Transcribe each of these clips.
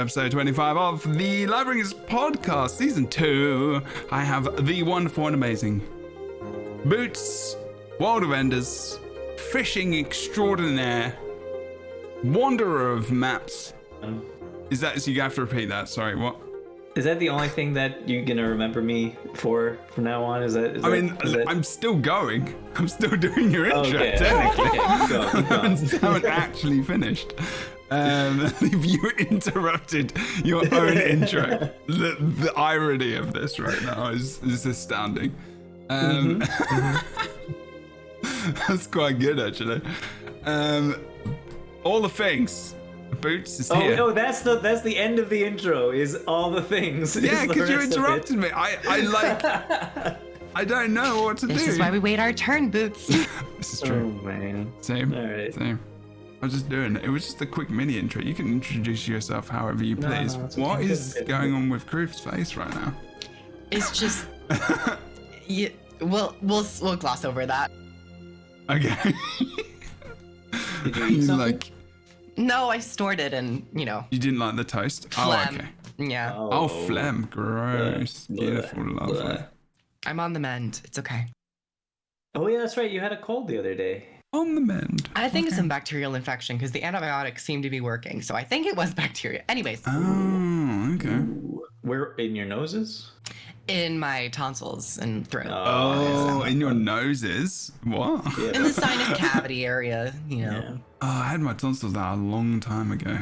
episode 25 of the Lightbringers podcast, season 2. I have the wonderful and amazing Boots, World of Enders, fishing extraordinaire, wanderer of maps. Is that, so you have to repeat that, sorry, what? Is that the only thing that you're gonna remember me for from now on? I'm still going. I'm still doing your intro, technically. Okay, I haven't actually finished. You interrupted your own intro. The irony of this right now is astounding. That's quite good, actually. All the things. Boots is here. Oh, that's the end of the intro. Is all the things. Yeah, because you interrupted me. I don't know what to do. This is why we wait our turn, Boots. This is true. Oh man. Same. All right. Same. I was just doing it. It was just a quick mini intro. You can introduce yourself however you please. What is going on with Groof's face right now? It's just, we'll gloss over that. Okay. Did you eat something? No, I stored it and, you didn't like the toast? phlegm. Oh, okay. Yeah. Oh, phlegm. Gross. Bleh. Beautiful. Lovely. Bleh. I'm on the mend. It's okay. Oh yeah, that's right. You had a cold the other day. On the mend. I think it's some bacterial infection because the antibiotics seem to be working. So I think it was bacteria. Anyways. Oh, okay. Ooh. Where in your noses? In my tonsils and throat. Oh, in your noses? What? Yeah. In the sinus cavity area, Yeah. Oh, I had my tonsils out a long time ago.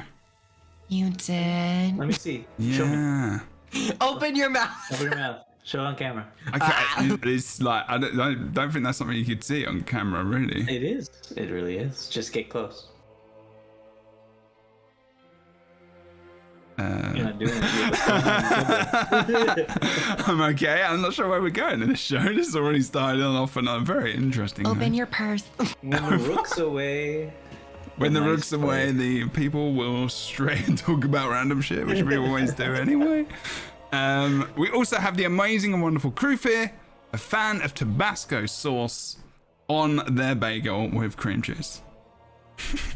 You did. Let me see. Show me. Yeah. Open your mouth. Open your mouth. Show it on camera. Okay, it's like I don't think that's something you could see on camera, really. It is. It really is. Just get close. You're not doing it. I'm okay. I'm not sure where we're going in this show. This has already started off on a very interesting Open note. your purse. When the rook's away. When the nice rook's away, the people will stray and talk about random shit, which we always do anyway. We also have the amazing and wonderful Croof here, a fan of Tabasco sauce on their bagel with cream cheese.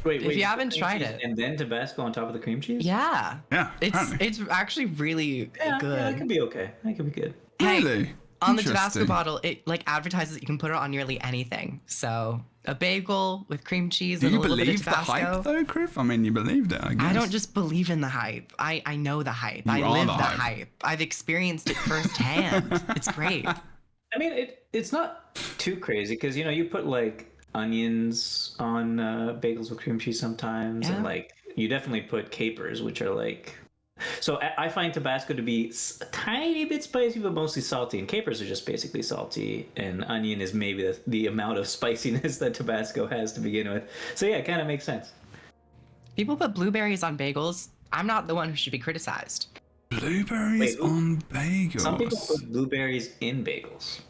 Wait, If you haven't cream tried cheese it. and then Tabasco on top of the cream cheese? Yeah. Yeah, apparently. It's actually really Yeah, good. that could be okay. That could be good. Hey, Really? on the Tabasco Interesting. bottle, it like advertises that you can put it on nearly anything. So a bagel with cream cheese Do and you a little bit of believe the Tabasco. hype though, Croof? I mean, you believed it, I guess. I don't just believe in the hype. I know the hype. You I are live the the hype. hype. I've experienced it firsthand. It's great. I mean, it's not too crazy because, you put like onions on bagels with cream cheese sometimes. Yeah. And like, you definitely put capers, which are like... So I find Tabasco to be a tiny bit spicy, but mostly salty. And capers are just basically salty. And onion is maybe the amount of spiciness that Tabasco has to begin with. So yeah, it kind of makes sense. People put blueberries on bagels. I'm not the one who should be criticized. Blueberries Wait, on bagels. Some people put blueberries in bagels.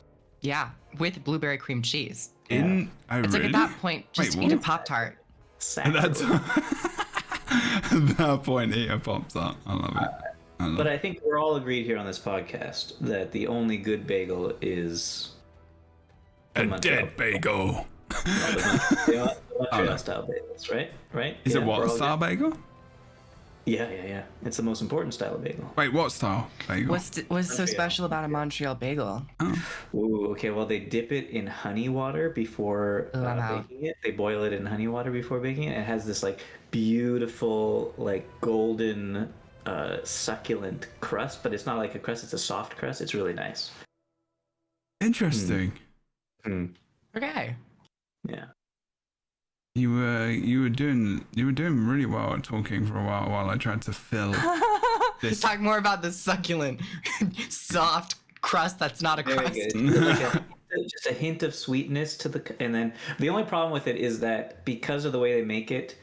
Yeah, with blueberry cream cheese. Oh, It's really? like at that point, just Wait, eat a what? Pop-Tart. That's at that point, eat a Pop-Tart. I love it. But I think we're all agreed here on this podcast that the only good bagel is A Montreal. dead bagel. the Montreal style bagels, right? Right? Is Yeah, it we're what all style good? bagel? Yeah. It's the most important style of bagel. Wait, what style bagel? What's so Montreal. special about a Montreal bagel? Ooh, okay. Well, they dip it in honey water before Ooh, I'm out. baking it. They boil it in honey water before baking it. It has this like beautiful, like golden, succulent crust, but it's not like a crust. It's a soft crust. It's really nice. Interesting. Okay. Yeah. You were doing really well at talking for a while I tried to fill this. Talk more about the succulent, soft crust that's not a Very crust. good. Like just a hint of sweetness to and then the only problem with it is that because of the way they make it,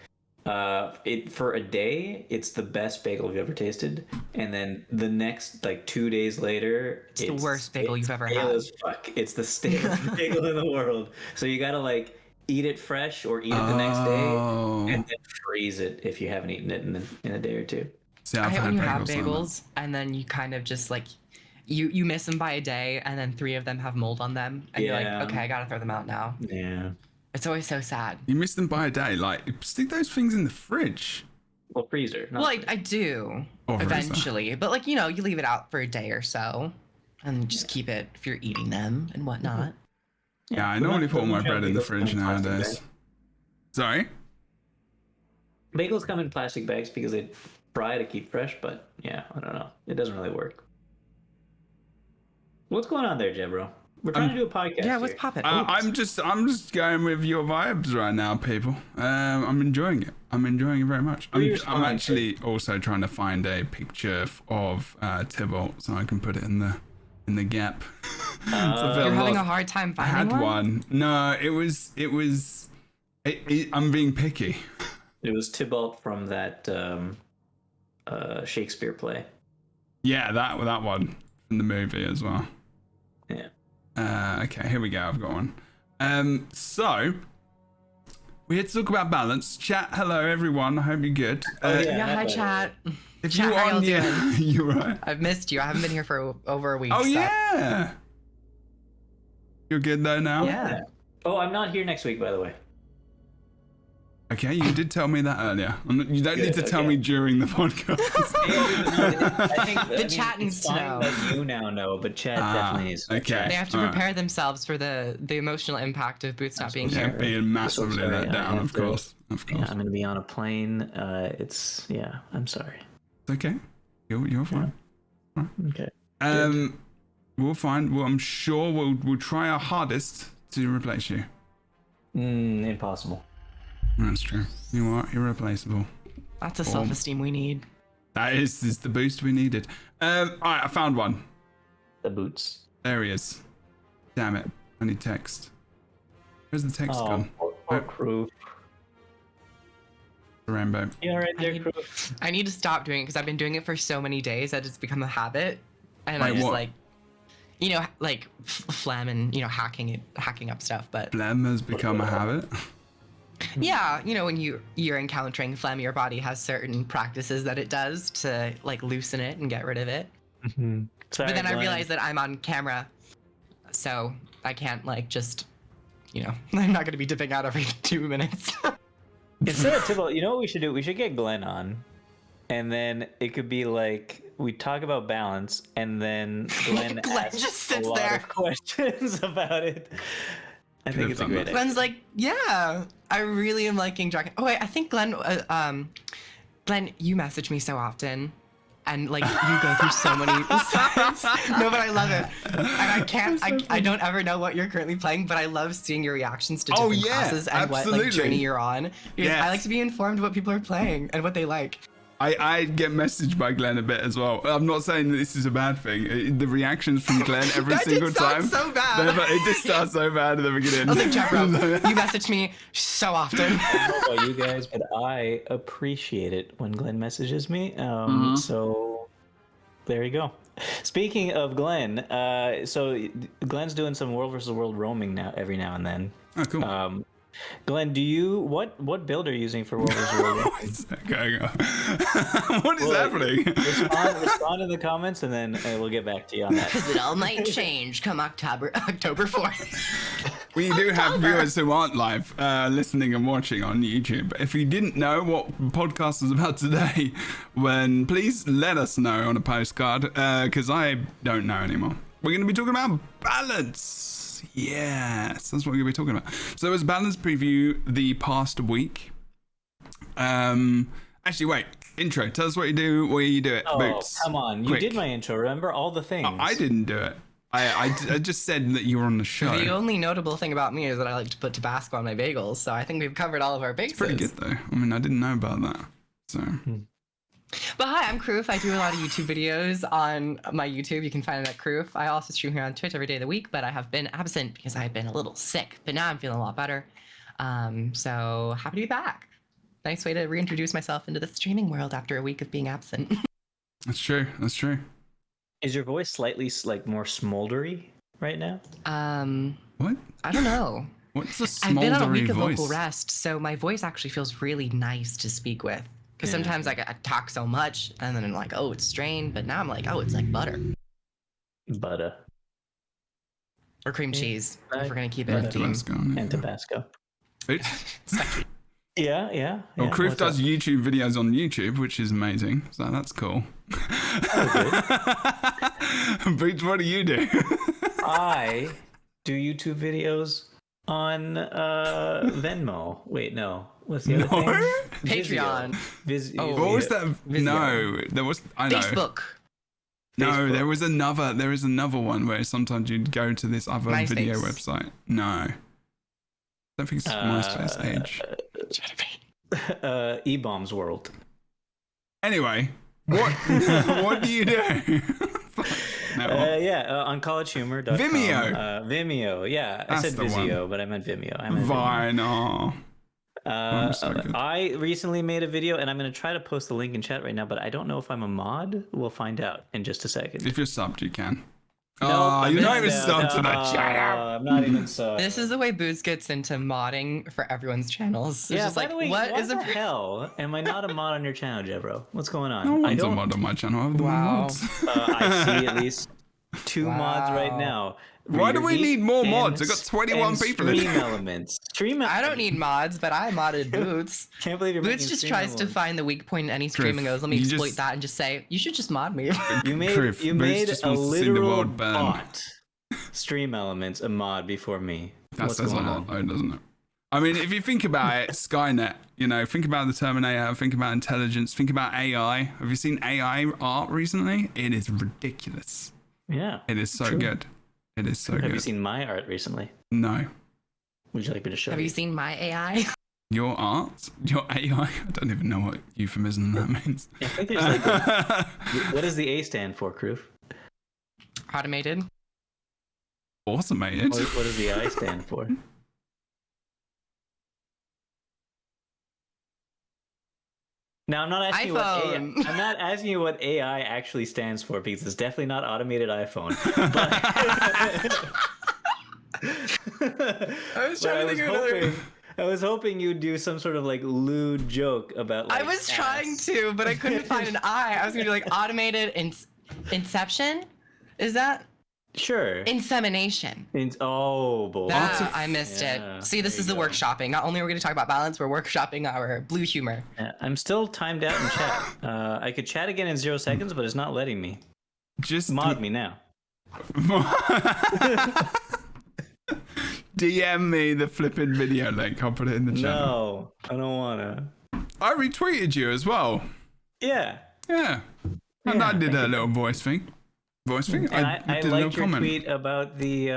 for a day it's the best bagel you've ever tasted, and then the next like 2 days later It's the worst bagel you've ever stale had. as fuck. It's the stalest bagel in the world. So you gotta like eat it fresh or eat it the next day Oh. and then freeze it if you haven't eaten it in a day or two. See, I I've hate had when you have bagels like that. bagels and then you kind of just like you miss them by a day and then 3 of them have mold on them and you're Yeah. like, okay, I gotta throw them out now. Yeah. It's always so sad. You miss them by a day. Like, stick those things in the fridge. Well, freezer. Not Well, freezer. I do Or freezer. eventually, but like, you know, you leave it out for a day or so and just keep it if you're eating them and whatnot. Yeah, I But normally not- put all my doesn't bread in the bagels come fridge plastic nowadays. bags? Sorry? Bagels come in plastic bags because they fry to keep fresh, but yeah, I don't know. It doesn't really work. What's going on there, Jebro? We're trying to do a podcast. Yeah, what's here. poppin'? I'm just going with your vibes right now, people. I'm enjoying it. I'm enjoying it very much. I'm actually also trying to find a picture of Tybalt so I can put it in the gap. So I feel You're having a lost. hard time I had finding one. No, I'm being picky. It was Tybalt from that Shakespeare play. Yeah, that one in the movie as well. Yeah. Okay, here we go. I've got one. So we're here to talk about balance. Chat, hello everyone. I hope you're good. Yeah, hi chat. If Chat, you how y'all on, yeah, you're right. I've missed you. I haven't been here for over a week. Oh so. yeah. You're good though now. Yeah. Oh, I'm not here next week, by the way. Okay, you did tell me that earlier. You don't need to tell me during the podcast. I think The chat needs it's to fine know. that you now know, but chat definitely needs to know. okay. They have to Alright. prepare themselves for the emotional impact of Boots not being Yeah, here. being massively sorry, let I down, have of to- course. Of Yeah, course. I'm gonna be on a plane. I'm sorry. It's okay. You're fine. Okay. We'll find. Well, I'm sure we'll try our hardest to replace you. Impossible. That's true. You are irreplaceable. That's a self-esteem we need. That is the boost we needed. All right, I found one. The boots. There he is. Damn it! I need text. Where's the text gone? Poor crew. The rainbow. You all right there, crew? I need to stop doing it because I've been doing it for so many days that it's become a habit, and I Wait, just what? like, you know, like phlegm and hacking up stuff. But Phlegm has become a habit. yeah, you know, when you're encountering phlegm, your body has certain practices that it does to like loosen it and get rid of it. Sorry, But then I Glenn. realized that I'm on camera, so I can't like just, I'm not gonna be dipping out every 2 minutes. Instead of Tybalt, you know what we should do? We should get Glenn on, and then it could be like we talk about balance, and then Glenn, Glenn asks just sits a lot there. of questions about it. I think it's a great idea. Glenn's like, yeah, I really am liking Dragon. Oh wait, I think Glenn, you message me so often, and like you go through so many. No, but I love it, and I can't. I don't ever know what you're currently playing, but I love seeing your reactions to different classes and what like journey you're on. Because I like to be informed what people are playing and what they like. I get messaged by Glenn a bit as well. I'm not saying that this is a bad thing. The reactions from Glenn every That single did sound time. so bad. It did start so bad at the beginning. I was like, Jebro, you message me so often. I don't know about you guys, but I appreciate it when Glenn messages me. So there you go. Speaking of Glenn, so Glenn's doing some World versus World roaming now, every now and then. Oh, cool. Glenn, what build are you using for World versus World? What is that going on? What is happening? Respond in the comments, and then we'll get back to you on that. Because it all might change come October 4th. We do have viewers who aren't live listening and watching on YouTube. If you didn't know what podcast was about today, then please let us know on a postcard, because I don't know anymore. We're going to be talking about balance. Yes, that's what we're going to be talking about. So it was balance preview the past week. Actually, wait. Intro. Tell us what you do, where you do it. Oh, Boots. come on. Quick. You did my intro. Remember all the things. I didn't do it. I just said that you were on the show. The only notable thing about me is that I like to put Tabasco on my bagels, so I think we've covered all of our bases. Pretty good though. I mean, I didn't know about that. So. But hi, I'm Kroof. I do a lot of YouTube videos on my YouTube. You can find it at Kroof. I also stream here on Twitch every day of the week, but I have been absent because I've been a little sick. But now I'm feeling a lot better. So happy to be back. Nice way to reintroduce myself into the streaming world after a week of being absent. That's true. That's true. Is your voice slightly like more smoldery right now? What? I don't know. What's a I've been on a week smoldery of voice? vocal rest, so my voice actually feels really nice to speak with. Because sometimes I talk so much, and then I'm like, oh, it's strained, but now I'm like, oh, it's like butter. Butter Or cream cheese, if we're going to keep it Butter. a theme. Tabasco on it. and Tabasco. Boots? Yeah. Well, Kroof what's does up? YouTube videos on YouTube, which is amazing. So that's cool. Boots, what do you do? I do YouTube videos on Venmo. Wait, no. What's the other thing? Patreon. Vizio. What was that? Vizio. No, there was. I know. Facebook. No, Facebook. there was another. There is another one where sometimes you'd go to this other MySpace. video website. No, I don't think it's MySpace age. E-Bombs World. Anyway, what what do you do? No. On collegehumor.com. Vimeo. Vimeo, yeah. I That's said the Vizio, one. but I meant Vimeo. I meant Vimeo. Vine. Oh. So good. I recently made a video, and I'm going to try to post the link in chat right now, but I don't know if I'm a mod. We'll find out in just a second. If you're subbed, you can. No, Oh, you're not even no, subbed to that no, channel. I'm not even subbed. This is the way Boots gets into modding for everyone's channels. It's Yeah, just by like, the way, what why is the a hell am I not a mod on your channel, Jebro? What's going on? No I one's a don't. mod on my channel. I'm the Wow. mods. I see at least 2 mods right Wow. now. Why do we Reader need more Geek mods? and- I've got 21 and people in Stream there. elements. I don't need mods, but I modded Boots. Can't believe you're Boots making just stream tries to elements. find the weak point in any stream and goes, let me you exploit just- that and just say, you should just mod me. You made Criff, you Boots made just a wants to see the literal world burn. bot stream elements a mod before me. That What's says a going lot, on? though, doesn't it? I mean, if you think about it, Skynet, you know, think about the Terminator, think about intelligence, think about AI. Have you seen AI art recently? It is ridiculous. Yeah. It is so True. good. It is so Have good. you seen my art recently? No. Would you like me to show Have you? you seen my AI? Your art? Your AI? I don't even know what euphemism that means. I think there's like a, what does the A stand for, Kroof? Automated. Automated. What does the I stand for? Now I'm not asking you what AI, iPhone. I'm not asking you what AI actually stands for because it's definitely not automated iPhone. I was trying to think of another. I was hoping you'd do some sort of like lewd joke about. Like, I was trying ass. to, but I couldn't find an I. I was gonna do like automated inception. Is that Sure. insemination? Oh boy. That, I missed Yeah, it. See, this there is you the go. workshopping. Not only are we going to talk about balance, we're workshopping our blue humor. Yeah, I'm still timed out in chat. I could chat again in 0 seconds, but it's not letting me. Just Mod me now. DM me the flipping video link. I'll put it in the channel. No, I don't wanna. I retweeted you as well. Yeah. Yeah. And Yeah, I did thank a you. little voice thing. Voice thing? And I did a little liked your comment. tweet about the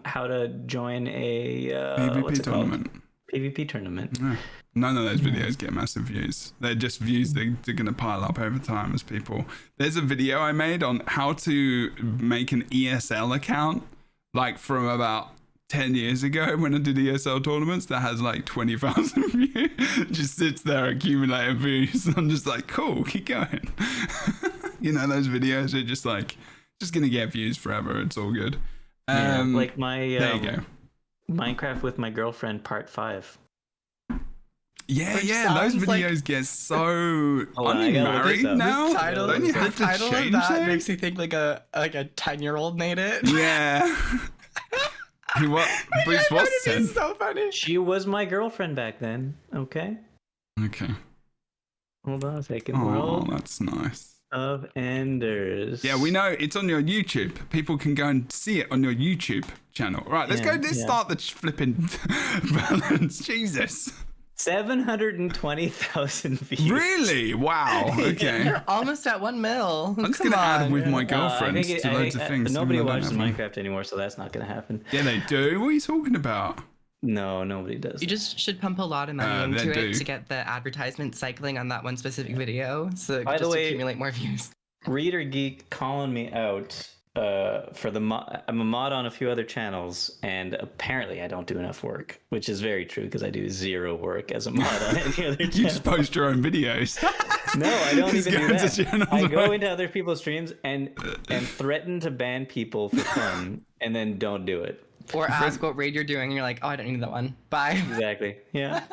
how to join a what's PvP it called? tournament. PvP tournament. Yeah. None of those videos get massive views. They're just views they're going to pile up over time as people. There's a video I made on how to make an ESL account, like from about 10 years ago when I did ESL tournaments, that has like 20,000 views. Just sits there accumulating views. I'm just like, cool, keep going. You know, those videos are just like, just going to get views forever. It's all good. Yeah, like my there you go. Minecraft with my girlfriend part 5. Yeah, Which yeah, those sounds like- videos get so. Hold on, Are I you gotta look this married up. now? Title, Don't you the have to title of change that that? makes me think like a 10-year-old made it. Yeah. What? Bruce I was find it 10. so funny. She was my girlfriend back then. Okay. Okay. Hold on a second. Oh, World that's nice. of Enders. Yeah, we know it's on your YouTube. People can go and see it on your YouTube channel. Right, let's Yeah, go. Let's yeah. start the flipping balance. Jesus. 720,000 views. Really? Wow. Okay. You're almost at 1 mil. I'm just Come gonna add on. with my I girlfriends think to loads of things. Nobody even though I watches don't have one. Minecraft anymore, so that's not going to happen. Yeah, they do. What are you talking about? No, nobody does. You just should pump a lot of money they into do. it to get the advertisement cycling on that one specific video, so it By can the just way- accumulate more views. Reader Geek calling me out for the I'm a mod on a few other channels, and apparently I don't do enough work, which is very true because I do 0 work as a mod on any other You channel. just post your own videos. No, I don't Just even go do into that. channels, I go right? into other people's streams and threaten to ban people for fun, and then don't do it. Or ask what raid you're doing, and you're like, oh, I don't need that one. Bye. Exactly. Yeah.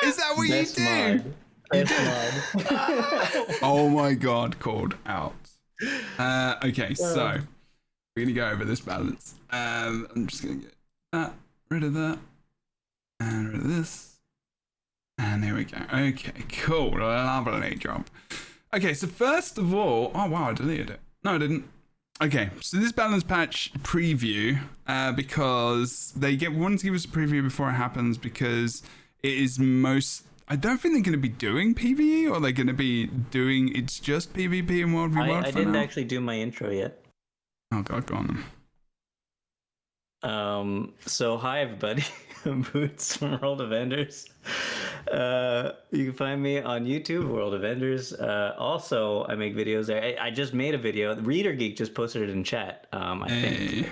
Is that what Best you do? mod. Best mod. Oh my god, called out. Okay, so we're gonna go over this balance. I'm just gonna get that, rid of that, and rid of this, And there we go. Okay, cool. Lovely job. Okay, so first of all, oh wow, I deleted it. No, I didn't. Okay, so this balance patch preview, because they wanted to give us a preview before it happens because it is I don't think they're going to be doing PvE, or they're going to be doing it's just PvP and World v World. I didn't actually do my intro yet. Oh god, go on then. So hi everybody, I'm Boots from World of Enders. You can find me on YouTube, World of Enders. Also, I make videos there. I just made a video. Reader Geek just posted it in chat. I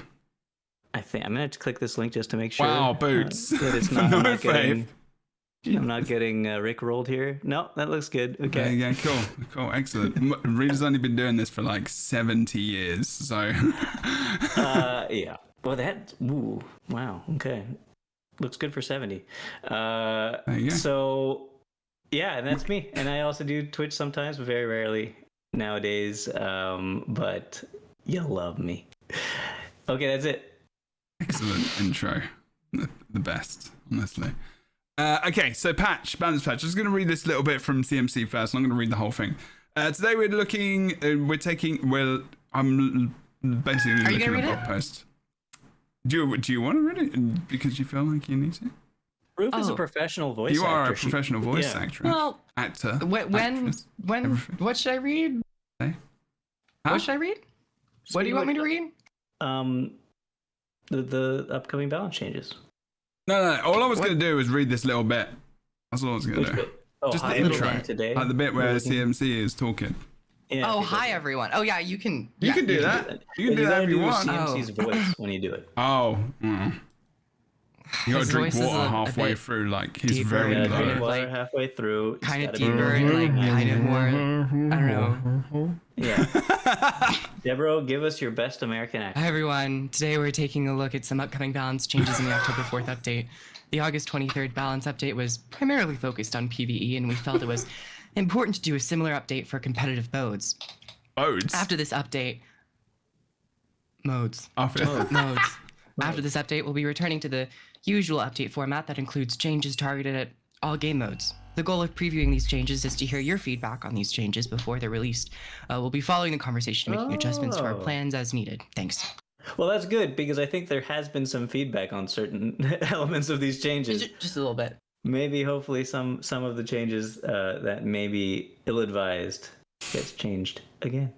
think I'm gonna have to click this link just to make sure. Wow, Boots. That it's not. I'm not getting Rick rolled here. No, that looks good. Okay. Yeah, cool, excellent. Reader's only been doing this for like 70 years, so. Yeah. Well, ooh, wow. Okay. Looks good for 70. There you go. So, yeah, and that's me. And I also do Twitch sometimes, but very rarely nowadays. But you love me. Okay, that's it. Excellent intro. The best, honestly. Okay, so balance patch. I'm just going to read this little bit from CMC first. I'm going to read the whole thing. Today I'm basically looking at a blog post. Do you want to read it because you feel like you need to? Roof is a professional voice actor. You are a professional voice actress. Well, actor. When? What should I read? Huh? What should I read? What do you want me to read? The upcoming balance changes. No. All I was going to do was read this little bit. That's all I was going to do. Oh, just the hi, intro. today. Like the bit where CMC is talking. Yeah, hi everyone. Oh yeah, you can. You can do that. You can do that if you want. CMC's voice when you do it. Oh. You got to drink voice is water a halfway bit through. Like he's deeper, very yeah, low. Drink water like, halfway through. Kind of deeper and like kind of more. I don't know. Yeah. Jebro, give us your best American accent. Hi everyone. Today we're taking a look at some upcoming balance changes in the October 4th update. The August 23rd balance update was primarily focused on PvE, and we felt it was important to do a similar update for competitive modes. Modes? After this update, modes. After After this update, we'll be returning to the usual update format that includes changes targeted at all game modes. The goal of previewing these changes is to hear your feedback on these changes before they're released. We'll be following the conversation and making adjustments to our plans as needed. Thanks. Well, that's good, because I think there has been some feedback on certain elements of these changes. Just a little bit. Maybe, hopefully, some of the changes that may be ill-advised gets changed again.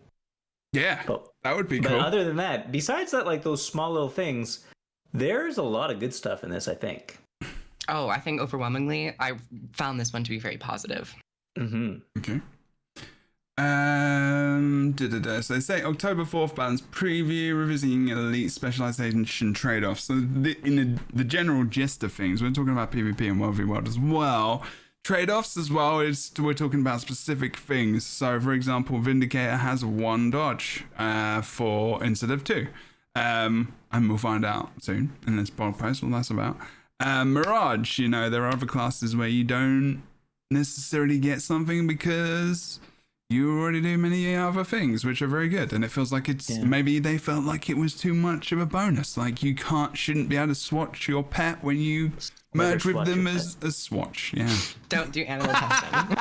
Yeah, that would be cool. But other than that, besides that, like those small little things, there's a lot of good stuff in this, I think. Oh, I think overwhelmingly, I found this one to be very positive. Mm-hmm. Okay. So they say October 4th balance preview, revisiting elite specialization trade-offs. So in the general gist of things, we're talking about PvP and World v World as well. Trade-offs as well we're talking about specific things. So for example, Vindicator has 1 dodge instead of 2. And we'll find out soon in this blog post what that's about. Mirage, there are other classes where you don't necessarily get something because you already do many other things, which are very good. And it feels like maybe they felt like it was too much of a bonus. Like you shouldn't be able to swatch your pet when you merge with them as swatch. Yeah. Don't do animal testing.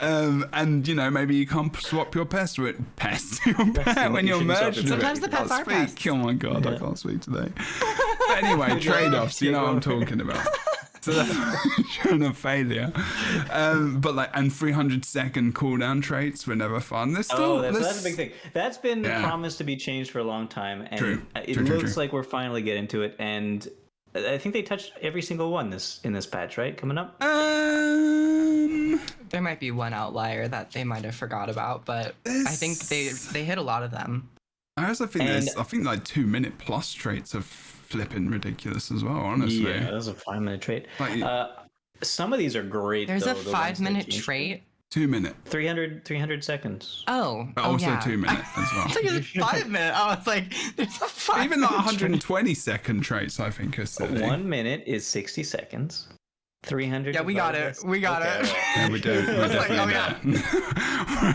And maybe you can't swap your pet when you're merged. Sometimes the pets are pests. Oh my god, I can't speak today. But anyway, trade-offs, you know what I'm talking about. So that's showing a failure. And 300-second cooldown traits were never fun. That's a big thing. That's been promised to be changed for a long time, and it looks like we're finally getting to it. And I think they touched every single one in this patch, right? Coming up. There might be one outlier that they might have forgot about, but I think they hit a lot of them. I also think I think 2-minute plus traits are flipping ridiculous as well, honestly. Yeah, that's a 5-minute trait. Some of these are great. There's a 5-minute trait. 2-minute. 300 seconds. But also 2-minute as well. I think it's 5-minute. I was like, there's a 5. Even 120-second traits, I think, are silly. 1 minute is 60 seconds. 300. Yeah, we got it. We got it. Yeah, we do. We're definitely there.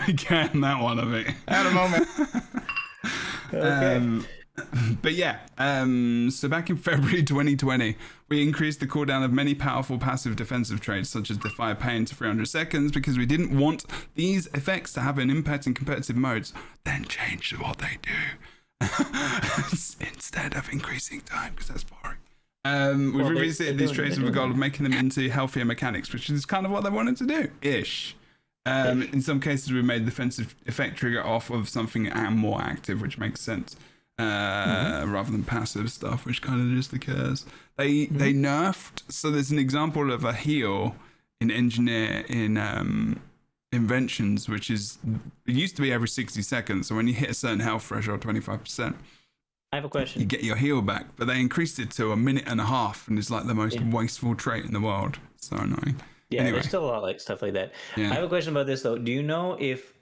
We're getting that one of it. At a moment. Okay. But yeah, so back in February 2020, we increased the cooldown of many powerful passive defensive traits such as Defy Pain to 300 seconds because we didn't want these effects to have an impact in competitive modes, then changed what they do instead of increasing time because that's boring. We've revisited these traits with the goal of making them into healthier mechanics, which is kind of what they wanted to do, ish. In some cases, we made the defensive effect trigger off of something more active, which makes sense, rather than passive stuff, which kind of just occurs. They nerfed. So there's an example of a heal in Engineer in Inventions, which is it used to be every 60 seconds. So when you hit a certain health threshold, 25%. I have a question. You get your heal back, but they increased it to a minute and a half, and it's like the most wasteful trait in the world. So annoying. Yeah, anyway. There's still a lot like stuff like that. Yeah. I have a question about this though. Do you know if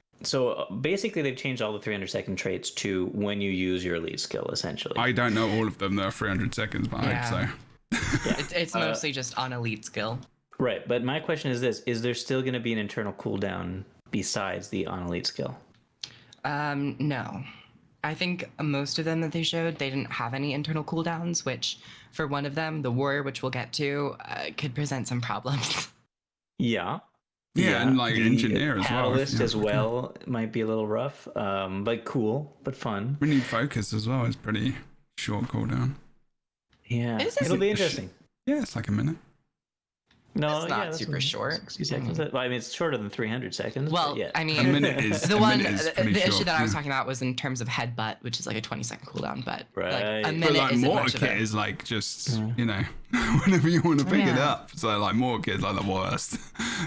basically they've changed all the 300-second traits to when you use your elite skill, essentially. I don't know all of them. There are 300 seconds behind, so. It's mostly just on elite skill. Right, but my question is this: is there still going to be an internal cooldown besides the on elite skill? No. I think most of them that they showed, they didn't have any internal cooldowns, which for one of them, the Warrior, which we'll get to, could present some problems. Yeah. Yeah, and like the Engineer as well. Catalyst as well might be a little rough, but cool, but fun. We need Focus as well. It's pretty short cooldown. Yeah, Is it? it'll be interesting. Yeah, it's like a minute. No, It's not super short. 60 seconds. Well, I mean, it's shorter than 300 seconds. Well, but yeah. I mean, A minute is the pretty issue short, that I was yeah. talking about was in terms of headbutt, which is like a 20-second cooldown, but like Right. a But, minute But like isn't Mortar much of Kit it. is like just, you know, whenever you want to pick it Yeah. up. So like Mortar Kit is like the worst.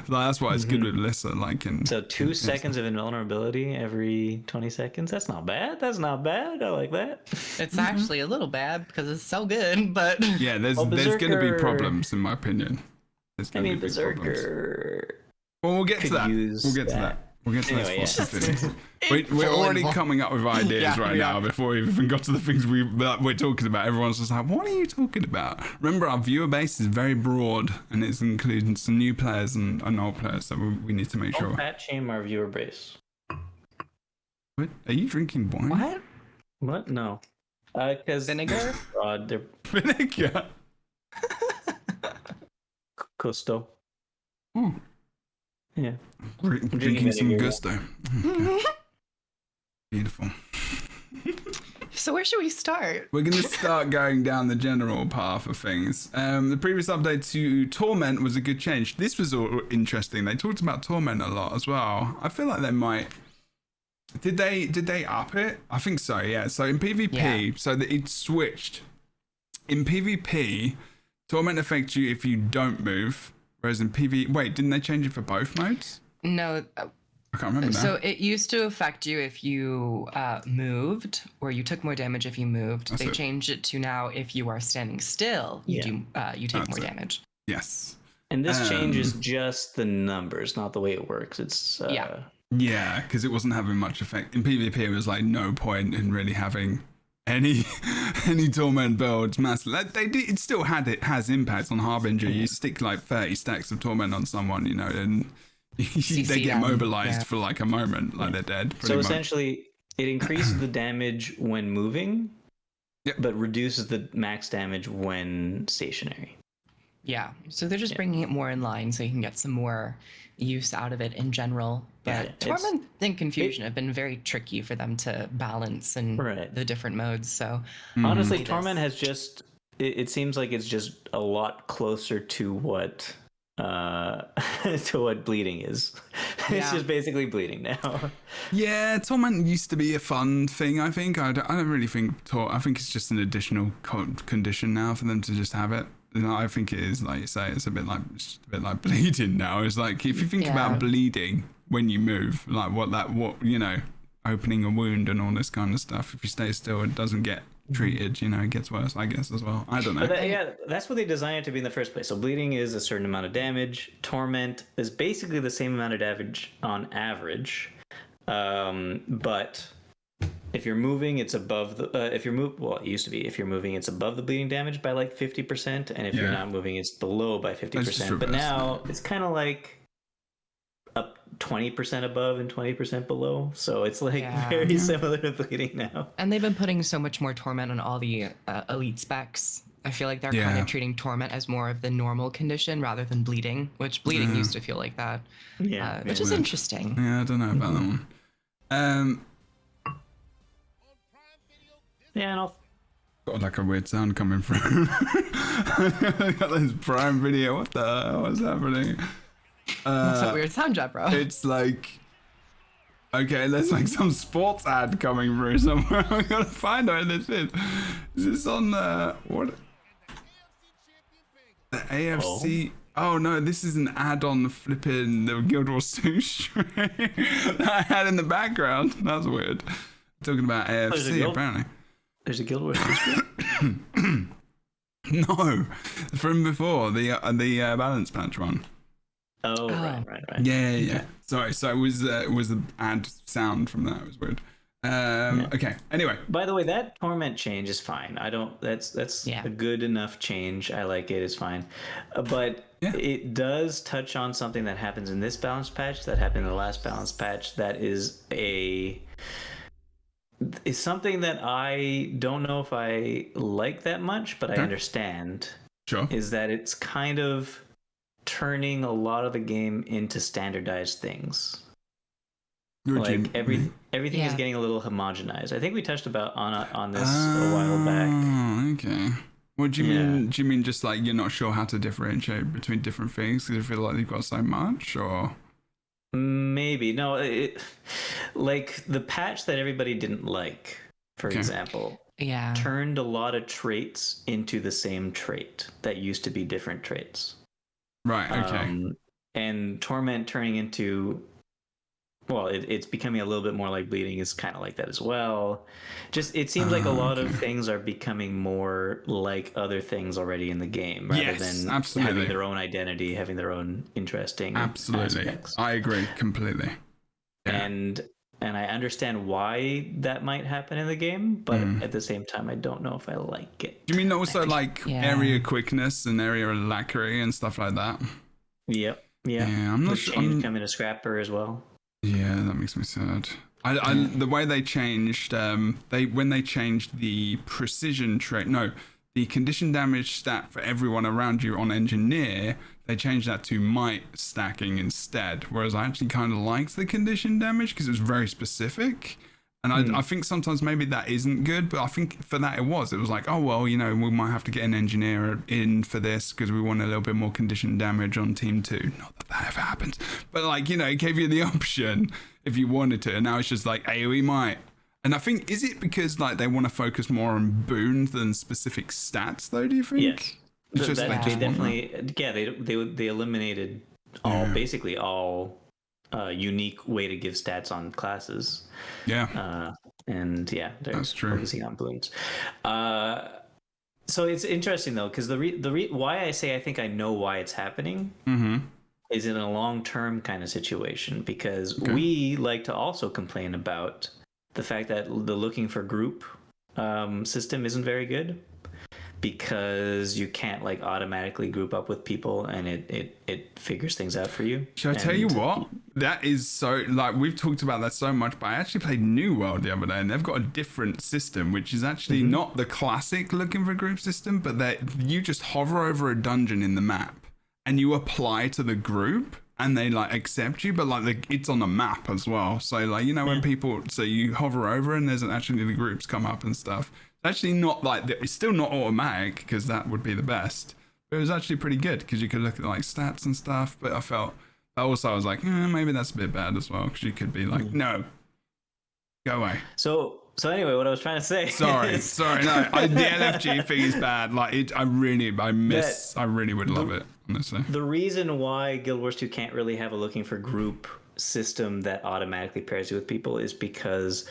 Like, that's why it's good with Lissa. Like in So 2 seconds of invulnerability every 20 seconds. That's not bad. That's not bad. I like that. It's actually a little bad because it's so good, but yeah, there's going to be Berserker. problems in my opinion. There's I gonna mean, be big problems. Berserker. Well, we'll get to could that. use We'll get to that. that. We'll get to Anyway, those yeah. things. We're already coming up with ideas Yeah, right we now are. before we even got to the things we're talking about. Everyone's just like, what are you talking about? Remember, our viewer base is very broad and it's including some new players and old players, so we need to make sure. Don't fat shame our viewer base. What? Are you drinking wine? what? What? No. Because Vinegar? they're Vinegar. Costo. Ooh, Yeah. drinking some vinegar. gusto. Beautiful. So where should we start? We're going to start going down the general path of things. The previous update to Torment was a good change. This was all interesting. They talked about Torment a lot as well. I feel like they might. Did they up it? I think so. Yeah. So in PvP, so that it switched. In PvP, Torment affects you if you don't move, whereas in PvE, wait, didn't they change it for both modes? No. I can't remember now. So it used to affect you if you moved, or you took more damage if you moved. That's They it. changed it to now if you are standing still, you take That's more it. damage. Yes. And this changes just the numbers, not the way it works. It's Yeah. Yeah, because it wasn't having much effect. In PvP, it was like no point in really having any Torment builds. Massive. Like, it still has impact on Harbinger. You stick like 30 stacks of Torment on someone, you know, and they get them, mobilized yeah. for like a moment, like they're dead. So Pretty much. essentially, it increases the damage when moving, Yep. but reduces the max damage when stationary. Yeah. So they're just bringing it more in line so you can get some more use out of it in general. Yeah, But it's- Torment and Confusion have been very tricky for them to balance in Right. the different modes. So Honestly, This. Torment has just. It seems like it's just a lot closer to what to what bleeding is. It's Yeah. just basically bleeding now. Yeah, Torment used to be a fun thing, I think. I don't really think I think it's just an additional condition now for them to just have it. You know, I think it is, like you say, it's a bit like bleeding now. It's like, if you think Yeah. about bleeding when you move, like what you know, opening a wound and all this kind of stuff, if you stay still, it doesn't get treated, you know, it gets worse, I guess, as well. I don't know. But that's what they designed it to be in the first place. So bleeding is a certain amount of damage. Torment is basically the same amount of damage on average, but if you're moving, it's above the. It used to be if you're moving, it's above the bleeding damage by like 50%, and if you're Yeah. not moving, it's below by It's just 50%. But reversed. now it's kind of like up 20% above and 20% below. So it's like Yeah. very similar to bleeding now. And they've been putting so much more torment on all the elite specs. I feel like they're kind Yeah. of treating torment as more of the normal condition rather than bleeding, which bleeding used to feel like that. Yeah. Which is interesting. Yeah, I don't know about that one. Yeah, and Got like a weird sound coming through. Got this Prime Video. What the hell? What's happening? What's that weird sound, Jebro? It's like, okay, there's like some sports ad coming through somewhere. I gotta find out what this is. Is this on the what? The AFC. Oh no, this is an ad on the flipping the Guild Wars 2 stream that I had in the background. That's weird. Talking about AFC apparently. there's a Guild Wars stream. No, from before the balance patch one. Oh, right. Yeah. Sorry, so it was the ad sound from that. It was weird. Okay. Anyway, By the way, that torment change is fine. I don't. That's Yeah. a good enough change. I like it. It's fine, but Yeah. it does touch on something that happens in this balance patch that happened in the last balance patch. That is something that I don't know if I like that much, but I understand. sure. Is that it's kind of turning a lot of the game into standardized things. Like everything is Yeah. getting a little homogenized. I think we touched about on this a while back. Oh, okay. What do you mean? Do you mean just like you're not sure how to differentiate between different things because you feel like you've got so much, or? Maybe no. Like the patch that everybody didn't like, for example, Yeah. turned a lot of traits into the same trait that used to be different traits. Right. Okay. And torment turning into, well, it's becoming a little bit more like bleeding is kind of like that as well. Just it seems like a lot of things are becoming more like other things already in the game, rather than having their own identity, having their own interesting aspects. I agree completely. Yeah. And I understand why that might happen in the game, but at the same time, I don't know if I like it. Do you mean also like area quickness and area alacrity and stuff like that? Yep. Yeah, I'm not sure. Coming to Scrapper as well. Yeah, that makes me sad. The way they changed, when they changed the precision trait, the condition damage stat for everyone around you on engineer, they changed that to might stacking instead. Whereas I actually kind of liked the condition damage because it was very specific. And I think sometimes maybe that isn't good, but I think for that it was like, oh, well, we might have to get an engineer in for this because we want a little bit more condition damage on team 2. Not that ever happens. But it gave you the option if you wanted to. And now it's just like AoE might. And I think, is it because they want to focus more on boons than specific stats though, do you think? Yes. It's just they definitely, they eliminated basically all unique way to give stats on classes. Yeah. They're That's true. focusing on balloons. So it's interesting though, because why I say I think I know why it's happening is in a long-term kind of situation, because we like to also complain about the fact that the looking for group system isn't very good, because you can't automatically group up with people and it figures things out for you. Should I tell you what? That is so, we've talked about that so much, but I actually played New World the other day and they've got a different system, which is actually not the classic looking for group system, but that you just hover over a dungeon in the map and you apply to the group and they accept you, but it's on the map as well. So when people, so you hover over and there's actually the groups come up and stuff. Actually not it's still not automatic because that would be the best, but it was actually pretty good because you could look at stats and stuff. But I was like maybe that's a bit bad as well, because you could be no, go away. So anyway, what I was trying to say sorry no, the LFG thing is bad. I really would love it, honestly. The reason why Guild Wars 2 can't really have a looking for group system that automatically pairs you with people is because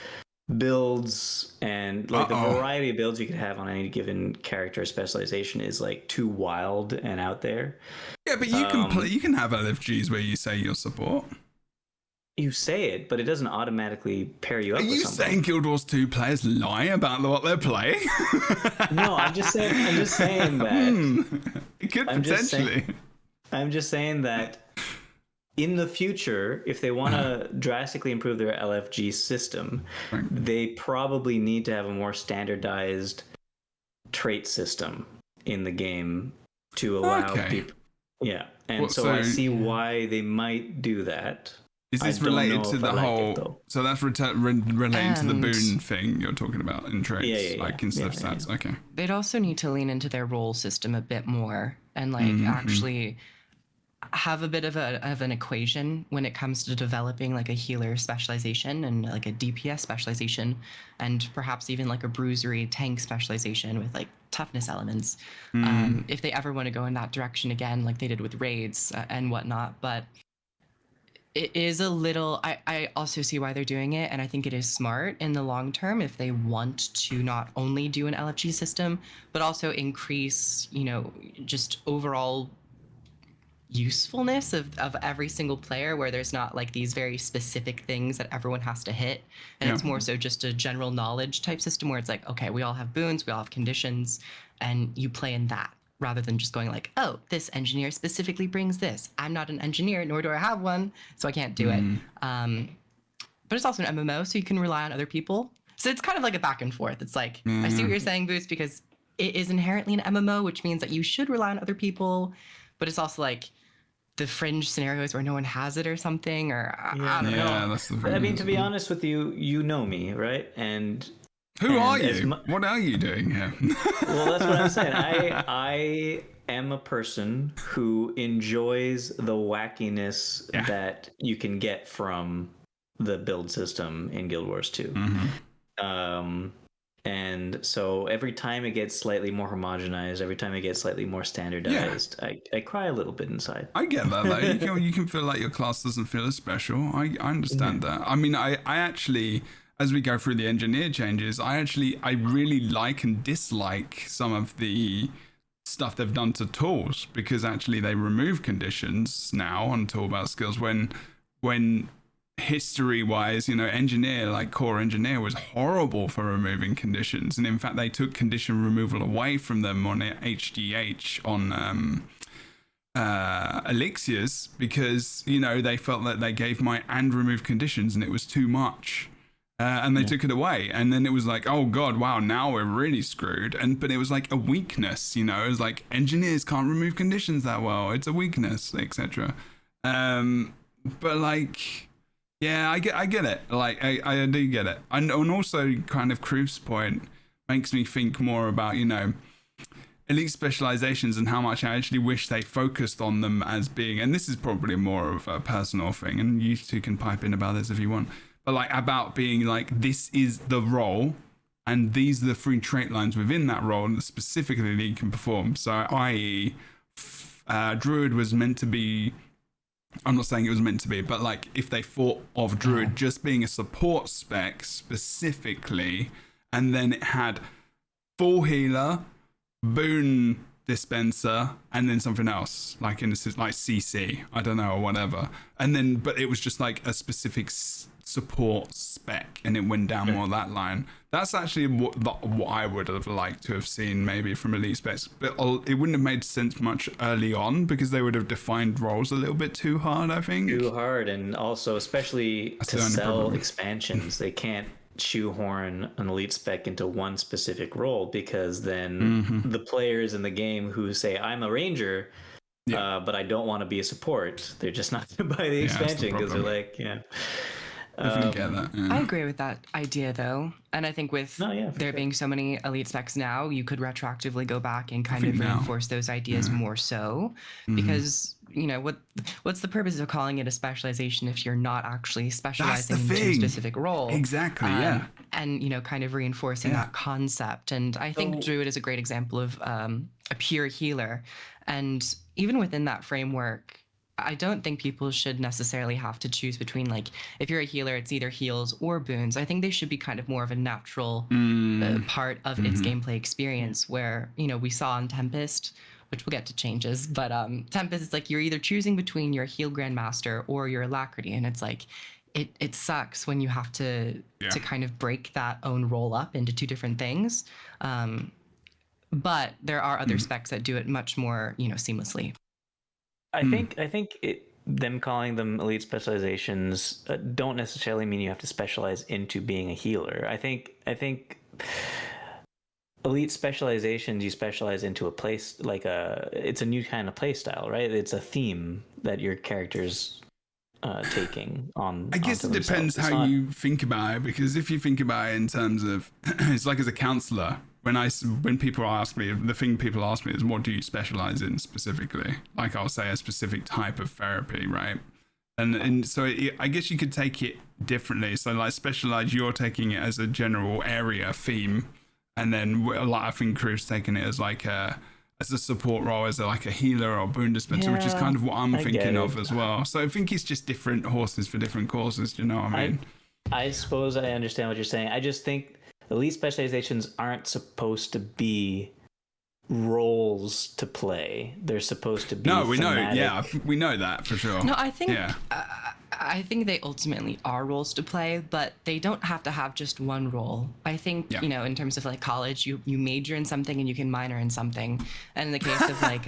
builds and the variety of builds you could have on any given character specialization is too wild and out there. Yeah, but you can have LFGs where you say your support. You say it, but it doesn't automatically pair you up with somebody. Are you saying Guild Wars 2 players lie about what they're playing? No, I'm just saying that it could potentially. I'm just saying that in the future, if they want to drastically improve their LFG system, they probably need to have a more standardized trait system in the game to allow people. Yeah, and so I see why they might do that. Is this related to the whole? So that's relating to the boon thing you're talking about in traits, like instead of stats. Okay. They'd also need to lean into their role system a bit more and like actually have a bit of an equation when it comes to developing like a healer specialization and like a DPS specialization, and perhaps even like a bruisery tank specialization with like toughness elements. If they ever want to go in that direction again, like they did with raids and whatnot. But it is a little, I also see why they're doing it, and I think it is smart in the long term if they want to not only do an LFG system, but also increase, you know, just overall usefulness of every single player, where there's not like these very specific things that everyone has to hit, and it's more so just a general knowledge type system where it's like, okay, we all have boons, we all have conditions, and you play in that, rather than just going like, oh, this engineer specifically brings this. I'm not an engineer, nor do I have one, so I can't do it. But it's also an MMO, so you can rely on other people. So it's kind of like a back and forth. It's like, I see what you're saying, Boots, because it is inherently an MMO, which means that you should rely on other people, but it's also like the fringe scenarios where no one has it or something, or I don't know. That's the thing. I mean, to be honest with you, you know me, right? And who are you? What are you doing here? Well, that's what I'm saying. I am a person who enjoys the wackiness that you can get from the build system in Guild Wars 2. And so every time it gets slightly more homogenized, every time it gets slightly more standardized, I cry a little bit inside. I get that though. You can feel like your class doesn't feel as special. I understand that. I mean, I actually, as we go through the engineer changes, I really like and dislike some of the stuff they've done to tools, because actually they remove conditions now on toolbar skills when history-wise, you know, engineer, like core engineer, was horrible for removing conditions, and in fact they took condition removal away from them on HGH on elixirs, because, you know, they felt that they gave my and remove conditions and it was too much, and they took it away, and then it was like, oh god, wow, now we're really screwed. But it was like a weakness, you know, it was like engineers can't remove conditions that well, it's a weakness, etc. But like, yeah, I get it. Like, I do get it. And also, kind of Kruf's point makes me think more about, you know, elite specializations and how much I actually wish they focused on them as being, and this is probably more of a personal thing, and you two can pipe in about this if you want, but like about being like, this is the role, and these are the 3 trait lines within that role that specifically that you can perform. So, i.e., Druid was meant to be, I'm not saying it was meant to be, but like if they thought of Druid just being a support spec specifically, and then it had full healer, boon dispenser, and then something else, like in this is like CC, I don't know, or whatever, and then but it was just like a specific support spec, and it went down more that line. That's actually what I would have liked to have seen maybe from elite specs, but it wouldn't have made sense much early on, because they would have defined roles a little bit too hard, I think. Too hard, and also especially to sell expansions, they can't shoehorn an elite spec into one specific role, because then the players in the game who say, I'm a ranger, but I don't want to be a support, they're just not going to buy the expansion, because they're like, Definitely get that. I agree with that idea though, and I think with there being so many elite specs now, you could retroactively go back and kind of reinforce those ideas more so, because you know what's the purpose of calling it a specialization if you're not actually specializing into a specific role? Exactly. And you know, kind of reinforcing that concept. And I think Druid is a great example of a pure healer, and even within that framework, I don't think people should necessarily have to choose between, like, if you're a healer, it's either heals or boons. I think they should be kind of more of a natural part of its gameplay experience, where, you know, we saw in Tempest, which we'll get to changes, but Tempest, it's like you're either choosing between your heal Grandmaster or your Alacrity, and it's like, it sucks when you have to kind of break that own role up into 2 different things. But there are other specs that do it much more, you know, seamlessly. I think them calling them elite specializations don't necessarily mean you have to specialize into being a healer. I think elite specializations, you specialize into a place, like it's a new kind of play style, right? It's a theme that your character's taking on. I guess it depends how you think about it, because if you think about it in terms of, it's like as a counselor, when people ask me, the thing people ask me is, what do you specialize in specifically? Like I'll say a specific type of therapy, right? And so I guess you could take it differently. So like specialize, you're taking it as a general area theme, and then I think Crew's taking it as like as a support role, as like a healer or boon dispenser, which is kind of what I'm thinking of as well. So I think it's just different horses for different causes. Do you know what I mean? I suppose I understand what you're saying. I just think elite specializations aren't supposed to be roles to play. They're supposed to be we thematic. know. Yeah, we know that for sure. No, I think I think they ultimately are roles to play, but they don't have to have just one role. I think, you know, in terms of like college, you major in something and you can minor in something. And in the case of like,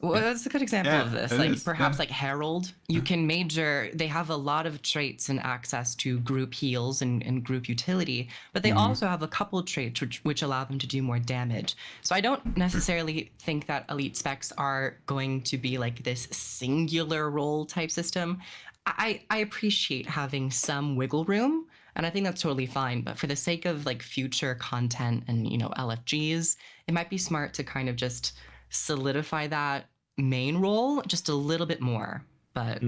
well, that's a good example of this. Like perhaps like Herald, you can major, they have a lot of traits and access to group heals and group utility, but they also have a couple traits which allow them to do more damage. So I don't necessarily think that elite specs are going to be like this singular role type system. I appreciate having some wiggle room, and I think that's totally fine. But for the sake of like future content and, you know, LFGs, it might be smart to kind of just solidify that main role just a little bit more. But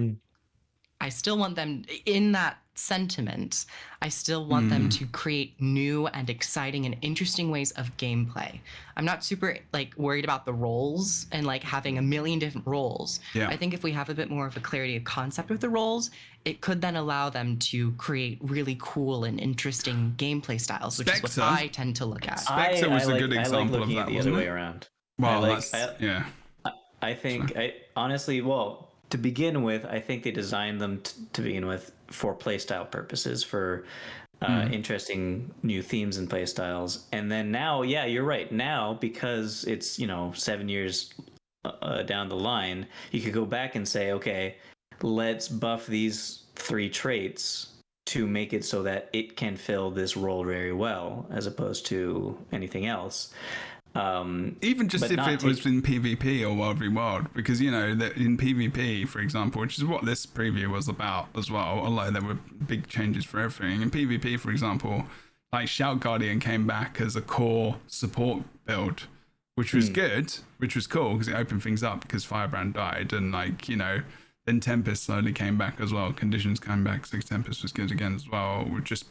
I still want them, in that sentiment, I still want them to create new and exciting and interesting ways of gameplay. I'm not super like worried about the roles and like having a million different roles. I think if we have a bit more of a clarity of concept with the roles, it could then allow them to create really cool and interesting gameplay styles, which is what I tend to look at. Spectre was a good example of that, the other way around. Well, I think, honestly, well, to begin with, I think they designed them to begin with for playstyle purposes, for interesting new themes and playstyles. And then now, yeah, you're right. Now, because it's, you know, 7 years down the line, you could go back and say, okay, let's buff these 3 traits to make it so that it can fill this role very well, as opposed to anything else. Even just if it was in PvP or World v World, because, you know, that in PvP, for example, which is what this preview was about as well, although there were big changes for everything. In PvP, for example, like Shout Guardian came back as a core support build, which was good, which was cool because it opened things up because Firebrand died, and like, you know, then Tempest slowly came back as well. Conditions came back, Six Tempest was good again as well. We're just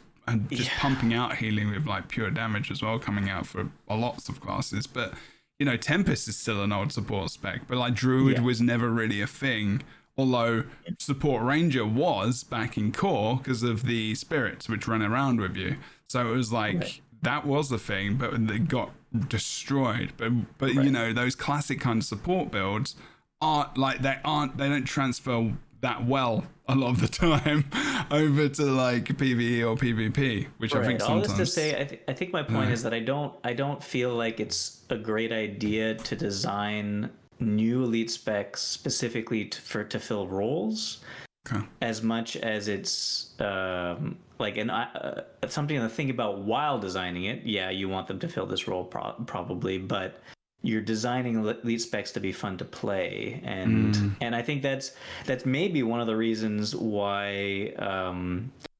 pumping out healing with like pure damage as well, coming out for lots of classes. But, you know, Tempest is still an old support spec, but like Druid was never really a thing, although support Ranger was back in core because of the spirits which run around with you. So it was like that was a thing, but they got destroyed. But you know, those classic kind of support builds they don't transfer that well a lot of the time over to like PvE or PvP, which I think sometimes. All this to say, I think my point is that I don't feel like it's a great idea to design new elite specs specifically to fill roles, as much as it's like something to think about while designing it. Yeah, you want them to fill this role probably, but you're designing elite specs to be fun to play, and I think that's maybe one of the reasons why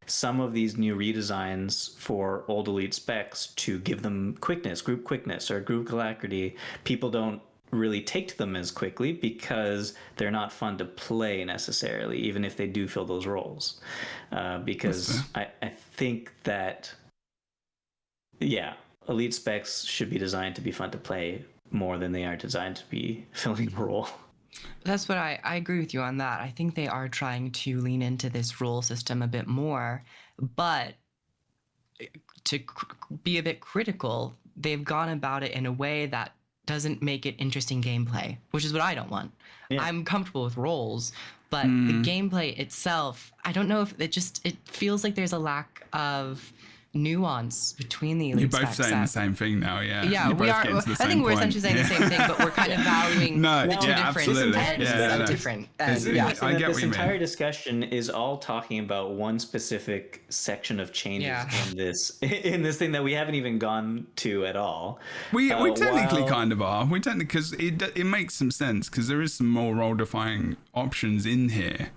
some of these new redesigns for old elite specs, to give them group quickness or group alacrity, people don't really take to them as quickly because they're not fun to play necessarily, even if they do fill those roles. Because I think that elite specs should be designed to be fun to play more than they are designed to be filling a role. That's what I agree with you on that. I think they are trying to lean into this role system a bit more, but to be a bit critical, they've gone about it in a way that doesn't make it interesting gameplay, which is what I don't want. I'm comfortable with roles, but the gameplay itself, I don't know if it feels like there's a lack of nuance between the elite You're both spec saying the set. same thing now, yeah. Yeah, You're we both are. getting to the I same think we're point. essentially saying the same thing, but we're kind of valuing No, the two yeah, different absolutely. ends Yeah, of no. different It's ends. interesting Yeah. I get this what you mean. entire discussion is all talking about one specific section of changes Yeah. in this thing that we haven't even gone to at all. We technically While- kind of are. We technically, because it makes some sense, because there is some more role-defying options in here.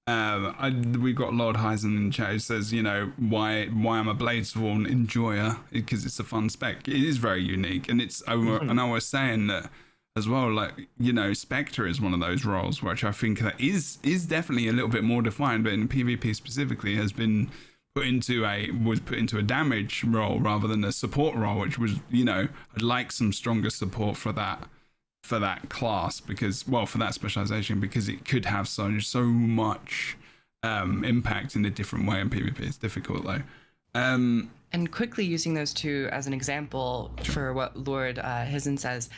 We've got Lord Heisen in chat who says, you know, why I'm a Bladesworn enjoyer, because it's a fun spec. It is very unique, and it's and I was saying that as well, like, you know, Spectre is one of those roles which I think that is definitely a little bit more defined, but in PvP specifically has been put into a damage role rather than a support role, which was, you know, I'd like some stronger support for that class, because, well, for that specialization, because it could have so much impact in a different way in PvP. It's difficult though. And quickly using those two as an example for what Lord Hizen says,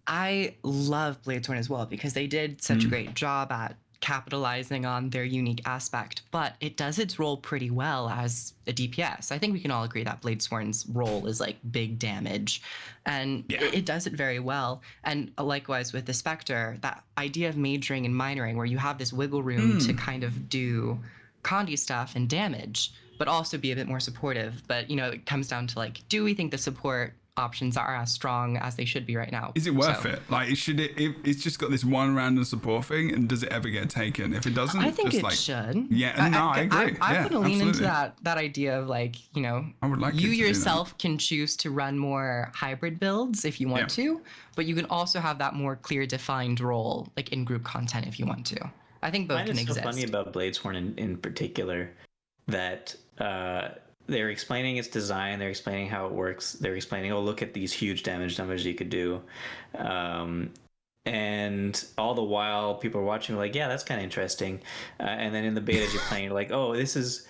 I love Bladesworn as well, because they did such a great job at capitalizing on their unique aspect, but it does its role pretty well as a DPS. I think we can all agree that Bladesworn's role is like big damage, and it does it very well. And likewise with the Spectre, that idea of majoring and minoring, where you have this wiggle room to kind of do Condi stuff and damage, but also be a bit more supportive. But, you know, it comes down to, like, do we think the support options are as strong as they should be right now? Is it worth it? Like, it's just got this one random support thing, and does it ever get taken? If it doesn't, I think just it like, should. Yeah, no, I agree. I yeah, want to lean into absolutely. that idea of, like, you know, I would like you it to do that. yourself can choose to run more hybrid builds if you want to, but you can also have that more clear defined role, like in group content, if you want to. I think both I can find it so exist. funny about Bladesworn in particular that they're explaining its design, they're explaining how it works, they're explaining, oh, look at these huge damage numbers you could do, and all the while people are watching like, yeah, that's kind of interesting, and then in the betas you're playing, you're like, oh, this is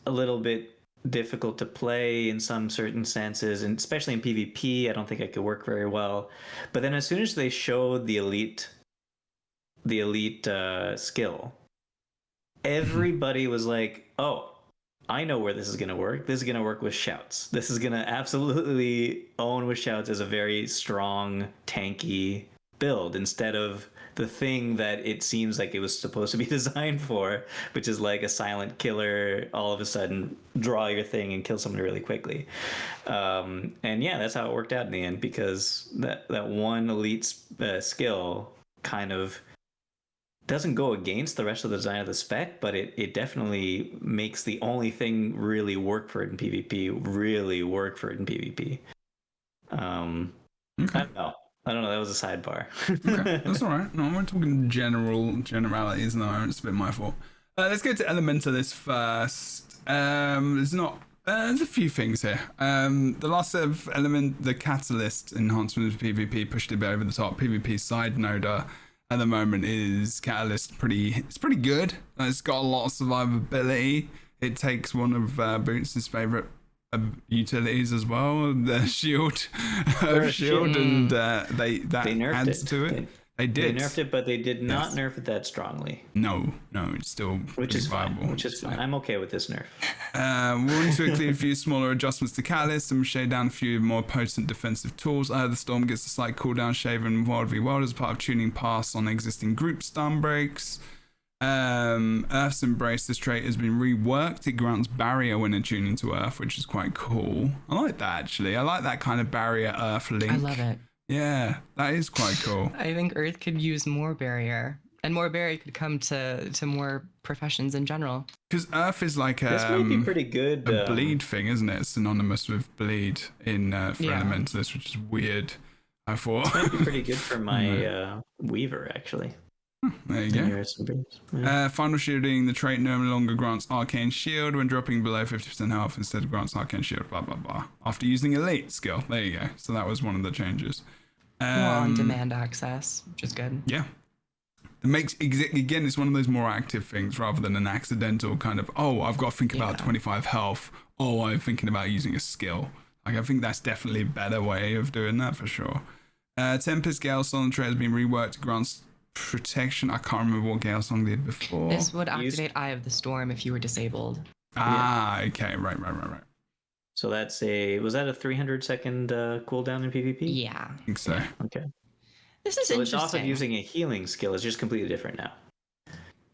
a little bit difficult to play in some certain senses, and especially in PvP I don't think I could work very well. But then as soon as they showed the elite skill, everybody was like, oh, I know where this is going to work. This is going to work with shouts. This is going to absolutely own with shouts as a very strong, tanky build, instead of the thing that it seems like it was supposed to be designed for, which is like a silent killer, all of a sudden draw your thing and kill someone really quickly. And yeah, that's how it worked out in the end, because that one elite skill kind of doesn't go against the rest of the design of the spec, but it definitely makes the only thing really work for it in PvP really work for it in PvP. Okay. I don't know. That was a sidebar. Okay, that's all right. No, we're talking generalities now. It's a bit my fault. Let's go to Elementalist first. There's a few things here. The last set of the Catalyst enhancement of PvP pushed it a bit over the top. PvP side noder at the moment is Catalyst. It's pretty good. It's got a lot of survivability. It takes one of Boots' favorite utilities as well, the shield, and they nerfed adds it. to it. They did. They nerfed it, but they did not nerf it that strongly. No, it's still Which is viable. fine. Which is fine. I'm okay with this nerf. We want to include a few smaller adjustments to Catalyst and shade down a few more potent defensive tools. The Storm gets a slight cooldown shave in Wild v Wild as part of tuning pass on existing group stun breaks. Earth's Embrace, this trait has been reworked. It grants barrier when attuning to Earth, which is quite cool. I like that, actually. I like that kind of barrier Earth link. I love it. Yeah, that is quite cool. I think Earth could use more barrier, and more barrier could come to more professions in general. Because Earth is like this might be pretty good. A bleed thing, isn't it? It's synonymous with bleed in for Elementalist, which is weird. I thought. This might be pretty good for my Weaver, actually. There you go. Final shielding, the trait no longer grants Arcane Shield when dropping below 50% health, instead of grants Arcane Shield, blah, blah, blah. After using Elite skill. There you go. So that was one of the changes. More on-demand access, which is good. Yeah. It makes, again, it's one of those more active things rather than an accidental kind of, oh, I've got to think about 25 health. Oh, I'm thinking about using a skill. Like, I think that's definitely a better way of doing that for sure. Tempest Gale Song trait has been reworked to grant protection. I can't remember what Gale Song did before. This would activate Eye of the Storm if you were disabled. Okay, right. So that's was that a 300-second cooldown in PvP? Yeah. I think so. Okay. This is So it's interesting. off of using a healing skill. It's just completely different now.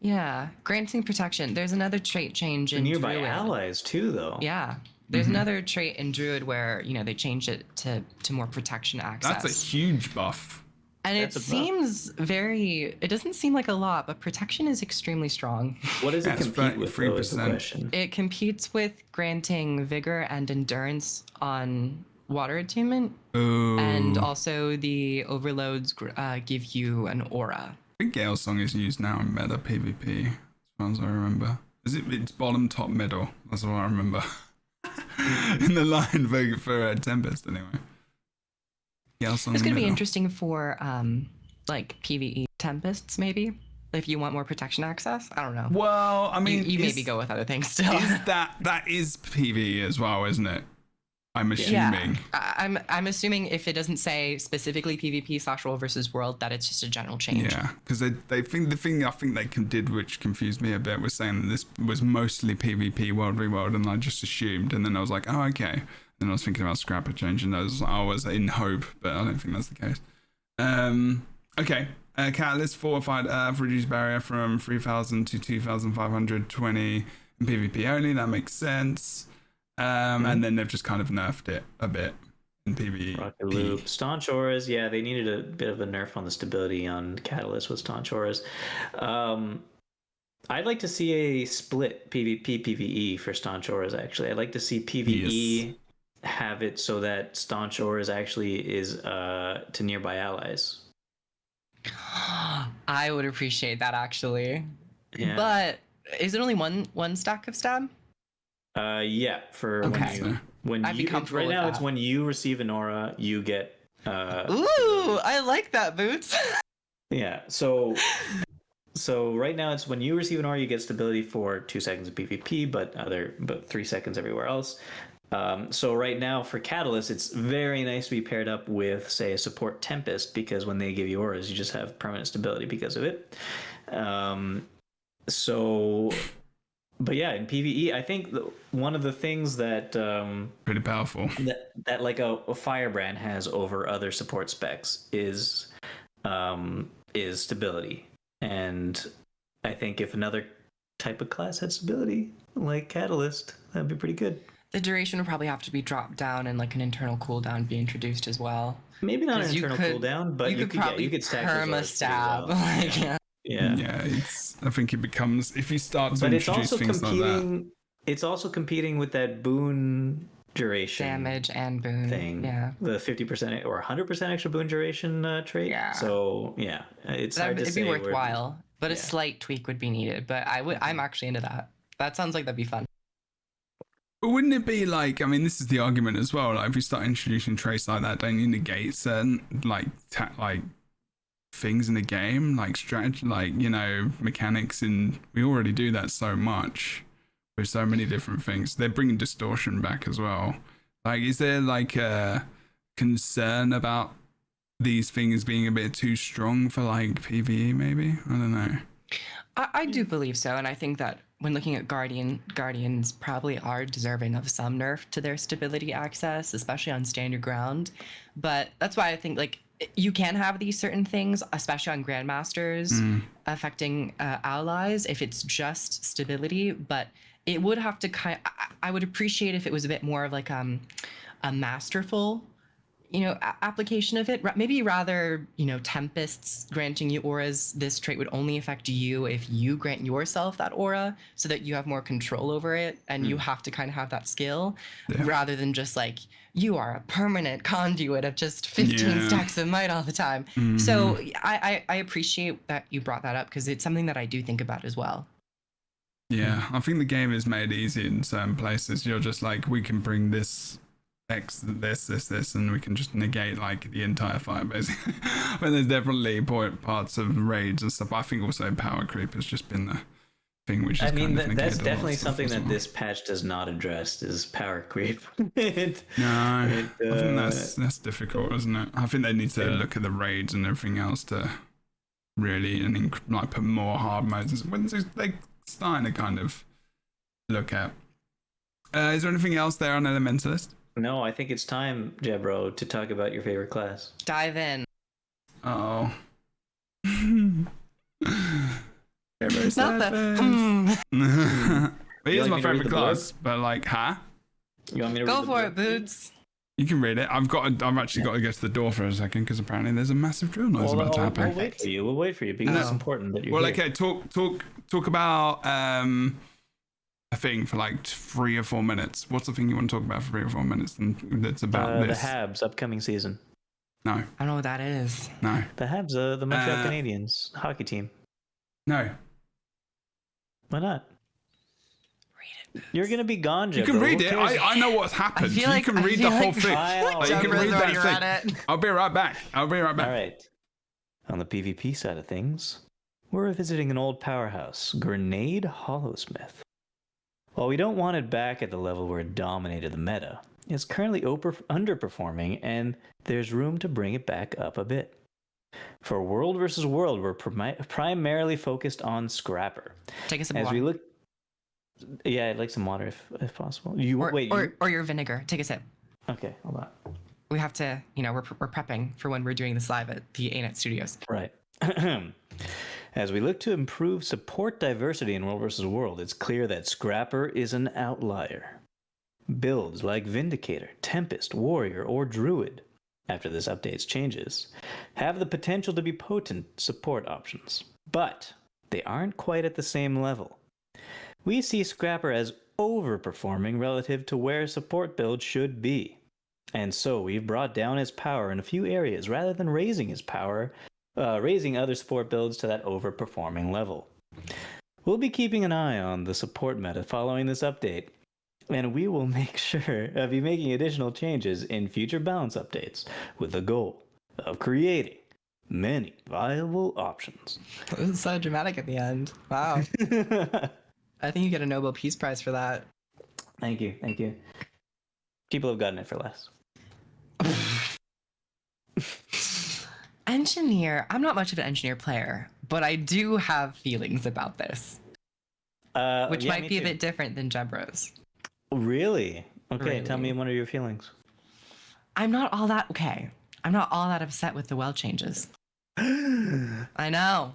Yeah, granting protection. There's another trait change in Nearby Druid. allies too, though. Yeah, there's another trait in Druid where they changed it to more protection access. That's a huge buff. And That's it a buff. seems very. It doesn't seem like a lot, but protection is extremely strong. What does it That's compete with? Though, is the 3%. question. It competes with granting vigor and endurance on water attunement, Ooh. and also the overloads give you an aura. I think Gale Song is used now in meta PvP, as far as I remember. It's bottom, top, middle. That's what I remember. In the line for Tempest, anyway. Gale Song. It's going to be middle. interesting for like PvE Tempests, maybe. If you want more protection access, I don't know. Well, I mean, you maybe go with other things still. Is that is PvE as well, isn't it? I'm assuming. Yeah, I'm assuming if it doesn't say specifically PvP/World versus World, that it's just a general change. Yeah, because they think the thing I think they did, which confused me a bit, was saying that this was mostly PvP World v World, and I just assumed, and then I was like, oh okay. Then I was thinking about Scrapper changing those. I was in hope, but I don't think that's the case. Okay. Catalyst fortified Earth reduced barrier from 3,000 to 2,520 in PvP only. That makes sense. And then they've just kind of nerfed it a bit in PvE. Rocket Loop. Staunch Auras, yeah, they needed a bit of a nerf on the stability on Catalyst with Staunch Auras. I'd like to see a split PvP PvE for Staunch Auras, actually. I'd like to see PvE have it so that Staunch Auras actually is to nearby allies. I would appreciate that, actually. Yeah. But is it only one stack of stab? Yeah, for Okay. when I'd be you comfortable right with now that. it's when you receive an aura, you get Ooh, I like that, Boots. yeah. So right now it's when you receive an aura, you get stability for 2 seconds of PvP, but 3 seconds everywhere else. So right now for Catalyst, it's very nice to be paired up with, say, a support Tempest, because when they give you auras, you just have permanent stability because of it. But yeah, in PvE, I think one of the things that Pretty powerful. that like a Firebrand has over other support specs is stability, and I think if another type of class had stability like Catalyst, that'd be pretty good. The duration would probably have to be dropped down and like an internal cooldown be introduced as well. Maybe not an 'Cause you internal could- cooldown, but you could stack those auras pretty stab. well. Like, yeah. Yeah. I think it becomes, if you start to But it's introduce also things like that. competing. It's also competing with that boon duration Damage and boon. thing. Yeah. The 50% or 100% extra boon duration trait. Yeah. So yeah, it's hard to It'd say. be worthwhile, but a yeah. slight tweak would be needed. But I'm actually into that. That sounds like that'd be fun. But wouldn't it be like, I mean, this is the argument as well, like if you start introducing traits like that, don't you negate certain like things in the game, like strategy, like, you know, mechanics, and we already do that so much with so many different things. They're bringing distortion back as well. Like, is there like a concern about these things being a bit too strong for like PvE maybe? I don't know. I do believe so, and I think that when looking at Guardians probably are deserving of some nerf to their stability access, especially on stand your ground. But that's why I think like you can have these certain things, especially on Grandmasters, affecting allies if it's just stability. But it would have to I would appreciate if it was a bit more of like a masterful, you know, application of it. Maybe rather, you know, Tempests granting you auras, this trait would only affect you if you grant yourself that aura, so that you have more control over it, and you have to kind of have that skill, rather than just like you are a permanent conduit of just 15 stacks of might all the time. So I appreciate that you brought that up, because it's something that I do think about as well. Yeah, I think the game is made easy in certain places. You're just like, we can bring this this, and we can just negate like the entire fight basically. But there's definitely parts of raids and stuff. I think also power creep has just been the thing which is that's definitely something that this patch does not address, is power creep. I think that's difficult, isn't it? I think they need to look at the raids and everything else to really like put more hard modes when they're starting to kind of look at. Is there anything else there on Elementalist? No, I think it's time, Jebro, to talk about your favorite class. Dive in. Oh. Not the. It is like my me to read favorite the class, but like, You want me to Go read the for blurb? it, Boots. You can read it. I've actually got to go to the door for a second because apparently there's a massive drill noise about to happen. We'll wait for you. We'll wait for you because it's important that you're here. Okay. Talk about a thing for like 3 or 4 minutes. What's the thing you want to talk about for 3 or 4 minutes? And that's about The this. Habs upcoming season. No. I don't know what that is. No. The Habs, the Montreal Canadiens hockey team. No. Why not? Read it. You're gonna be gone, Jebro. You can read Who it. cares? I know what's happened. feel like- you can I read feel the whole like- thing. Wow. You can Jebro's read that already thing. read it. I'll be right back. All right. On the PvP side of things, we're visiting an old powerhouse, Grenade Hollowsmith. While we don't want it back at the level where it dominated the meta, it's currently underperforming, and there's room to bring it back up a bit. For World vs. World, we're primarily focused on Scrapper. Take a sip of As water. we look, yeah, I'd like some water if possible. Or your vinegar. Take a sip. Okay, hold on. We have to, we're prepping for when we're doing this live at the ANET Studios. Right. As we look to improve support diversity in World vs. World, it's clear that Scrapper is an outlier. Builds like Vindicator, Tempest, Warrior, or Druid, after this update's changes, have the potential to be potent support options, but they aren't quite at the same level. We see Scrapper as overperforming relative to where support build should be, and so we've brought down his power in a few areas rather than raising his power, raising other support builds to that overperforming level. We'll be keeping an eye on the support meta following this update, and we will make sure of be making additional changes in future balance updates with the goal of creating many viable options. It was so dramatic at the end. Wow. I think you get a Nobel Peace Prize for that. Thank you. People have gotten it for less. Engineer. I'm not much of an engineer player, but I do have feelings about this, which Yeah, might me be a too. bit different than Jebro's. Really? Okay, tell me Really? what are your feelings. I'm not all that upset with the well changes. I know.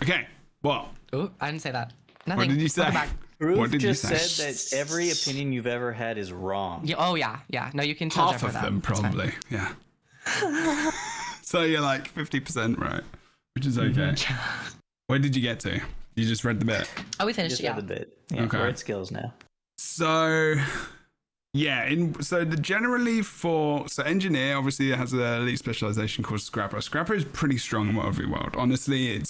Okay. What? Oh, I didn't say that. Nothing. What did you say? Welcome back. Proof What did you just say? said that every opinion you've ever had is wrong. Yeah, oh yeah. No, you can tell Half Jebro of that. them, It's fine. probably. Yeah. So you're like 50% right, which is okay. Where did you get to? You just read the bit. Oh, we finished Just it. Yeah. read the bit. Yeah, Okay. we're at skills now. So, yeah, so engineer obviously has an elite specialization called Scrapper. Scrapper is pretty strong in World v World. Honestly,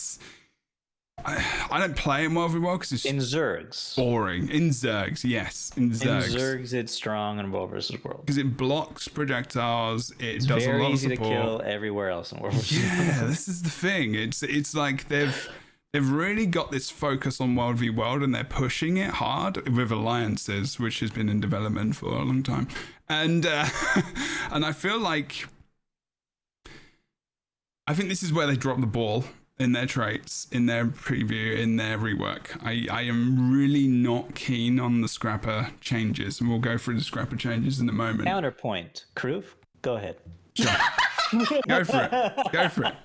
I don't play in World v World because it's In Zergs. boring. In Zergs, yes, in In Zergs. Zergs, it's strong in World vs. World. Because it blocks projectiles, it It's does a very lot of easy to support. kill everywhere else in World vs. World. Yeah, this is the thing. It's like they've really got this focus on World v World, and they're pushing it hard with alliances, which has been in development for a long time. And and I feel like I think this is where they drop the ball in their traits, in their preview, in their rework. I am really not keen on the Scrapper changes, and we'll go through the Scrapper changes in a moment. Counterpoint. Kroof, go ahead. Sure. Go for it.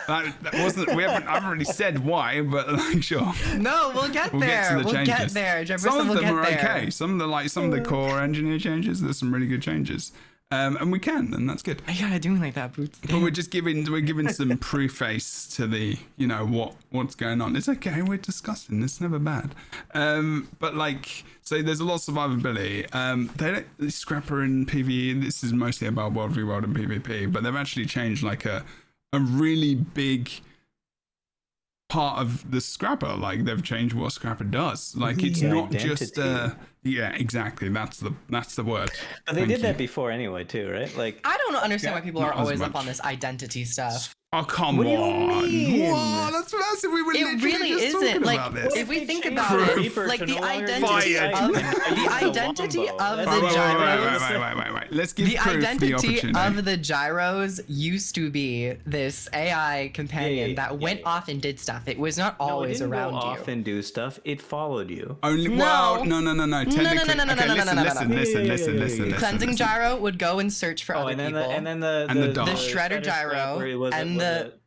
That wasn't. I haven't really said why, but like, sure. No, we'll get We'll get there. to the We'll get changes. there. Jebro Some said of we'll them get are there. okay. Some of the core engineer changes. There's some really good changes, and we can, and that's good. I gotta do like that, Boots. But we're giving some preface to the what's going on. It's okay. We're discussing. It's never bad. But like, so there's a lot of survivability. They don't Scrapper in PvE. This is mostly about World v World and PvP, but they've actually changed like a really big part of the Scrapper. Like they've changed what Scrapper does. Like it's The not just identity. yeah, exactly. That's the word. But they Thank did you. that before anyway, too, right? Like, I don't understand why people are not as always up much. on this identity stuff. Oh come What do you on! mean? What? That's what I said. We were It literally really just isn't. talking Like, about this. if we think Change about the it, Reaper like to the no longer identity Fired. of use the identity Wombo. of the That's- gyros. Wait. Let's give The Proof the identity opportunity. of the gyros used to be this AI companion Yeah. that went off and did stuff. It was not always no, it didn't around go you. off and do stuff. It followed you. Only No. well, no. No, Listen. Cleansing gyro would go and search for other people. And then the shredder gyro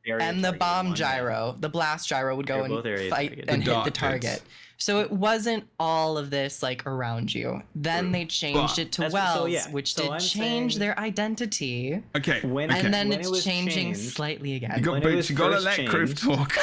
and the bomb gyro, the blast gyro would go and fight and hit the target. So it wasn't all of this like around you. Then they changed it to wells, which did change their identity. Okay. And then it's changing slightly again. You gotta let Kroof talk.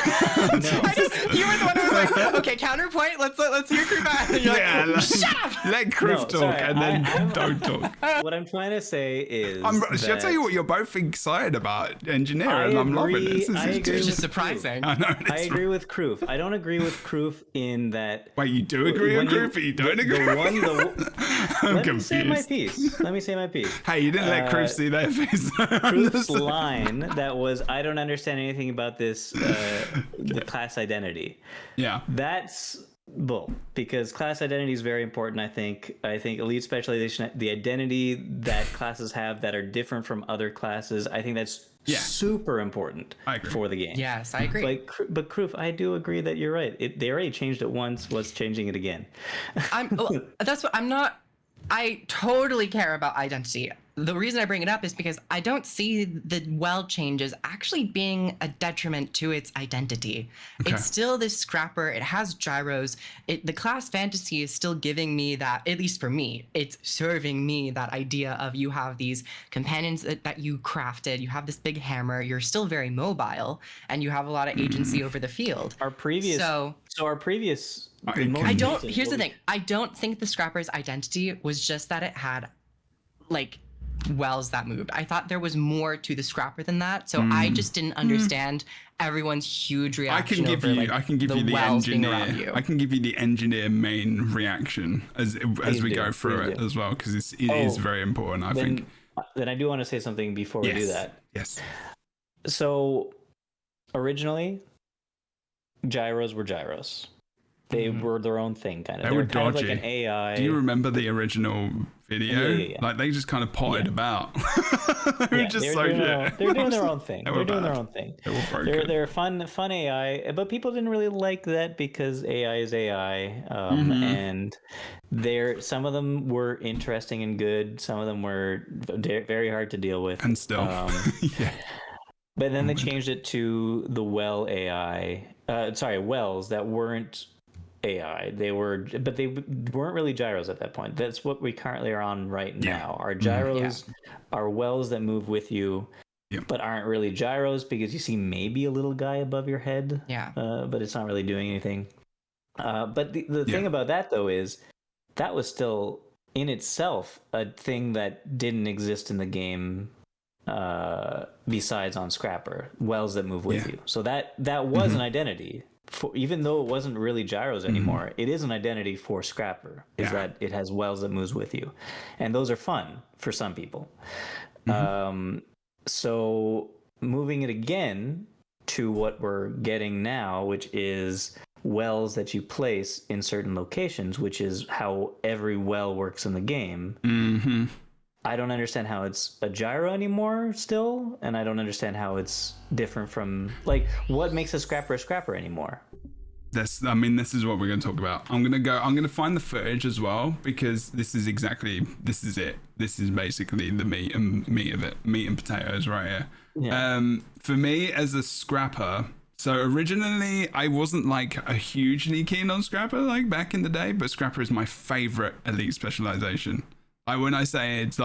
You were the one who was like, okay, counterpoint. Let's hear Kroof out. And you're like, shut up. Let Kroof talk and then don't talk. What I'm trying to say is, I'll tell you what, you're both excited about engineering. I'm loving this. It's just surprising. I agree with Kroof. I don't agree with Kroof in that. Wait, you do agree with Kroof, but you don't agree? Let me say my piece. Hey, you didn't let Kroof see their face. Kroof's line that was, I don't understand anything about this, the class identity. Yeah. That's bull, because class identity is very important. I think elite specialization, the identity that classes have that are different from other classes, I think that's super important for the game. Yes, I agree. But Kroof, I do agree that you're right. They already changed it once. What's changing it again? I totally care about identity. The reason I bring it up is because I don't see the well changes actually being a detriment to its identity. Okay. It's still this scrapper. It has gyros. The class fantasy is still giving me that, at least for me, it's serving me that idea of you have these companions that you crafted. You have this big hammer. You're still very mobile, and you have a lot of agency over the field. Here's the thing. I don't think the scrapper's identity was just that it had, like, wells that moved. I thought there was more to the scrapper than that, so I just didn't understand everyone's huge reaction. I can give you the engineer. I can give you the engineer main reaction as we go through it as well, because it is very important. I think. Then I do want to say something before we do that. Yes. So, originally, gyros were gyros. They were their own thing, kind of. They were kind of dodgy. like an AI. Do you remember the original video? Yeah. Like, they just kind of potted about. They're doing their own thing. They're doing their own thing. They're fun AI, but people didn't really like that because AI is AI, and some of them were interesting and good. Some of them were very hard to deal with. And still, But then they changed it to the well AI. Wells that weren't AI. They weren't really gyros at that point. That's what we currently are on right now. Our gyros are wells that move with you, but aren't really gyros, because you see maybe a little guy above your head. But it's not really doing anything. But the thing about that, though, is that was still in itself a thing that didn't exist in the game besides on Scrapper, wells that move with you. So that was an identity. Even though it wasn't really gyros anymore, it is an identity for Scrapper, is that it has wells that moves with you. And those are fun for some people. So moving it again to what we're getting now, which is wells that you place in certain locations, which is how every well works in the game. I don't understand how it's a gyro anymore still, and I don't understand how it's different from, like, what makes a scrapper anymore. This is what we're going to talk about. I'm going to find the footage as well, because this is it. This is basically the meat of it. Meat and potatoes right here. For me as a scrapper, so originally I wasn't like a hugely keen on scrapper like back in the day, but scrapper is my favorite elite specialization. When I say it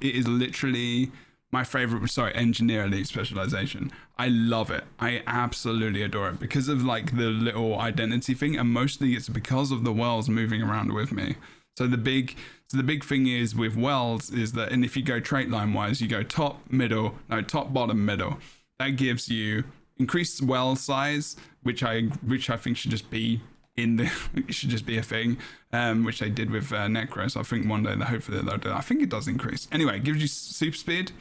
is literally my favorite, engineer elite specialization. I love it. I absolutely adore it because of like the little identity thing, and mostly it's because of the wells moving around with me. So the big thing is with wells is that, and if you go trait line wise, you go top, bottom, middle. That gives you increased well size, which I think should just be it should just be a thing, which they did with Necro. So I think one day hopefully they'll do that. I think it does increase. Anyway, it gives you super speed.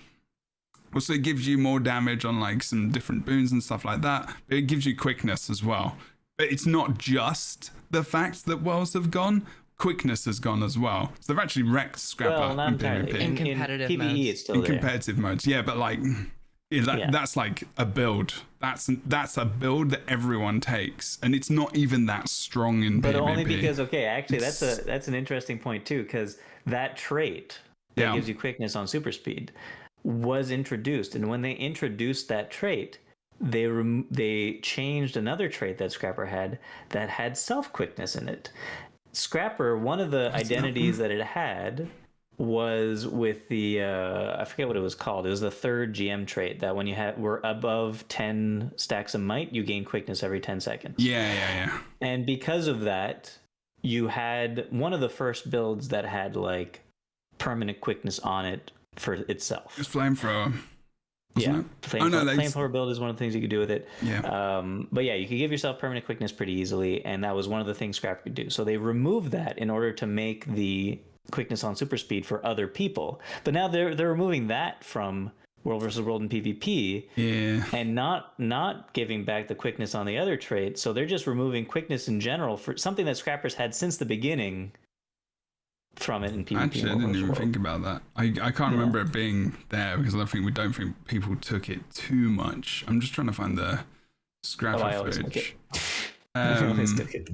Also, it gives you more damage on like some different boons and stuff like that. But it gives you quickness as well. But it's not just the fact that wells have gone. Quickness has gone as well. So they've actually wrecked Scrapper in PvP. In competitive PvE, modes. it's still in there. Competitive modes, yeah. But like, That's like a build. That's a build that everyone takes, and it's not even that strong in but PvP. only because actually that's an interesting point too, because that trait that gives you quickness on super speed was introduced, and when they introduced that trait, they changed another trait that Scrapper had that had self quickness in it. Scrapper, one of the identities that it had was with the I forget what it was called. It was the third GM trait that when you were above 10 stacks of might, you gain quickness every 10 seconds. Yeah. And because of that, you had one of the first builds that had like permanent quickness on it for itself. It's flamethrower. Yeah, flamethrower build is one of the things you could do with it. Yeah. But yeah, you could give yourself permanent quickness pretty easily, and that was one of the things Scrapper could do. So they removed that in order to make the quickness on super speed for other people. But now they're removing that from World versus World in PvP, and not giving back the quickness on the other trait. So they're just removing quickness in general for something that Scrappers had since the beginning from it in PvP. Actually, I didn't even think about that. I can't remember it being there because we don't think people took it too much. I'm just trying to find the Scrapper footage. I always took it.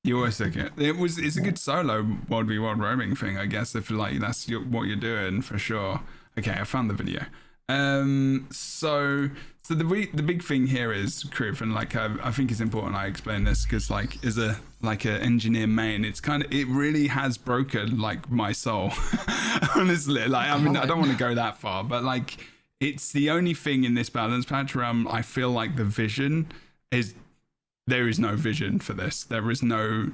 You always took it. It's a good solo World v World roaming thing, I guess, if like that's what you're doing for sure. Okay, I found the video. So the big thing here is Kriv, and like I think it's important I explain this because like as a engineer main, it really has broken like my soul. Honestly, like I mean I don't want to go that far, but like it's the only thing in this balance patch where I feel like the vision is. There is no vision for this. There is no.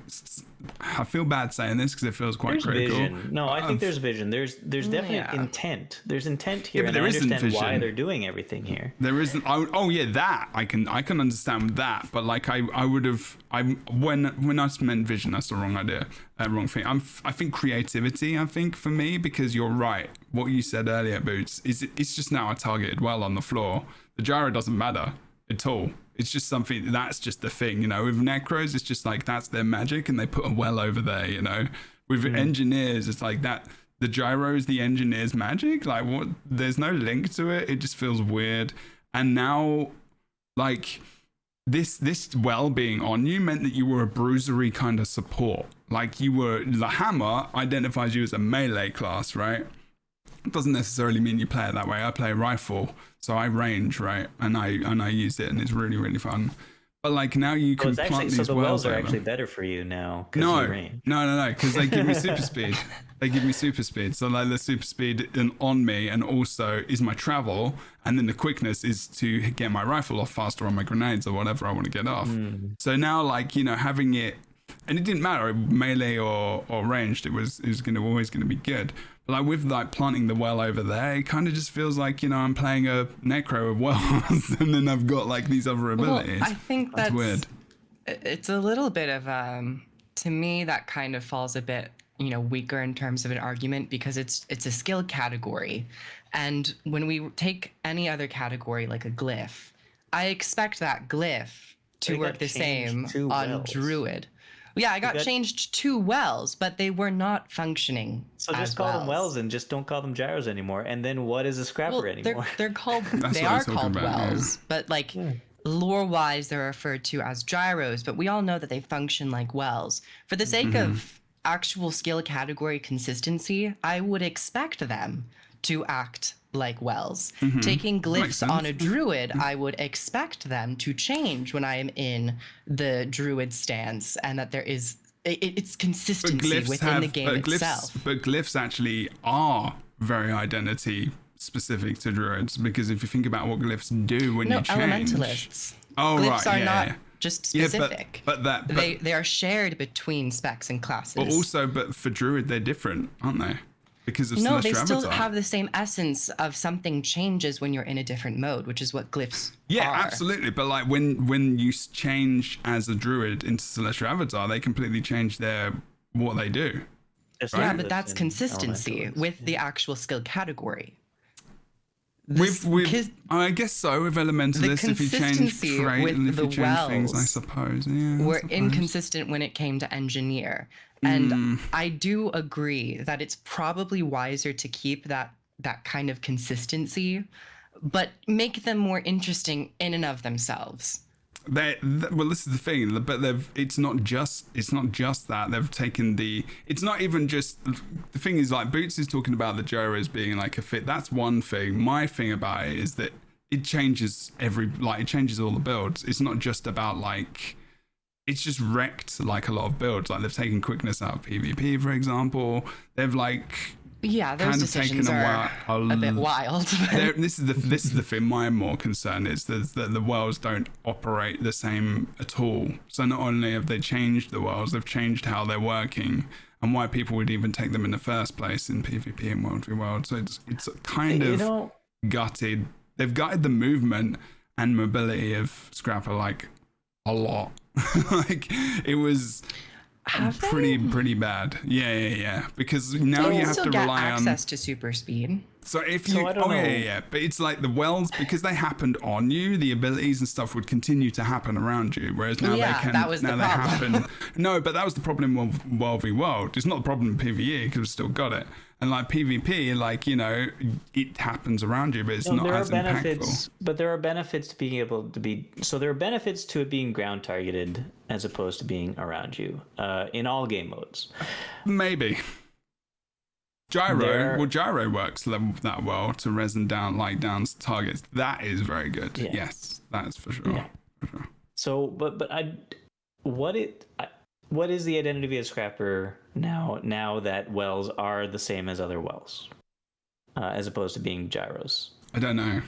I feel bad saying this because it feels quite critical. Vision. No, I think there's vision. There's definite intent. There's intent here, but and I understand why they're doing everything here. There isn't. Oh yeah, that I can understand that. But like I would have. When I meant vision, that's the wrong idea. Wrong thing. I think creativity. I think for me because you're right. What you said earlier, Boots, is it's just now I targeted well on the floor. The gyro doesn't matter at all. It's just something that's just the thing, you know. With Necros, it's just like that's their magic, and they put a well over there, you know. With engineers, it's like that. The gyro is the engineer's magic. Like what? There's no link to it. It just feels weird. And now, like this well being on you meant that you were a bruisery kind of support. Like you were the hammer identifies you as a melee class, right? It doesn't necessarily mean you play it that way. I play a rifle, so I range, right? And I use it, and it's really, really fun. But like now you can plant these wells. So the wells are actually better for you now. No, because they give me super speed. They give me super speed. So like the super speed on me, and also is my travel, and then the quickness is to get my rifle off faster on my grenades or whatever I want to get off. So now like having it, and it didn't matter melee or ranged. It was always going to be good. But like with like planting the well over there, it kind of just feels like I'm playing a necro of wells, and then I've got like these other abilities. Well, I think that's weird. It's a little bit of to me that kind of falls a bit weaker in terms of an argument because it's a skill category, and when we take any other category like a glyph, I expect that glyph to work the same on Druid. Yeah, I got changed 2 wells, but they were not functioning. So just call them wells and just don't call them gyros anymore. And then what is a scrapper anymore? They're called. They are called wells, but like lore-wise, they're referred to as gyros. But we all know that they function like wells. For the sake of actual skill category consistency, I would expect them to act like wells. Taking glyphs on a druid, I would expect them to change when I am in the druid stance, and that there is it's consistency within the game itself. But glyphs actually are very identity specific to druids, because if you think about what glyphs do when you change. Elementalists. Oh, glyphs right. are not just specific. Yeah, but they are shared between specs and classes. But for druid they're different, aren't they? Because of no, they Celestial still Avatar. have the same essence of something changes when you're in a different mode, which is what glyphs are. Absolutely. But like when you change as a druid into Celestial Avatar, they completely change what they do. Right? Yeah, but that's consistency with the actual skill category. I guess so with Elementalist, if you change trait and if you change things, I suppose. Yeah, we're inconsistent when it came to engineer. And I do agree that it's probably wiser to keep that kind of consistency but make them more interesting in and of themselves. Well, this is the thing, but it's not just that they've taken it's not even just the thing is like Boots is talking about the gyros being like a fit. That's one thing. My thing about it is that it changes it changes all the builds. It's not just about like, it's just wrecked like a lot of builds. Like they've taken quickness out of PvP, for example. They've like, yeah, those decisions are a bit wild. This is the thing. My more concern is that the worlds don't operate the same at all. So not only have they changed the worlds, they've changed how they're working and why people would even take them in the first place in PvP and World v World. So it's kind of gutted. They've gutted the movement and mobility of Scrapper like a lot. Like it was. Pretty bad. Yeah. Because now you have to rely on access to super speed. So if you, but it's like the wells, because they happened on you, the abilities and stuff would continue to happen around you. Whereas now they can, that was now the they problem. happen. No, but that was the problem in World v World. It's not the problem in PvE because we've still got it. And like PvP, like, you know, it happens around you, but it's not as impactful. But there are benefits to being able to be, so there are benefits to it being ground targeted as opposed to being around you in all game modes. Maybe. Gyro works that well to resin down targets. That is very good. Yeah. Yes, that is for sure. Yeah. For sure. So, what is the identity of Scrapper now that wells are the same as other wells, as opposed to being gyros? I don't know.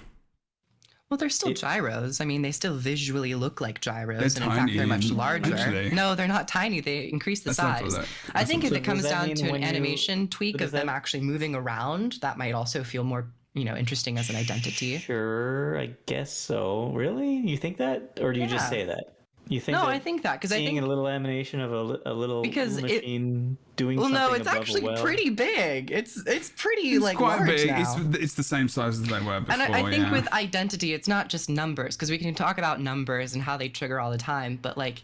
Well, they're still gyros. I mean, they still visually look like gyros, and in fact, they're much larger. Actually. No, they're not tiny. They increase the size. I think if it comes down to an animation tweak of them actually moving around, that might also feel more, interesting as an identity. Sure, I guess so. Really? You think that? Or do you just say that? You think? No, I think that because I think a little animation of a little machine doing something. Well, no, it's actually pretty big. It's pretty it's quite large big. now. It's the same size as they were before. And I think with identity, it's not just numbers, because we can talk about numbers and how they trigger all the time, but like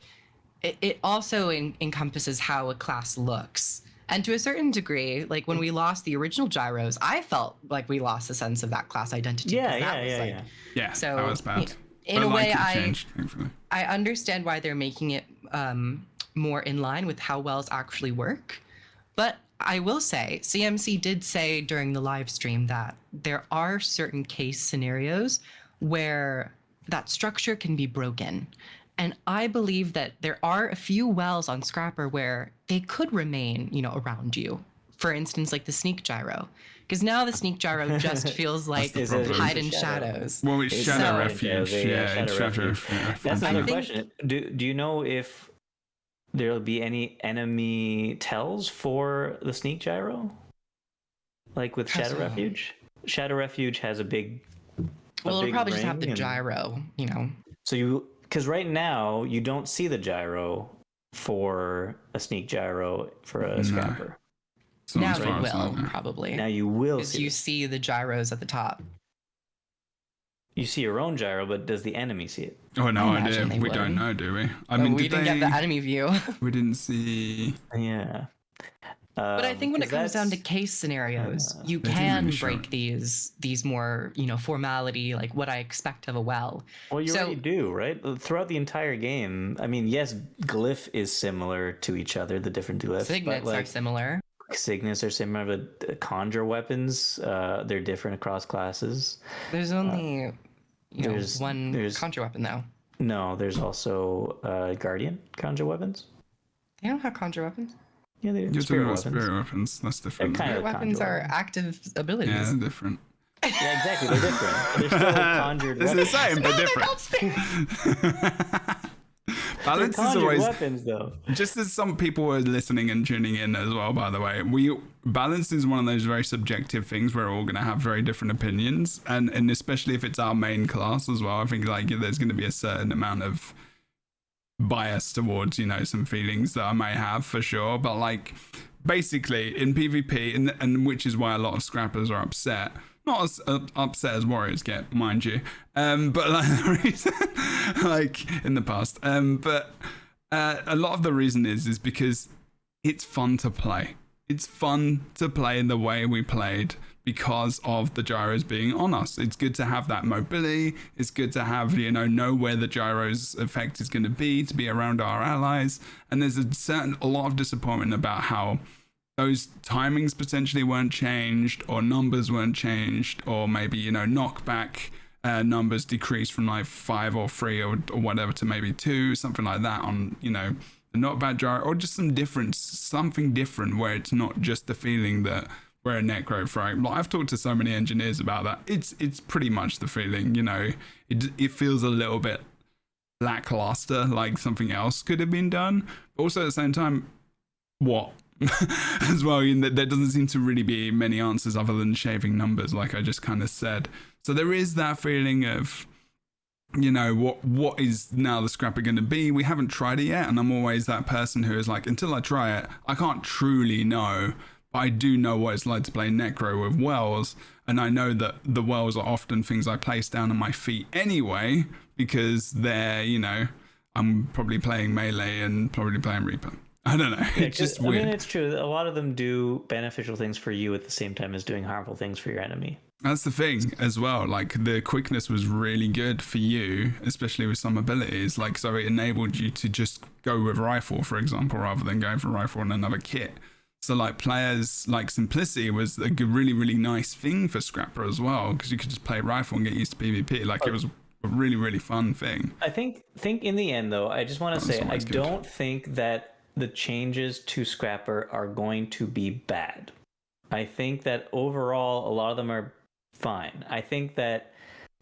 it also encompasses how a class looks. And to a certain degree, like when we lost the original gyros, I felt like we lost a sense of that class identity. Yeah, so that was bad. In a way, I understand why they're making it more in line with how wells actually work. But I will say, CMC did say during the live stream that there are certain case scenarios where that structure can be broken. And I believe that there are a few wells on Scrapper where they could remain, around you. For instance, like the sneak gyro. Because now the sneak gyro just feels like hide in shadows. Well, it's shadow refuge. It's shadow refuge. That's another question. Do you know if there'll be any enemy tells for the sneak gyro? Like with Shadow Refuge? Shadow Refuge has a big it'll probably just have the gyro, So because right now you don't see the gyro for a sneak gyro for a Scrapper. Now you will, probably. Now you will. Because you see the gyros at the top. You see your own gyro, but does the enemy see it? Oh, no idea. We don't know, do we? I mean, we didn't get the enemy view. We didn't see. Yeah. But I think when it comes down to case scenarios, you can break these more, formality, like what I expect of a well. Well, you already do, right? Throughout the entire game. I mean, yes, glyph is similar to each other, the different glyphs. Signets are similar. Signets are similar, but conjure weapons, they're different across classes. There's only one conjure weapon, though. No, there's also Guardian conjure weapons. They don't have conjure weapons. Yeah, they do. Spirit weapons. That's different. Spirit weapons are active abilities. Yeah, they're different. Yeah, exactly. They're different. They're still conjured weapons. It's the same, but different. Balance is always weapons, though. Just as some people are listening and tuning in as well, by the way, balance is one of those very subjective things where we're all going to have very different opinions, and especially if it's our main class as well. I think there's going to be a certain amount of bias towards some feelings that I may have for sure, but basically in PvP, and which is why a lot of Scrappers are upset. Not as upset as Warriors get, mind you, but the reason, in the past, but a lot of the reason is because it's fun to play. It's fun to play in the way we played because of the gyros being on us. It's good to have that mobility. It's good to have, know where the gyros effect is going to be around our allies. And there's a lot of disappointment about how those timings potentially weren't changed, or numbers weren't changed, or maybe, knockback numbers decreased from like 5 or 3 or whatever to maybe 2, something like that on, the knockback gyro, or just something different where it's not just the feeling that we're a necro frag. Like, I've talked to so many engineers about that. It's pretty much the feeling, it feels a little bit lackluster, like something else could have been done. But also at the same time, what? As well, there doesn't seem to really be many answers other than shaving numbers, like I just kind of said. So there is that feeling of, what is now the scrapper going to be? We haven't tried it yet, and I'm always that person who is like, until I try it, I can't truly know. But I do know what it's like to play Necro with wells, and I know that the wells are often things I place down on my feet anyway, because they're, I'm probably playing melee and probably playing Reaper. I don't know. Yeah, it's just weird. I mean, it's true. A lot of them do beneficial things for you at the same time as doing harmful things for your enemy. That's the thing as well. Like, the quickness was really good for you, especially with some abilities. Like, so it enabled you to just go with rifle, for example, rather than going for rifle and another kit. So like, players like simplicity was a good, really, really nice thing for Scrapper as well, because you could just play rifle and get used to PvP. Like, it was a really, really fun thing. I think in the end, though, I just want to say, I don't think that the changes to Scrapper are going to be bad. I think that overall, a lot of them are fine. I think that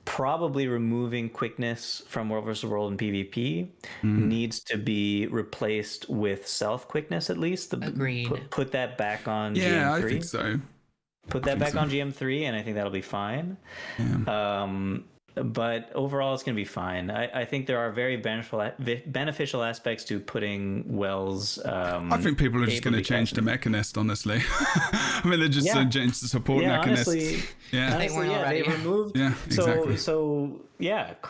probably removing quickness from World vs. World and PvP needs to be replaced with stealth quickness, at least. Agreed. Put that back on GM3. Yeah, I think so. Put that back on GM3, and I think that'll be fine. Yeah. But overall, it's going to be fine. I think there are very beneficial aspects to putting wells. I think people are just going to change to Mechanist, honestly. I mean, they're just going to change the support Mechanist. Honestly, they removed. Yeah, exactly. So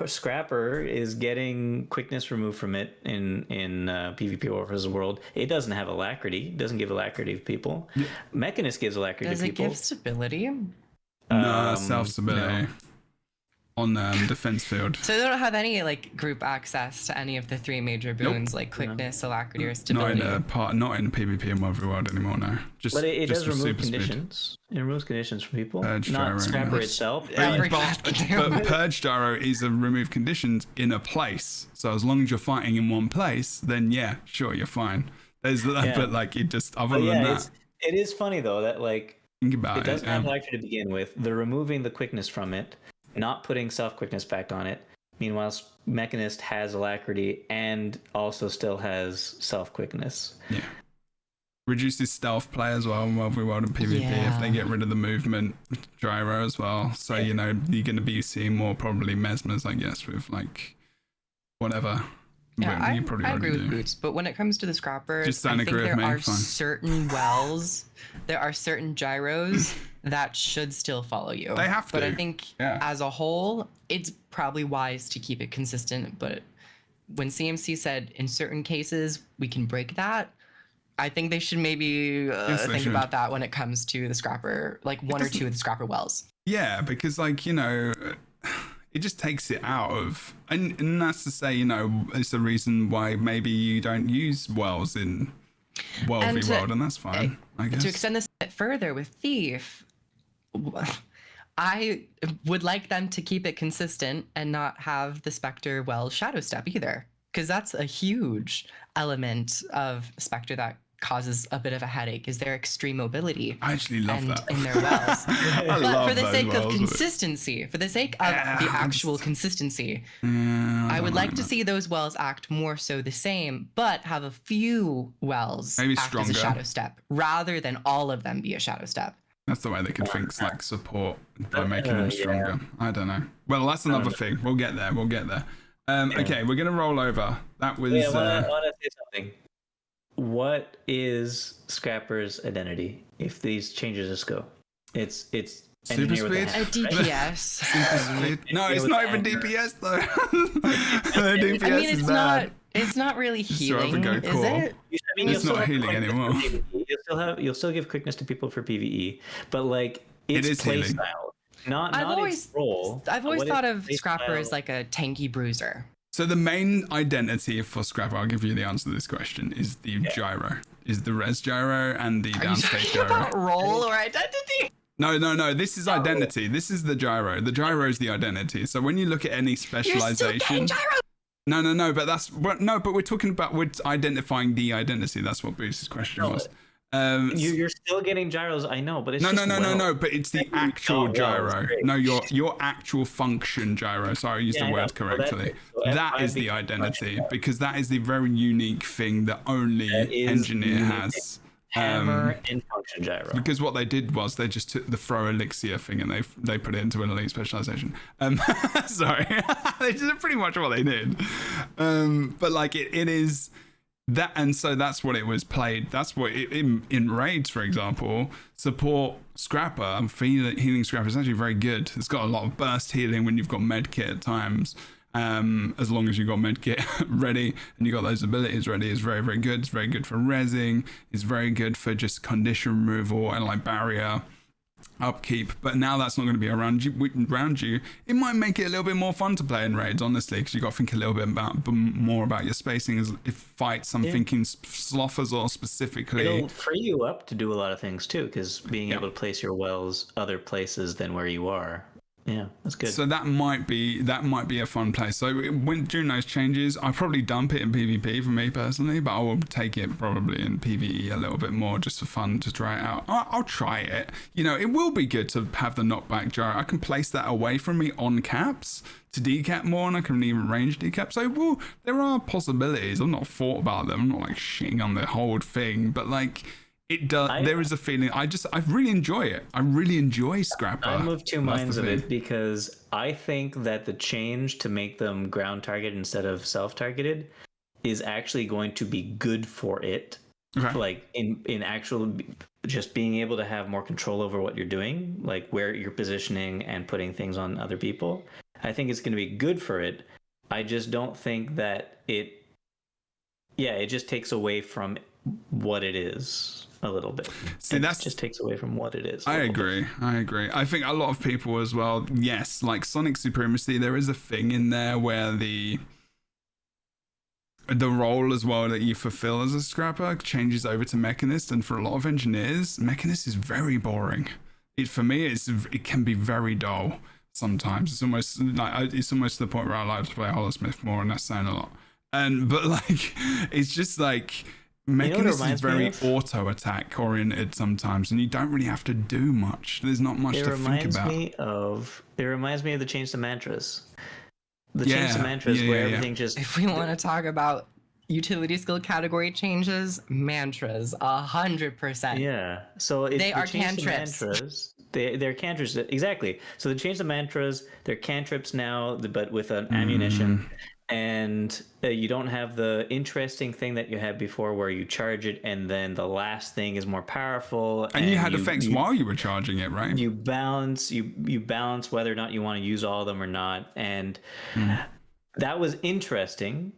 Scrapper is getting quickness removed from it in PvP War vs. World. It doesn't have alacrity. It doesn't give alacrity to people. Yeah. Mechanist gives alacrity to people. Does it give stability? No, self-stability. No. On defense field. So they don't have any like group access to any of the 3 major boons, like quickness, alacrity, or stability. Not in PvP and World World anymore. No, but it does remove conditions. Speed. It removes conditions from people. Purge not gyro, Scrapper itself. But Purge Gyro is a remove conditions in a place. So as long as you're fighting in one place, then yeah, sure, you're fine. There's that, but like it just other than that. It is funny though that like think about it doesn't have alacrity to begin with. They're removing the quickness from it. Not putting self quickness back on it. Meanwhile, Mechanist has alacrity and also still has self quickness. Yeah. Reduces stealth play as well in World v. World and PvP if they get rid of the movement gyro as well. So you're going to be seeing more probably Mesmers, I guess, with like whatever. Yeah, I agree with Boots, but when it comes to the Scrappers, I think there are certain wells, there are certain gyros that should still follow you. They have to. But I think as a whole, it's probably wise to keep it consistent. But when CMC said in certain cases we can break that, I think they should maybe think about that when it comes to the Scrapper, like one or two of the Scrapper wells. Yeah, because like, it just takes it out of, and that's to say, it's the reason why maybe you don't use wells in World v. World, and that's fine, I guess. To extend this a bit further with Thief, I would like them to keep it consistent and not have the Spectre well Shadow Step either, because that's a huge element of Spectre that causes a bit of a headache, is their extreme mobility. I actually love that. In their wells. I love for the sake wells, of consistency, for the sake of the actual consistency, I would like to see those wells act more so the same, but have a few wells maybe act stronger. As a shadow step, rather than all of them be a shadow step. That's the way they could think, like support by making them stronger. I don't know. Well, that's another thing. We'll get there. Okay, we're gonna roll over. That was. I want to say something. What is Scrapper's identity if these changes just go? It's super speed. A DPS. Super speed. No, it's not even DPS though. DPS I mean, is bad. It's not really healing, is it? It's not healing anymore. You'll still give quickness to people for PvE, but like its play healing. style, not its role. I've always What thought its of play Scrapper style- as like a tanky bruiser. So the main identity for Scrapper, I'll give you the answer to this question, is the gyro. Is the res gyro and the Are you downstage talking gyro. about role or identity? No. This is identity. This is the gyro. The gyro is the identity. So when you look at any You're still specialization, getting gyro. no. But we're talking about identifying the identity. That's what Bruce's question was. You're still getting gyros, I know, but it's No. just But it's the actual gyro. No, your actual function gyro. Sorry, I used the word correctly. That is the identity, because that is the very unique thing that only engineer has. Hammer and function gyro. Because what they did was they just took the throw elixir thing and they put it into an elite specialization. Sorry, this is pretty much what they did. But like it is that, and so that's what it was played. That's what in raids, for example, support Scrapper and healing Scrapper is actually very good. It's got a lot of burst healing when you've got medkit at times. As long as you got medkit ready and you got those abilities ready, is very, very good. It's very good for rezzing. It's very good for just condition removal and like barrier upkeep. But now that's not going to be around you. It might make it a little bit more fun to play in raids, honestly, because you got to think a little bit more about your spacing. As if fights, I'm thinking Slothers or specifically. It'll free you up to do a lot of things too, because being able to place your wells other places than where you are. Yeah, that's good. So that might be a fun play. So during those changes, I probably dump it in PvP for me personally, but I will take it probably in PvE a little bit more just for fun to try it out. I'll try it. You know, it will be good to have the knockback gyro. I can place that away from me on caps to decap more, and I can even range decap. So there are possibilities. I've not thought about them. I'm not like shitting on the whole thing, but like. It does. There is a feeling. I really enjoy it. I really enjoy Scrapper. I'm of two minds of it, because I think that the change to make them ground target instead of self-targeted is actually going to be good for it. Okay. Like in actual just being able to have more control over what you're doing, like where you're positioning and putting things on other people. I think it's going to be good for it. I just don't think that it just takes away from what it is a little bit. See, that just takes away from what it is. I agree. I think a lot of people as well, yes, like Sonic Supremacy, there is a thing in there where the role as well that you fulfill as a Scrapper changes over to Mechanist, and for a lot of engineers, Mechanist is very boring. For me, it can be very dull sometimes. It's almost to the point where I like to play Holosmith more, and that's saying a lot. But like, it's just like Mechanist is very auto attack oriented sometimes, and you don't really have to do much. There's not much to think about. It reminds me of the Change to Mantras. Change to Mantras where everything just. If we want to talk about utility skill category changes, mantras 100%. Yeah. So they are cantrips. They're cantrips, exactly. So they changed the mantras. They're cantrips now, but with an ammunition. And you don't have the interesting thing that you had before where you charge it and then the last thing is more powerful. And you had effects while you were charging it, right? You balance whether or not you want to use all of them or not. And that was interesting.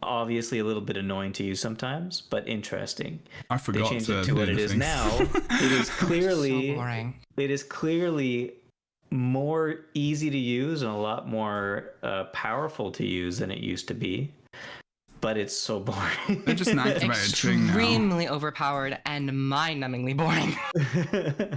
Obviously a little bit annoying to use sometimes, but interesting. I forgot they changed it to what it is now. It is clearly so boring. It is clearly more easy to use and a lot more powerful to use than it used to be, but it's so boring. They're just an activated thing now. Extremely overpowered and mind-numbingly boring.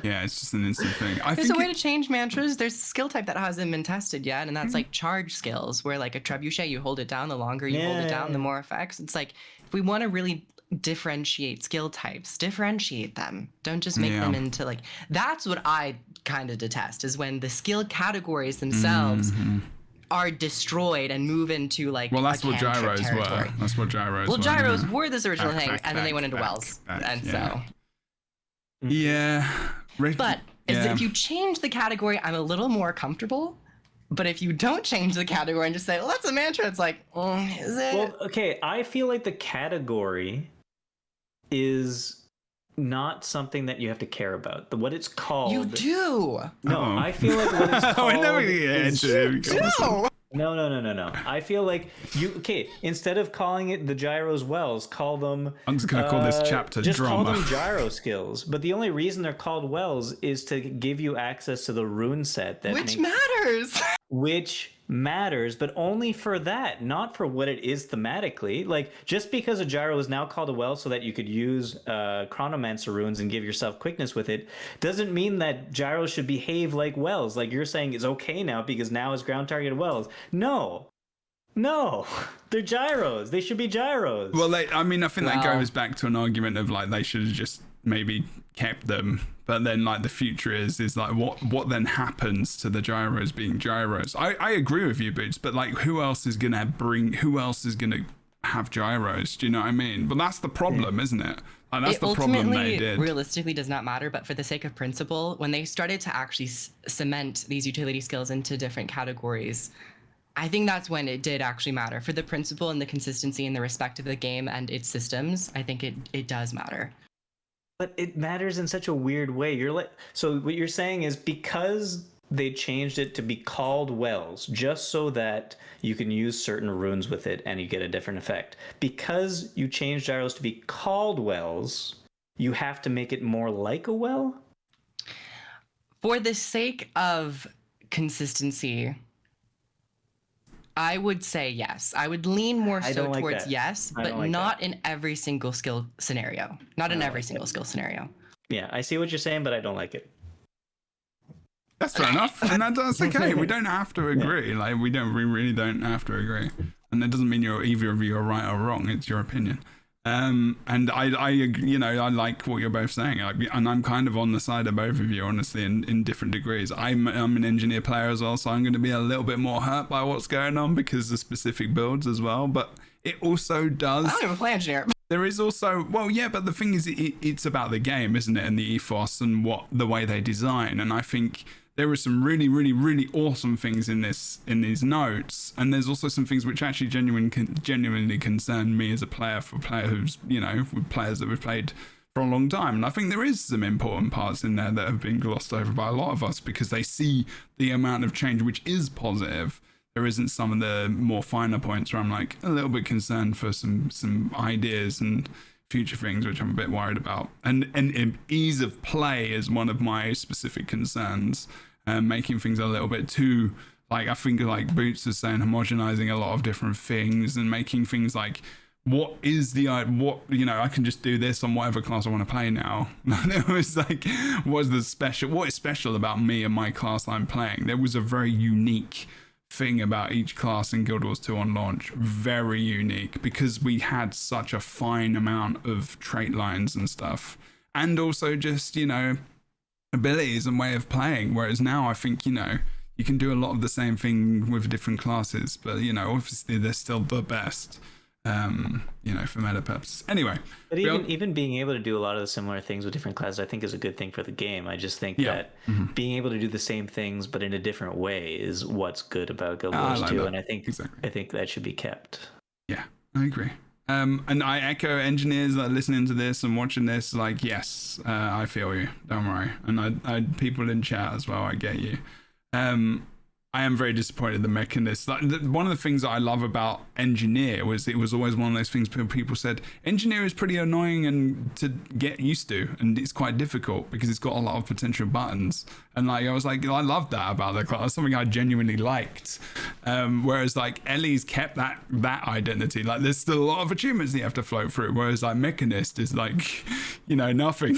Yeah, it's just an instant thing. There's a way to change mantras. There's a skill type that hasn't been tested yet, and that's like charge skills, where like a trebuchet, you hold it down, the longer you hold it down, the more effects. It's like, if we want to really differentiate skill types, differentiate them. Don't just make them into like, that's what I kind of detest, is when the skill categories themselves are destroyed and move into like that's what gyros territory. were. That's what gyros were. Well, gyros were this original thing, and then they went into wells. But if you change the category, I'm a little more comfortable. But if you don't change the category and just say, well, that's a mantra, it's like, is it? Well, okay, I feel like the category is not something that you have to care about. What it's called. You do. No, I feel like what it's called. No. I feel like instead of calling it the Gyro's Wells, call them... I'm just going to call this chapter just drama. call them Gyro skills. But the only reason they're called Wells is to give you access to the rune set. Which matters, but only for that, not for what it is thematically. Like, just because a gyro is now called a well so that you could use Chronomancer runes and give yourself quickness with it, doesn't mean that gyros should behave like wells. Like you're saying is okay now because now it's ground targeted wells. No, they're gyros. They should be gyros. Well, I think that goes back to an argument of like they should have just maybe kept them, but then like the future is like what then happens to the gyros being gyros. I agree with you, Boots, but like who else is gonna have gyros? Do you know what I mean? But that's the problem, isn't it? Like, that's the problem they did. Realistically does not matter, but for the sake of principle, when they started to actually cement these utility skills into different categories, I think that's when it did actually matter. For the principle and the consistency and the respect of the game and its systems, I think it does matter. But it matters in such a weird way. So what you're saying is because they changed it to be called wells, just so that you can use certain runes with it and you get a different effect. Because you changed gyros to be called wells, you have to make it more like a well? For the sake of consistency, I would say yes. I would lean more so towards yes, but not in every single skill scenario. Not in every single skill scenario. Yeah, I see what you're saying, but I don't like it. That's fair enough, and that's okay. We don't have to agree. Like we really don't have to agree, and that doesn't mean either of you are right or wrong. It's your opinion. And I like what you're both saying, and I'm kind of on the side of both of you, honestly, in different degrees. I'm an engineer player as well, so I'm going to be a little bit more hurt by what's going on because of specific builds as well. But it also does. I don't even play engineer. There is also, well, yeah, but the thing is, it's about the game, isn't it, and the ethos and the way they design, and I think there are some really, really, really awesome things in these notes, and there's also some things which actually genuinely concern me as a player, with players that we've played for a long time. And I think there is some important parts in there that have been glossed over by a lot of us because they see the amount of change which is positive. There isn't some of the more finer points where I'm like a little bit concerned for some ideas and future things which I'm a bit worried about, and ease of play is one of my specific concerns, making things a little bit too, like, I think like Boots is saying, homogenizing a lot of different things and making things like I can just do this on whatever class I want to play now. It was like, what is special about me and my class I'm playing? There was a very unique thing about each class in Guild Wars 2 on launch, very unique, because we had such a fine amount of trait lines and stuff, and also just abilities and way of playing, whereas now I think you can do a lot of the same thing with different classes, but obviously they're still the best for meta purposes. Anyway, but even being able to do a lot of the similar things with different classes, I think is a good thing for the game. I just think that being able to do the same things but in a different way is what's good about Guild Wars 2, and I think that should be kept. Yeah, I agree. And I echo engineers that are listening to this and watching this, like, yes, I feel you. Don't worry. And I people in chat as well, I get you. I am very disappointed the Mechanist. Like, one of the things that I love about Engineer was it was always one of those things people said, Engineer is pretty annoying and to get used to, and it's quite difficult because it's got a lot of potential buttons. And like I was like, I love that about the class. Something I genuinely liked. Whereas like Ellie's kept that identity. Like there's still a lot of achievements that you have to float through. Whereas like Mechanist is like, nothing.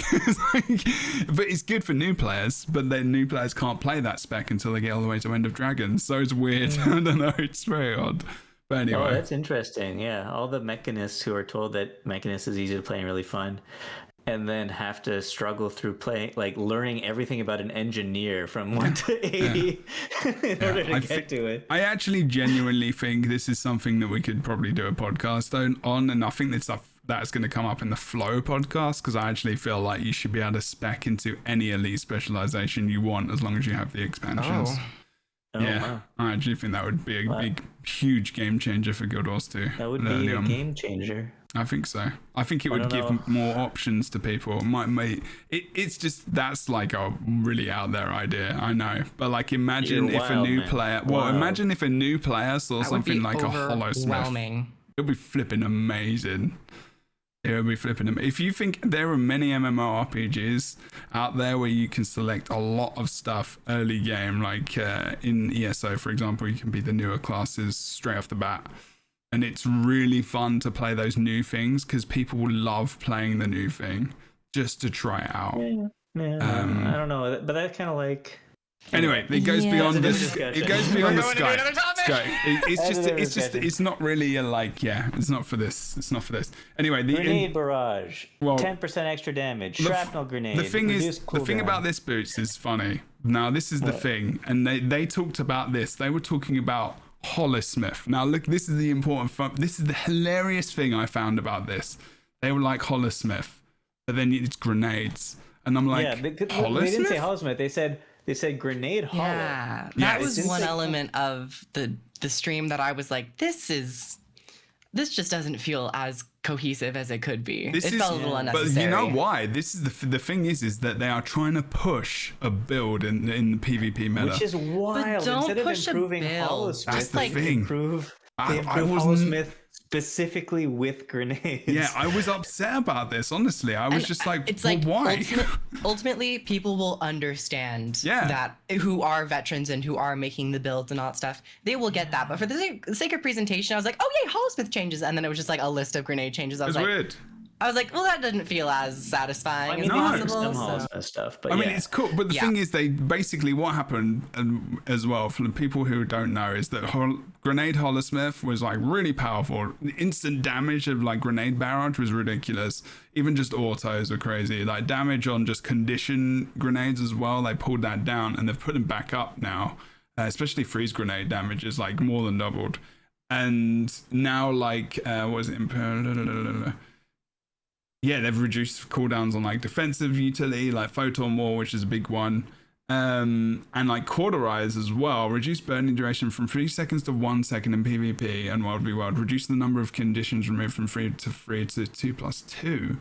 But it's good for new players. But then new players can't play that spec until they get all the way to End of Dragons. So it's weird. I don't know. It's very odd. But anyway. Oh, that's interesting. Yeah, all the Mechanists who are told that Mechanist is easy to play and really fun, and then have to struggle through playing, like learning everything about an engineer from 1 to 80 in order to get to it. I actually genuinely think this is something that we could probably do a podcast on, and I think that's going to come up in the Flow podcast, because I actually feel like you should be able to spec into any elite specialization you want as long as you have the expansions. Wow. I actually think that would be a big, huge game changer for Guild Wars 2. That would be a game changer. I think so. I think it would give more options to people. It's just, that's like a really out there idea, I know. But like, imagine if a new player, imagine if a new player saw something like a Hollow Smith. It would be flipping amazing. It would be flipping them. If you think there are many MMORPGs out there where you can select a lot of stuff early game, like in ESO, for example, you can be the newer classes straight off the bat. And it's really fun to play those new things because people love playing the new thing just to try it out. I don't know, but that's kind of like. Anyway, it goes beyond this. It goes beyond the Skype. It's not really it's not for this. It's not for this. Anyway, grenade barrage. 10% extra damage. Shrapnel grenade. The thing about this, Boots, is funny. Now, this is the thing, and they talked about this. They were talking about Holosmith. Now, look, this is the important. This is the hilarious thing I found about this. They were like Holosmith, but then it's grenades, and I'm like, they didn't say Holosmith. They said grenade hollow. Yeah, that was one element of the stream that I was like, this just doesn't feel as cohesive as it could be. It felt a little unnecessary. But you know why? This is the thing is that they are trying to push a build in the PvP meta. Which is wild. But don't Instead push of improving a build. Holosmith, That's the thing. They improve Holosmith specifically with grenades. Yeah, I was upset about this, honestly. I was just like, it's well, like why? Ultimately, people will understand that who are veterans and who are making the builds and all that stuff. They will get that. But for the sake of presentation, I was like, oh, yay, Holosmith changes. And then it was just like a list of grenade changes. I was like, weird. I was like, well, that didn't feel as satisfying as possible. Some Holosmith stuff, but I mean, it's cool. But the thing is, they basically, what happened as well, for the people who don't know, is that Grenade Holosmith was like really powerful. The instant damage of like Grenade Barrage was ridiculous. Even just autos were crazy. Like damage on just condition grenades as well, they pulled that down and they've put them back up now. Especially freeze grenade damage is like more than doubled. And now like, what was it? Yeah, they've reduced cooldowns on like defensive utility, like Photon Wall, which is a big one. And like Cauterize as well. Reduce burning duration from 3 seconds to 1 second in PvP and World v World. Reduce the number of conditions removed from 3 to 2+2.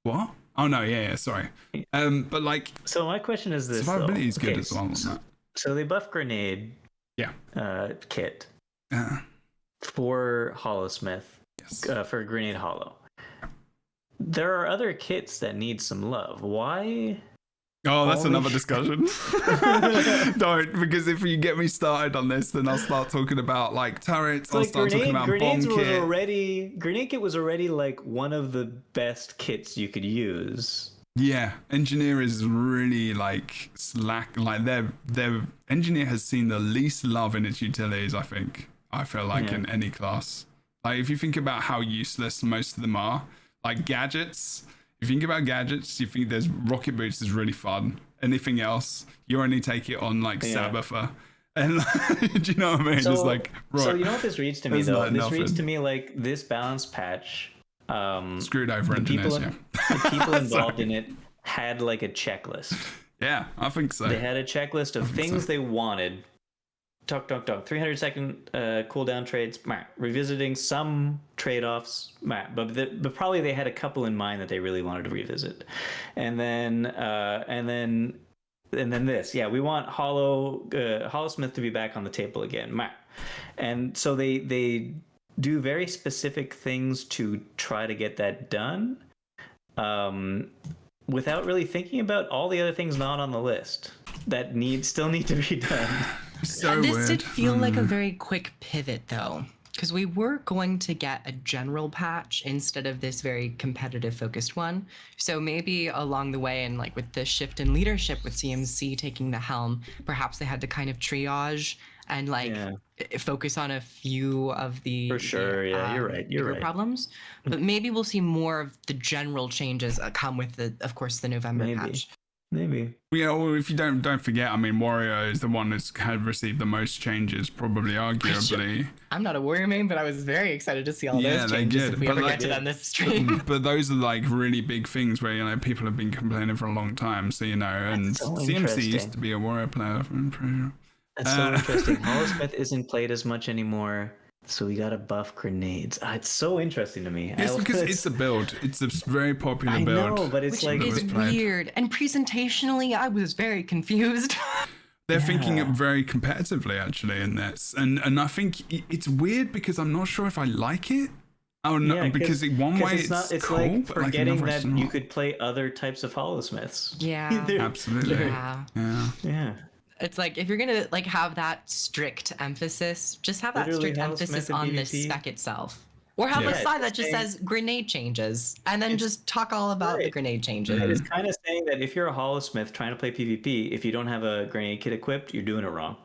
What? Oh no, yeah, sorry. But like. So my question is this. Survivability is good as well on that. So they buff grenade. Kit. For Holosmith. Yes. For Grenade Hollow. There are other kits that need some love. Why? Oh, that's another discussion. Don't, because if you get me started on this, then I'll start talking about like turrets. I'll start talking about bomb kit. Grenade kit was already like one of the best kits you could use. Yeah, engineer is really like slack. Like their engineer has seen the least love in its utilities. I feel like in any class. Like if you think about how useless most of them are. Like gadgets, if you think about gadgets, you think there's rocket boots is really fun. Anything else, you only take it on like Sabbather. And do you know what I mean? So, it's like, right. So you know what this reads to me though? This reads to me like this balance patch. Screwed over engineers, the people involved in it had like a checklist. Yeah, I think so. They had a checklist of things they wanted. 300-second cooldown trades. Revisiting some trade-offs. But probably they had a couple in mind that they really wanted to revisit. And then this. Yeah, we want Holosmith to be back on the table again. And so they do very specific things to try to get that done. Without really thinking about all the other things not on the list that still need to be done. So this weird. did feel like a very quick pivot though, because we were going to get a general patch instead of this very competitive focused one. So maybe along the way, and like with the shift in leadership with CMC taking the helm, perhaps they had to kind of triage and like focus on a few of the you're right problems. But maybe we'll see more of the general changes come with of course the November patch. Maybe. Yeah, well, if you don't forget, I mean, Warrior is the one that's had received the most changes, probably arguably. I'm not a Warrior main, but I was very excited to see all those changes if we ever get to on this stream. But those are like really big things where, people have been complaining for a long time. So, and so CMC used to be a Warrior player. That's so interesting. Holosmith isn't played as much anymore. So we gotta buff grenades. It's so interesting to me. It's because it's a build. It's a very popular I build. know, but it's Which like is weird. And presentationally, I was very confused. They're thinking it very competitively, actually, in this. And I think it's weird because I'm not sure if I like it. Oh, no, because one way it's cool, like but forgetting like that you could play other types of holosmiths. Yeah. Absolutely. Yeah. It's like, if you're gonna like have that strict emphasis, just have that Literally strict emphasis Holosmith on the PvP. spec itself. Or have a Yeah. slide that just says grenade changes, and then just talk all about the Right. grenade changes. It's kind of saying that if you're a holosmith trying to play PvP, if you don't have a grenade kit equipped, you're doing it wrong.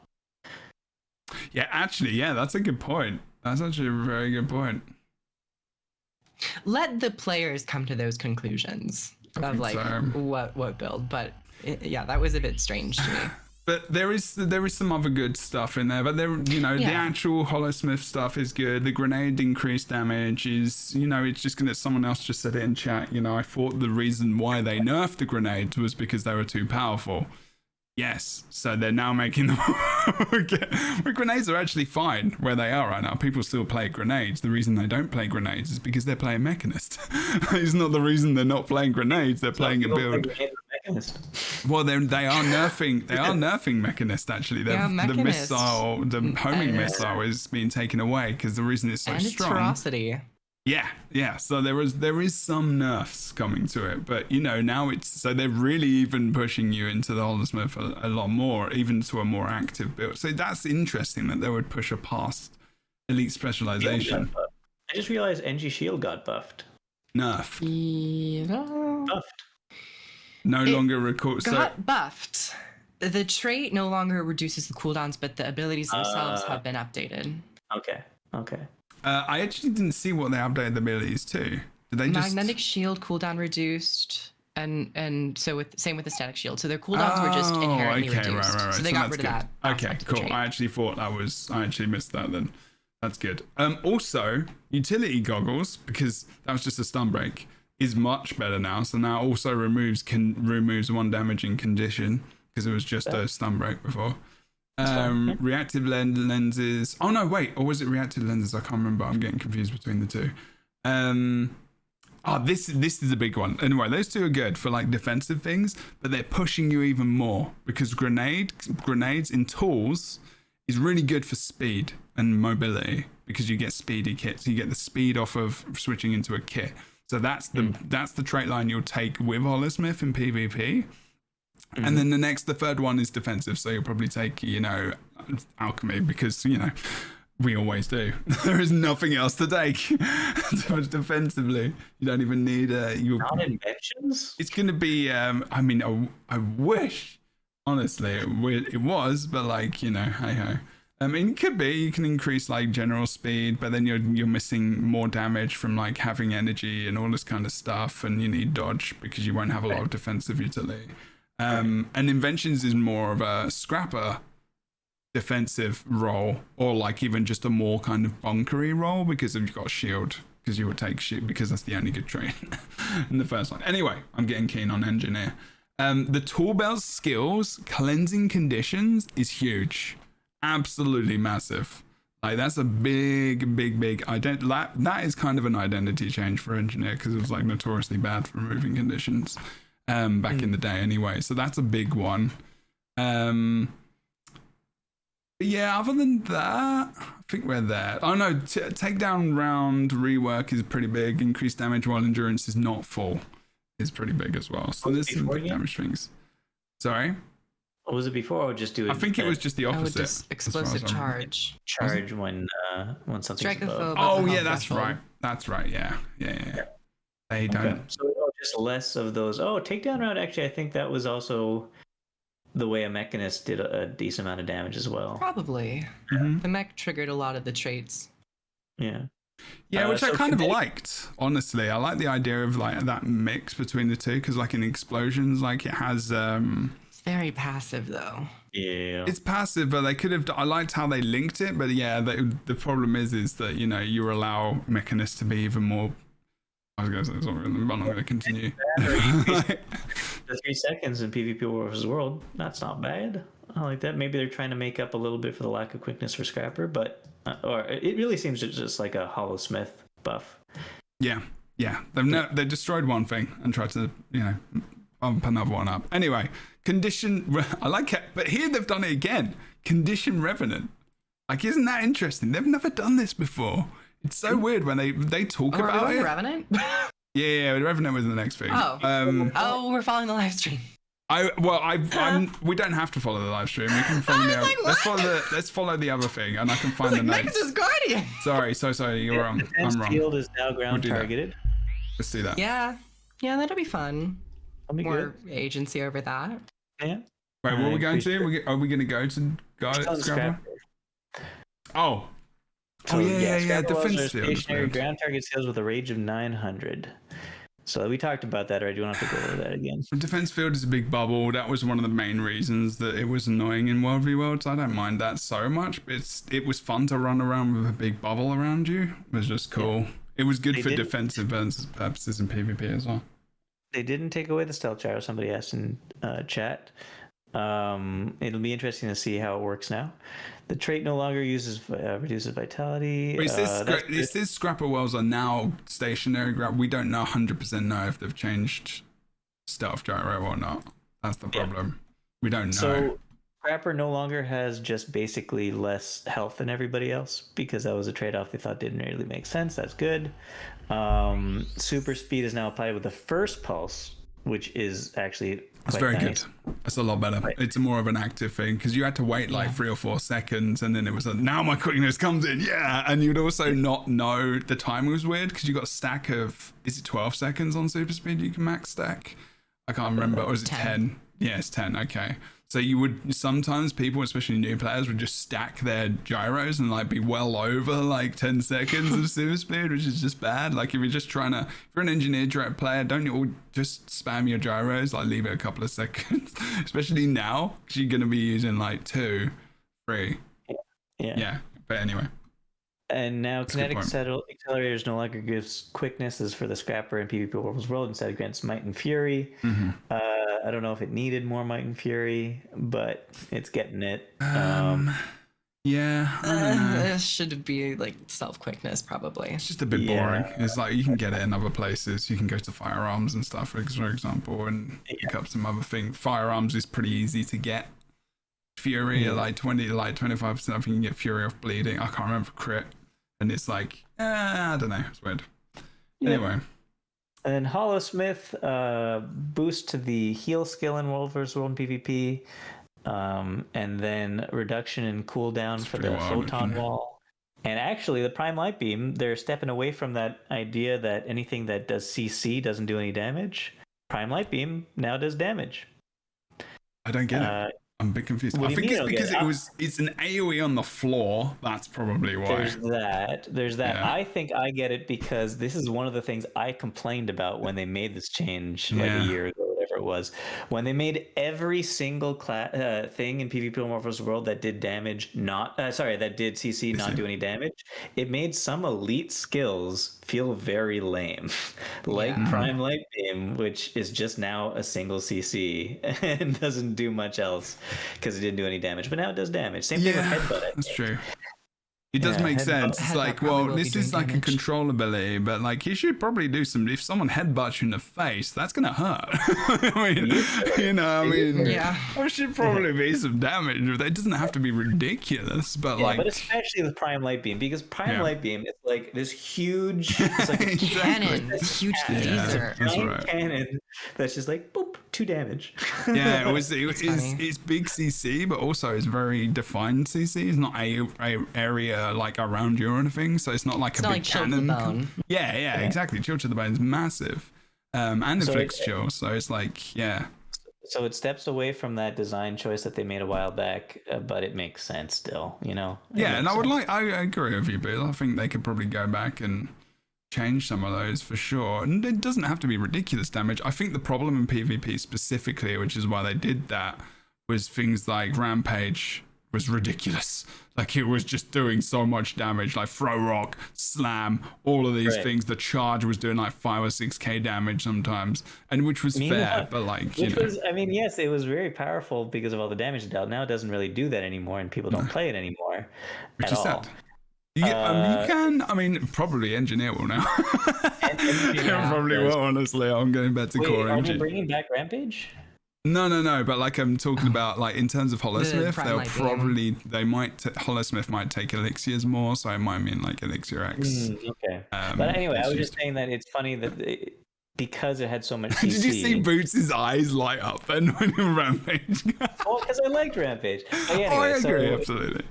Yeah, actually, that's a good point. That's actually a very good point. Let the players come to those conclusions of like so. what build. But yeah, that was a bit strange to me. But there is some other good stuff in there. But the actual Holosmith stuff is good. The grenade increased damage is, it's just gonna. Someone else just said it in chat. I thought the reason why they nerfed the grenades was because they were too powerful. Yes, so they're now making them. But grenades are actually fine where they are right now. People still play grenades. The reason they don't play grenades is because they're playing Mechanist. It's not the reason they're not playing grenades. They're playing a build. Well, they are nerfing. They are nerfing Mechanist actually. The missile, the homing missile, is being taken away because the reason it's so and strong. its ferocity. Yeah. So there is some nerfs coming to it, but now they're really even pushing you into the Holosmith a lot more, even to a more active build. So that's interesting that they would push a past elite specialization. I just realized NG Shield got buffed. Nerf. Buffed. No longer record. Got buffed. The trait no longer reduces the cooldowns, but the abilities themselves have been updated. Okay. I actually didn't see what they updated the abilities to. Did they just Magnetic shield cooldown reduced, and so same with the static shield. So their cooldowns were just inherently reduced. Right. So they got rid of that's that. good. Okay, cool. I actually thought I actually missed that then. That's good. Also, utility goggles, because that was just a stun break, is much better now. So now also removes one damaging condition, because it was just a stun break before. Reactive lenses. Oh no, wait, or was it reactive lenses? I can't remember. I'm getting confused between the two. This is a big one. Anyway, those two are good for like defensive things, but they're pushing you even more because grenades in tools is really good for speed and mobility because you get speedy kits. You get the speed off of switching into a kit. So that's the trait line you'll take with Holosmith in PvP. And then the third one is defensive. So you'll probably take, alchemy because, we always do. There is nothing else to take defensively. You don't even need not inventions. It's going to be, I wish, honestly, it was, but like, hey ho. I mean, it could be, you can increase like general speed, but then you're missing more damage from like having energy and all this kind of stuff. And you need dodge because you won't have a lot of defensive utility. And inventions is more of a scrapper defensive role, or like even just a more kind of bunkery role because you've got shield, because you would take shield because that's the only good trait in the first one. Anyway, I'm getting keen on engineer. The tool bell's skills cleansing conditions is huge, absolutely massive. Like that's a big that is kind of an identity change for engineer because it was like notoriously bad for removing conditions. Back in the day anyway, so that's a big one. Yeah, other than that, I think we're there. Oh no, takedown round rework is pretty big. Increased damage while endurance is not full is pretty big as well. So there's some big damage things. Sorry? What was it before? Or just do it? I think it was just the opposite. Just explosive charge. Charge when something's above. Oh yeah, that's right. That's right. Yeah. They don't. Okay. So just less of those. Oh, takedown round. Actually, I think that was also the way a Mechanist did a decent amount of damage as well. Probably. The mech triggered a lot of the traits. Yeah. Yeah, which I kind of liked, honestly. I like the idea of like that mix between the two because like in explosions, like it has It's very passive though. Yeah. It's passive, but they could have. I liked how they linked it, but yeah, the problem is that you allow Mechanists to be even more. I was going to say something, but I'm not going to continue. The 3 seconds in PvP vs. World, that's not bad. I like that. Maybe they're trying to make up a little bit for the lack of quickness for Scrapper, but or it really seems just like a Hollow Smith buff. Yeah. They destroyed one thing and tried to, bump another one up. Anyway, I like it, but here they've done it again. Condition Revenant. Like, isn't that interesting? They've never done this before. It's so weird when they talk about it. Revenant? Yeah, Revenant was the next thing. We're following the live stream. We don't have to follow the live stream. We can follow the other. Let's follow the other thing, and I can find the notes. Nexus Guardian. Sorry, you're wrong. Defense I'm wrong. field is now ground targeted. Let's do that. Yeah, that'll be fun. More agency over that. Yeah. Wait, what are we going to? Are we going to go to Scrapper? Oh. Yeah. Defense field. Stationary ground target skills with a range of 900. So we talked about that already. You don't have to go over that again. Defense field is a big bubble. That was one of the main reasons that it was annoying in World v Worlds. I don't mind that so much. It was fun to run around with a big bubble around you. It was just cool. Yeah. It was good for defensive purposes in PvP as well. They didn't take away the stealth gyro. Somebody asked in chat. It'll be interesting to see how it works now. The trait no longer reduces vitality. Wait, it says Scrapper Wells are now stationary. We don't know 100% know if they've changed stealth gyro or not. That's the problem. We don't know. So Scrapper no longer has just basically less health than everybody else because that was a trade-off they thought didn't really make sense. That's good. Super speed is now applied with the first pulse, which is actually it's very nice. Good. It's a lot better. Right. It's more of an active thing because you had to wait like 3 or 4 seconds, and then it was now my quickness comes in, and you'd also not know the time was weird because you got a stack of 12 seconds on super speed you can max stack. I can't remember, or is it 10? Yeah, it's 10. Okay. So you would sometimes people, especially new players, would just stack their gyros and like be well over like 10 seconds of super speed, which is just bad. Like if you're just trying to, if you're an engineered direct player, don't you all just spam your gyros, like leave it a couple of seconds, especially now because you're gonna be using like 2, 3. Yeah. But anyway. And now kinetic accelerators no longer gives quickness as for the Scrapper and PvP World instead it grants Might and Fury. Mm-hmm. I don't know if it needed more Might and Fury, but it's getting it. It should be like self quickness probably. It's just a bit boring. It's like you can get it in other places. You can go to firearms and stuff, for example, and pick up some other thing. Firearms is pretty easy to get. Fury at like 25%. I think you can get Fury off bleeding. I can't remember crit, and it's like I don't know. It's weird. Anyway. And Hollow Smith boost to the heal skill in World vs. World PvP, and then reduction in cooldown for the photon wall. And actually, the Prime Light Beam, they're stepping away from that idea that anything that does CC doesn't do any damage. Prime Light Beam now does damage. I don't get it. I'm a bit confused. I think it's because it's an AoE on the floor. That's probably why. There's that. Yeah. I think I get it because this is one of the things I complained about when they made this change like a year ago, whatever it was. When they made every single thing in PvP Warframe's World that did damage, that did CC not do any damage, it made some elite skills feel very lame. Like Prime Light Beam, which is just now a single CC and doesn't do much else because it didn't do any damage, but now it does damage. Same thing with Headbutt. That's true. It does make sense. It's like, well, this is like a control ability, but like you should probably do some. If someone headbutts you in the face, that's gonna hurt. There should probably be some damage. It doesn't have to be ridiculous, but but especially with Prime Light Beam, because Prime Light Beam is like this huge, it's like a cannon, huge laser, cannon that's just like boop, 2 damage. It's big CC, but also it's very defined CC. It's not area like around you or anything, so it's not like a big cannon. Yeah, exactly. Chill to the bone is massive, and inflicts chill. So it's like, So it steps away from that design choice that they made a while back, but it makes sense still, you know. And I agree with you, but I think they could probably go back and change some of those for sure. And it doesn't have to be ridiculous damage. I think the problem in PvP specifically, which is why they did that, was things like Rampage was ridiculous. Like, it was just doing so much damage, like throw rock, slam, all of these things. The charge was doing like 5 or 6k damage sometimes, and which was fair, but like, you know. I mean, yes, it was very powerful because of all the damage it dealt. Now it doesn't really do that anymore, and people don't play it anymore. Which is sad. You can, I mean, probably Engineer will now. Probably will, honestly. I'm going back to core Are engine. you bringing back Rampage? No, but like I'm talking about, like in terms of Holosmith, Holosmith might take elixirs more, so it might mean like Elixir X. Okay. But anyway, I was just saying that it's funny that because it had so much CC. Did you see Boots' eyes light up then when he Rampage? Oh, because I liked Rampage. But anyway, I agree, absolutely.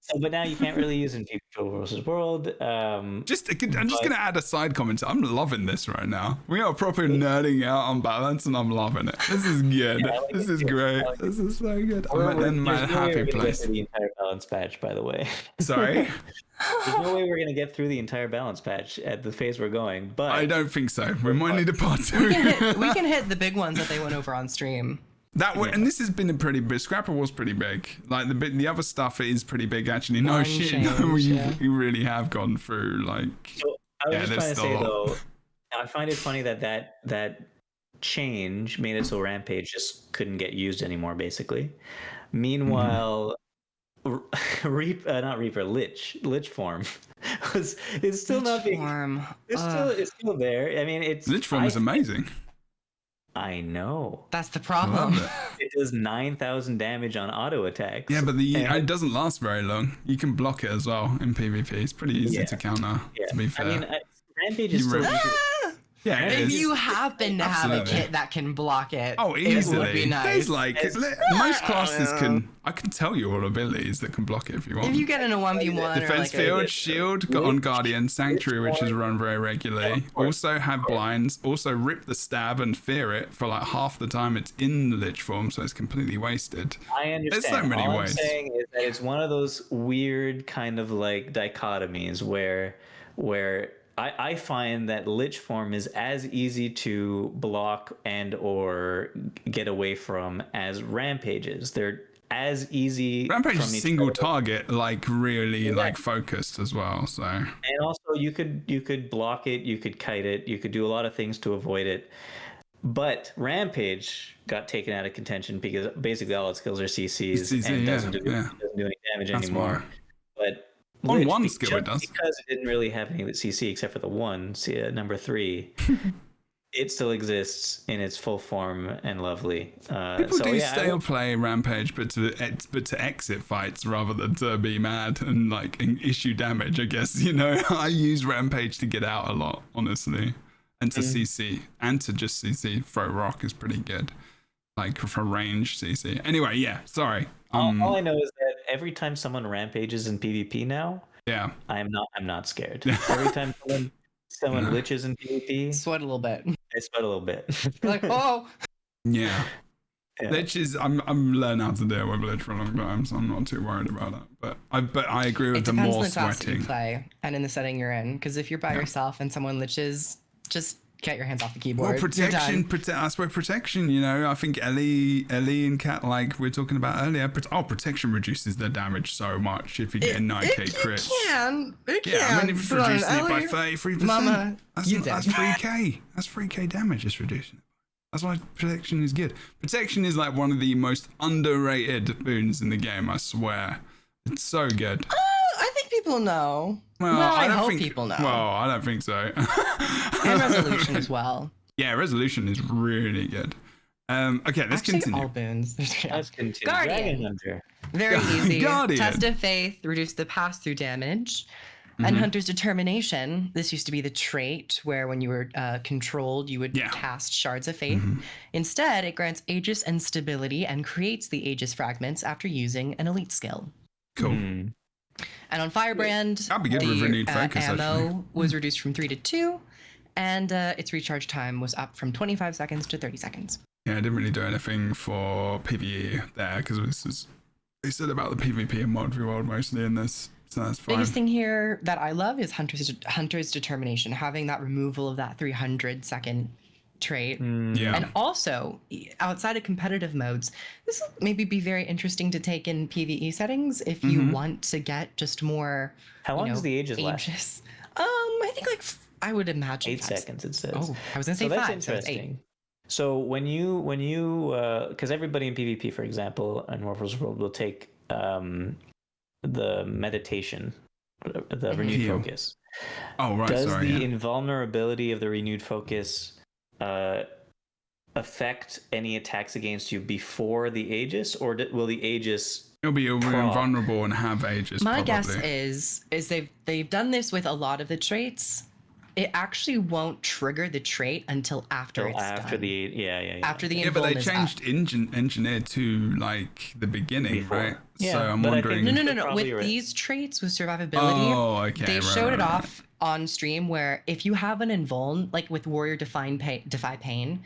So, but now you can't really use it in PvP versus World. I'm just going to add a side comment. I'm loving this right now. We are proper nerding out on balance, and I'm loving it. This is good. This is great. This is so good. I'm in my happy place. The entire balance patch, by the way. Sorry? There's no way we're going to get through the entire balance patch at the phase we're going. But I don't think so. We might need a part 2. We can hit the big ones that they went over on stream. That way, and this has been a pretty big. Scrapper was pretty big. Like the other stuff is pretty big actually. No shit, you really have gone through like. So I was just trying to say though, I find it funny that change made it so Rampage just couldn't get used anymore, basically. Meanwhile, Lich form it's still not being. It's still there. I mean, Lich form is amazing. I know. That's the problem. It does 9,000 damage on auto attacks. Yeah, but it doesn't last very long. You can block it as well in PvP. It's pretty easy to counter, to be fair. I mean, Rampage is still... Yeah, if you happen to have a kit that can block it, easily. It would be nice. There's like most classes I can tell you all abilities that can block it if you want. If you get in a 1v1 defense field, shield, got on Guardian, Sanctuary, which is run very regularly. Also have blinds. Also rip the stab and fear it for like half the time it's in the Lich form, so it's completely wasted. I understand. There's so many ways. I'm saying is that it's one of those weird kind of like dichotomies where I find that Lich form is as easy to block and or get away from as Rampages. They're as easy. Rampage is single target, like really like focused as well. So and also you could block it, you could kite it, you could do a lot of things to avoid it. But Rampage got taken out of contention because basically all its skills are CCs and doesn't do any damage anymore. But on one skill it does. Because it didn't really have any CC except for the one, number 3. It still exists in its full form and lovely. People do stale play Rampage, but to exit fights rather than to be mad and like issue damage. I guess I use Rampage to get out a lot, honestly, and to CC and to just CC. Throw rock is pretty good, like for range CC. Anyway, yeah. Sorry. All I know is that every time someone rampages in PvP now, I'm not scared. Every time someone glitches in PvP, sweat a little bit. I sweat a little bit. Like, oh. Yeah. Lich is I'm learning how to deal with Lich for a long time, so I'm not too worried about that. But I agree with the more sweating. It depends on the class that you sweating. play and in the setting you're in. Because if you're by yourself and someone liches, just get your hands off the keyboard. Well, protection. I swear protection. I think Ellie and Kat, like we were talking about earlier. Protection reduces their damage so much if you get a 9k crit. It can. I mean, if it's reducing it by 33%, Mama, that's 3k. That's 3k damage it's reducing. That's why protection is good. Protection is like one of the most underrated boons in the game, I swear. It's so good. I think people know. Well, I hope people know. Well, I don't think so. And resolution as well. Yeah, resolution is really good. Okay, let's continue. All boons. Let's continue. Guardian. Dragon Hunter. Very easy. Guardian. Test of Faith, reduce the pass-through damage. And Hunter's Determination. This used to be the trait where when you were controlled, you would cast Shards of Faith. Instead, it grants Aegis and stability and creates the Aegis fragments after using an elite skill. Cool. And on Firebrand, That'd be good with renewed focus, ammo actually. was reduced from 3 to 2, and its recharge time was up from 25 seconds to 30 seconds. Yeah, I didn't really do anything for PvE there because they said about the PvP and multi-world mostly in this. So that's fine. Biggest thing here that I love is Hunter's Determination, having that removal of that 300-second trait. Yeah. And also, outside of competitive modes, this will maybe be very interesting to take in PvE settings if you want to get just more. How long does the Aegis last? Aegis. I think like I would imagine 8 seconds. It says. Oh, I was gonna say so that's 5. So it's 8. interesting. So when you because everybody in PvP, for example, in Warframe's World will take the meditation, the renewed focus. Oh, right. Does sorry, the invulnerability of the renewed focus affect any attacks against you before the Aegis, or will the Aegis? You'll be invulnerable and have Aegis. My probably. guess is they've done this with a lot of the traits. It actually won't trigger the trait until after it's done. After the After the but they invuln is changed up. engineer to like the beginning, Before. right? Yeah, so I'm but I wondering. think- No. Probably With right. these traits, with survivability, Oh, okay. they right, showed it right, right. off on stream where if you have an invuln, like with Warrior Defy Pain,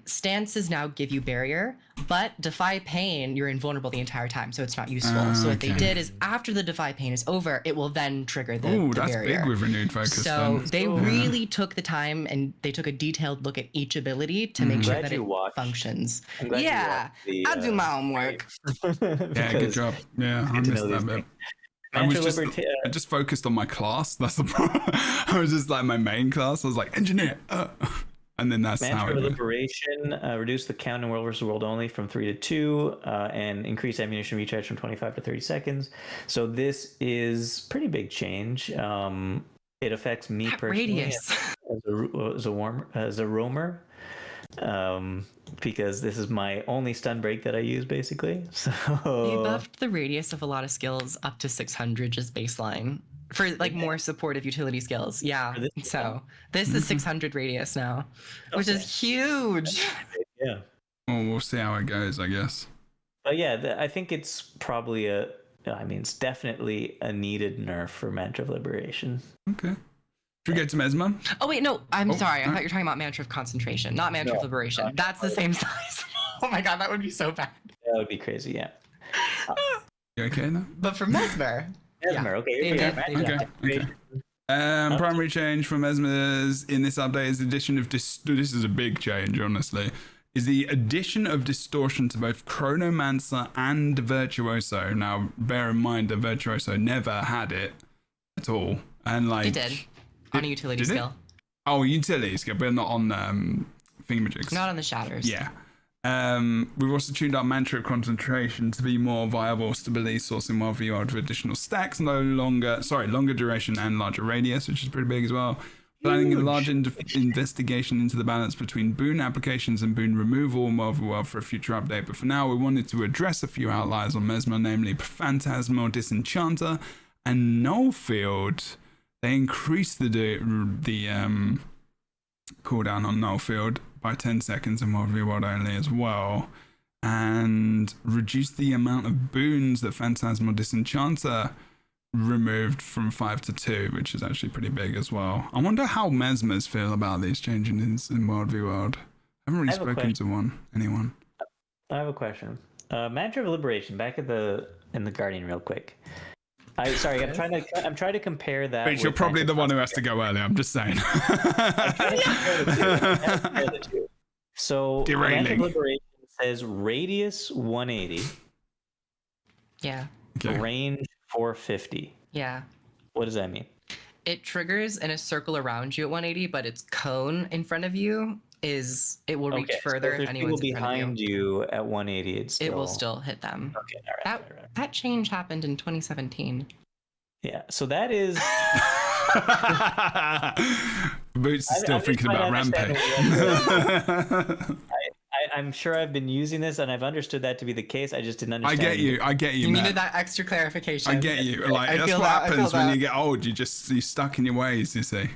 stances now give you barrier, but Defy Pain, you're invulnerable the entire time, so it's not useful. So what they okay. did is after the Defy Pain is over, it will then trigger the, Oh, the that's barrier. big with renewed focus. So then. they really took the time and they took a detailed look at each ability to make sure Glad that you it watched. functions. I'm glad you Yeah, watched the, I do my homework. Yeah, good job. Yeah, I to missed know that these bit. things. I was Mantra just, I just focused on my class. That's the problem. I was just like my main class. I was like engineer, and then that's how Mantra it of went. Liberation, reduce the count in World vs. World only from 3 to 2, and increase ammunition recharge from 25 to 30 seconds. So this is pretty big change. It affects me That personally radius. as a roamer, because this is my only stun break that I use basically. So They buffed the radius of a lot of skills up to 600 just baseline for like more supportive utility skills. Yeah. this So this is 600 radius now, which is huge. yeah. Well, we'll see how it goes, I guess. But yeah, I think it's probably it's definitely a needed nerf for Mantra of Liberation. Okay. Should we get to Mesmer? Oh wait, no, I'm sorry. I no. thought you were talking about Mantra of Concentration, not Mantra of Liberation. That's the same size. Oh my god, that would be so bad. That would be crazy, yeah. You okay now? But for Mesmer, Mesmer, okay, here we They are. did- Mantra Okay. of Liberation. Primary change from Mesmer's in this update is the addition of this is a big change, honestly. Is the addition of distortion to both Chronomancer and Virtuoso. Now, bear in mind that Virtuoso never had it at all, and like it did on a utility did it? skill, Oh, utility skill, but not on thingamajigs. not on the shatters. Yeah. We've also tuned our Mantra of Concentration to be more viable stability source in WoW with additional stacks, longer duration and larger radius, which is pretty big as well. Planning a large investigation into the balance between boon applications and boon removal in WoW for a future update. But for now, we wanted to address a few outliers on Mesmer, namely Phantasmal Disenchanter and Nullfield. They increased the cooldown on Nullfield by 10 seconds in World only as well, and reduced the amount of boons that Phantasmal Disenchanter removed from 5 to 2, which is actually pretty big as well. I wonder how Mesmers feel about these changes in World v World. I haven't really spoken to anyone. I have a question. Mantra of Liberation, back in the Guardian real quick. I'm trying to compare that. But you're probably the one who has to go early, I'm just saying. So Derailing. Mantra of Liberation says radius 180, Yeah. Okay. range 450. Yeah. What does that mean? It triggers in a circle around you at 180, but its cone in front of you will reach further so if there's anyone's people in front of behind you. you at 180. It will still hit them. Okay, all right. That change happened in 2017. Yeah, so that is. Boots is still I'm just thinking trying about to Rampage. I'm sure I've been using this and I've understood that to be the case. I just didn't I understand. get you, You Matt. needed that extra clarification. I get you. Like I that's feel what that, I feel happens when that. you get old. You're stuck in your ways, you see.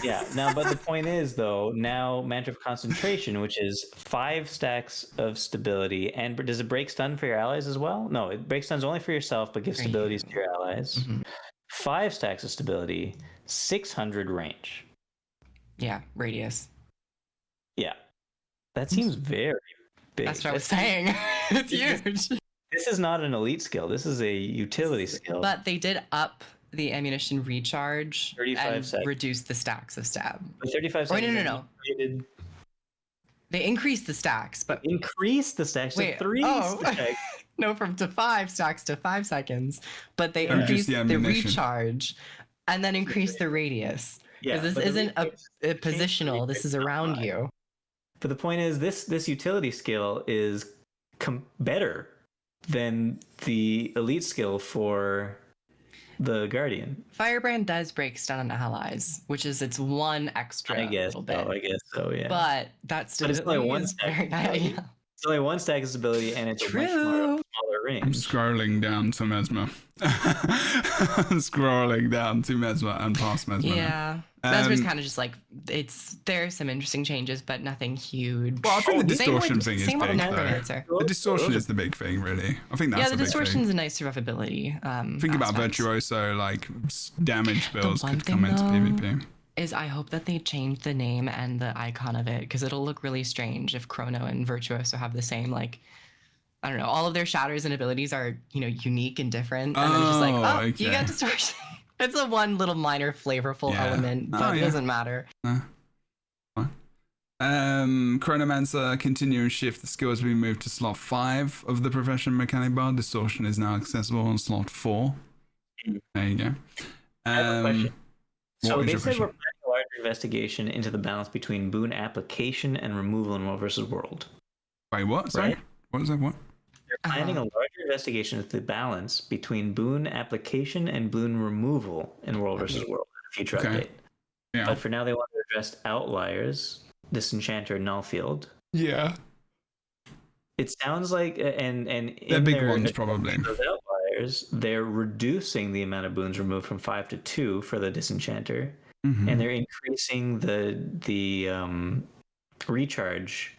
Yeah. Now, but the point is, though, now Mantra of Concentration, which is 5 stacks of stability, and does it break stun for your allies as well? No, it breaks stuns only for yourself, but gives stabilities to your allies. Mhm. 5 stacks of stability, 600 range. Yeah, radius. Yeah, that seems very big. That's what I was saying. It's huge. This is not an elite skill. This is a utility skill. But they did up the ammunition recharge 35 and seconds. reduce the stacks of stab. 35 Wait, seconds. no. Rated They increased the stacks, but Increase the stacks to 3 stacks. No, to 5 stacks to 5 seconds. But they Reduce increased the the ammunition. recharge and then increased the radius. Yeah, Because this isn't a positional, this is around you. But the point is, this utility skill is better than the elite skill for the Guardian. Firebrand does break stun on allies, which is its one extra little bit. I guess so, yeah. But that's still it's only one very nice. Yeah. It's only 1 stack ability, and it's a much more smaller range. I'm scrolling down to Mesmer. Scrolling down to Mesmer and past Mesmer. Yeah. Mesmer's kind of just like, there's some interesting changes, but nothing huge. Well, I think the distortion thing is big, Necromancer. though. The distortion is the big thing, really. I think that's the a big distortion's thing. a nice survivability. Think about Virtuoso, like damage builds could come into PvP. Is I hope that they change the name and the icon of it, because it'll look really strange if Chrono and Virtuoso have the same, like, I don't know, all of their shatters and abilities are, unique and different. And then it's just like, okay. You got distortion. It's a one little minor flavorful element, but it doesn't matter. Chronomancer, continue and shift. The skill has been moved to slot 5 of the profession mechanic bar. Distortion is now accessible on slot 4. There you go. I have a question. So they said question? we're planning a larger investigation into the balance between boon application and removal in World versus World. Wait, what? Sorry? Right? What is that? What? They're planning a larger investigation into the balance between boon application and boon removal in World versus World in a future update. Yeah. But for now, they want to address outliers, Disenchanter, Nullfield. Yeah. It sounds like, and they're big ones, probably. Those outliers, they're reducing the amount of boons removed from 5 to 2 for the Disenchanter, and they're increasing the recharge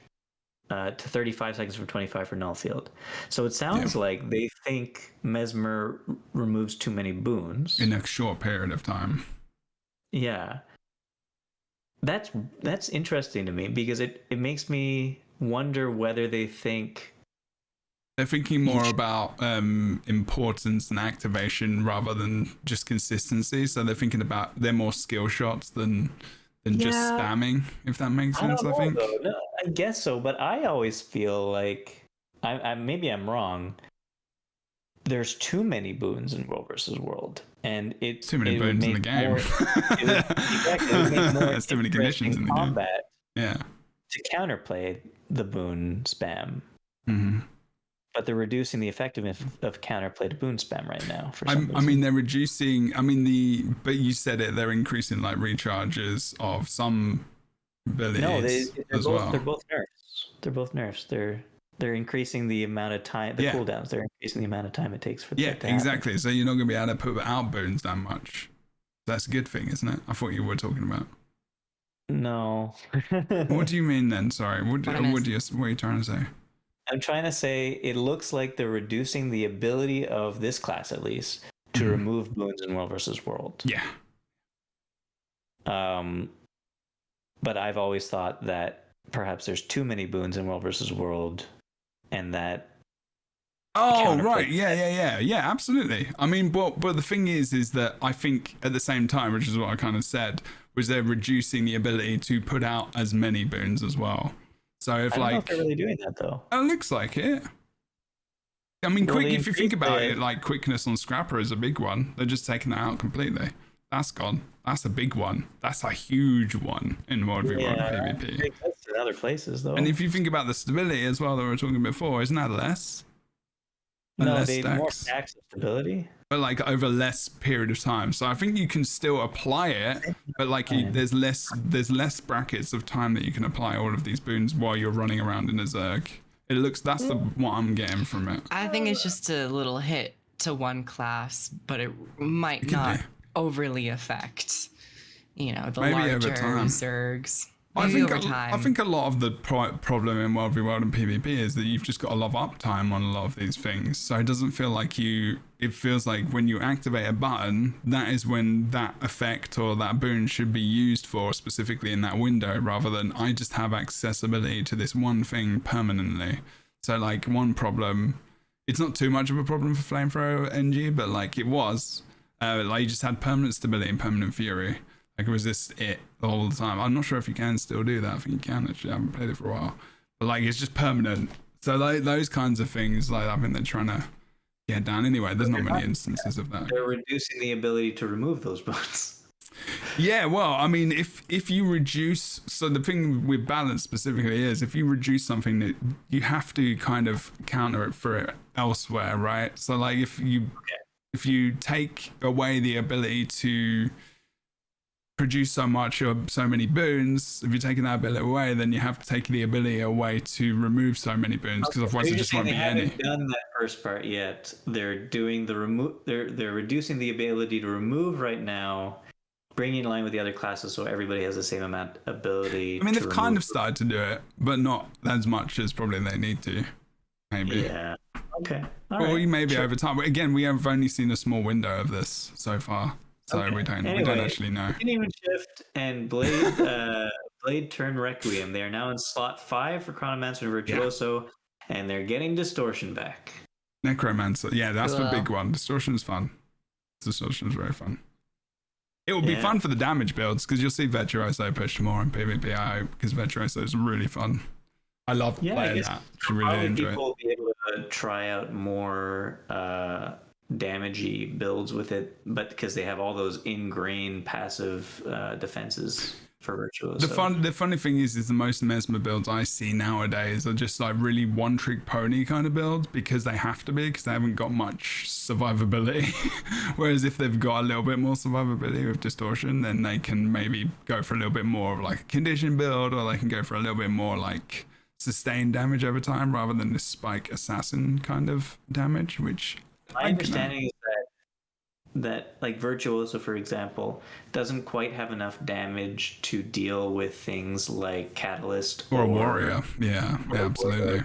to 35 seconds from 25 for Nullfield. So it sounds like they think Mesmer removes too many boons in a short period of time. Yeah. That's interesting to me, because it makes me wonder whether they think they're thinking more about importance and activation rather than just consistency. So they're more skill shots than just spamming, if that makes sense. I think. No, I guess so, but I always feel like I maybe I'm wrong. There's too many boons in World versus World, and it's too many boons in the game. There's too many conditions in the combat. Yeah. To counterplay the boon spam. Mm-hmm. But they're reducing the effectiveness of counterplay to boon spam right now. For some reason. I mean, they're reducing. I mean, but you said it. They're increasing like recharges of some abilities. No, they're both nerfs. They're both nerfs. They're increasing the amount of time, the cooldowns. They're increasing the amount of time it takes for that to exactly. happen. So you're not going to be able to put out boons that much. That's a good thing, isn't it? I thought you were talking about. No. What do you mean then? Sorry. What are you trying to say? I'm trying to say it looks like they're reducing the ability of this class, at least, to remove boons in World versus World. Yeah. But I've always thought that perhaps there's too many boons in World versus World, and that. Oh right, yeah, absolutely. I mean, but the thing is that I think at the same time, which is what I kind of said, was they're reducing the ability to put out as many boons as well. So if I don't know if they're really doing that though. It looks like it. I mean, if you think about it, like quickness on Scrapper is a big one. They're just taking that out completely. That's gone. That's a big one. That's a huge one in World v World PvP. It exists in other places though. And if you think about the stability as well that we were talking before, isn't that less? No, they need more stacks of stability. But like over less period of time. So I think you can still apply it, but like there's less brackets of time that you can apply all of these boons while you're running around in a Zerg. That's what I'm getting from it. I think it's just a little hit to one class, but it might not overly affect, the maybe larger over time. Zergs. I think a lot of the problem in World v World and PvP is that you've just got a lot of uptime on a lot of these things. So it doesn't feel like it feels like when you activate a button, that is when that effect or that boon should be used for specifically in that window, rather than I just have accessibility to this one thing permanently. So like one problem, it's not too much of a problem for Flamethrower NG, but like it was, like you just had permanent stability and permanent fury. like resist it all the time. I'm not sure if you can still do that. I think you can actually. I haven't played it for a while, but like it's just permanent. So like those kinds of things, like I think they're trying to get down anyway. There's not many instances of that. They're reducing the ability to remove those bones. Yeah, well, I mean, if you reduce, so the thing with balance specifically is if you reduce something, that you have to kind of counter it for it elsewhere, right? So like if you take away the ability to produce so much or so many boons, if you're taking that ability away, then you have to take the ability away to remove so many boons, because otherwise there just won't be any. They haven't done that first part yet. They're doing the They're reducing the ability to remove right now, bringing in line with the other classes so everybody has the same amount ability. I mean, they've kind of started to do it, but not as much as probably they need to. Maybe. Yeah. Okay. All or right. maybe over time. But again, we have only seen a small window of this so far, so we don't actually know. Continuing Shift and Blade Turn Requiem. They are now in slot 5 for Chronomancer and Virtuoso, and they're getting Distortion back. Necromancer. Yeah, that's the big one. Distortion is fun. Distortion is very fun. It will be fun for the damage builds, because you'll see Virtuoso push more in PvP, I hope, because Virtuoso is really fun. I love playing that. I really enjoy people will be able to try out more damagey builds with it, but because they have all those ingrained passive defenses for Virtuoso. The funny thing is the most Mesmer builds I see nowadays are just like really one-trick pony kind of builds, because they have to be, because they haven't got much survivability. Whereas if they've got a little bit more survivability with Distortion, then they can maybe go for a little bit more of like a condition build, or they can go for a little bit more like sustained damage over time rather than this spike assassin kind of damage, which my understanding is that like Virtuoso, for example, doesn't quite have enough damage to deal with things like Catalyst or a Warrior. Yeah, absolutely.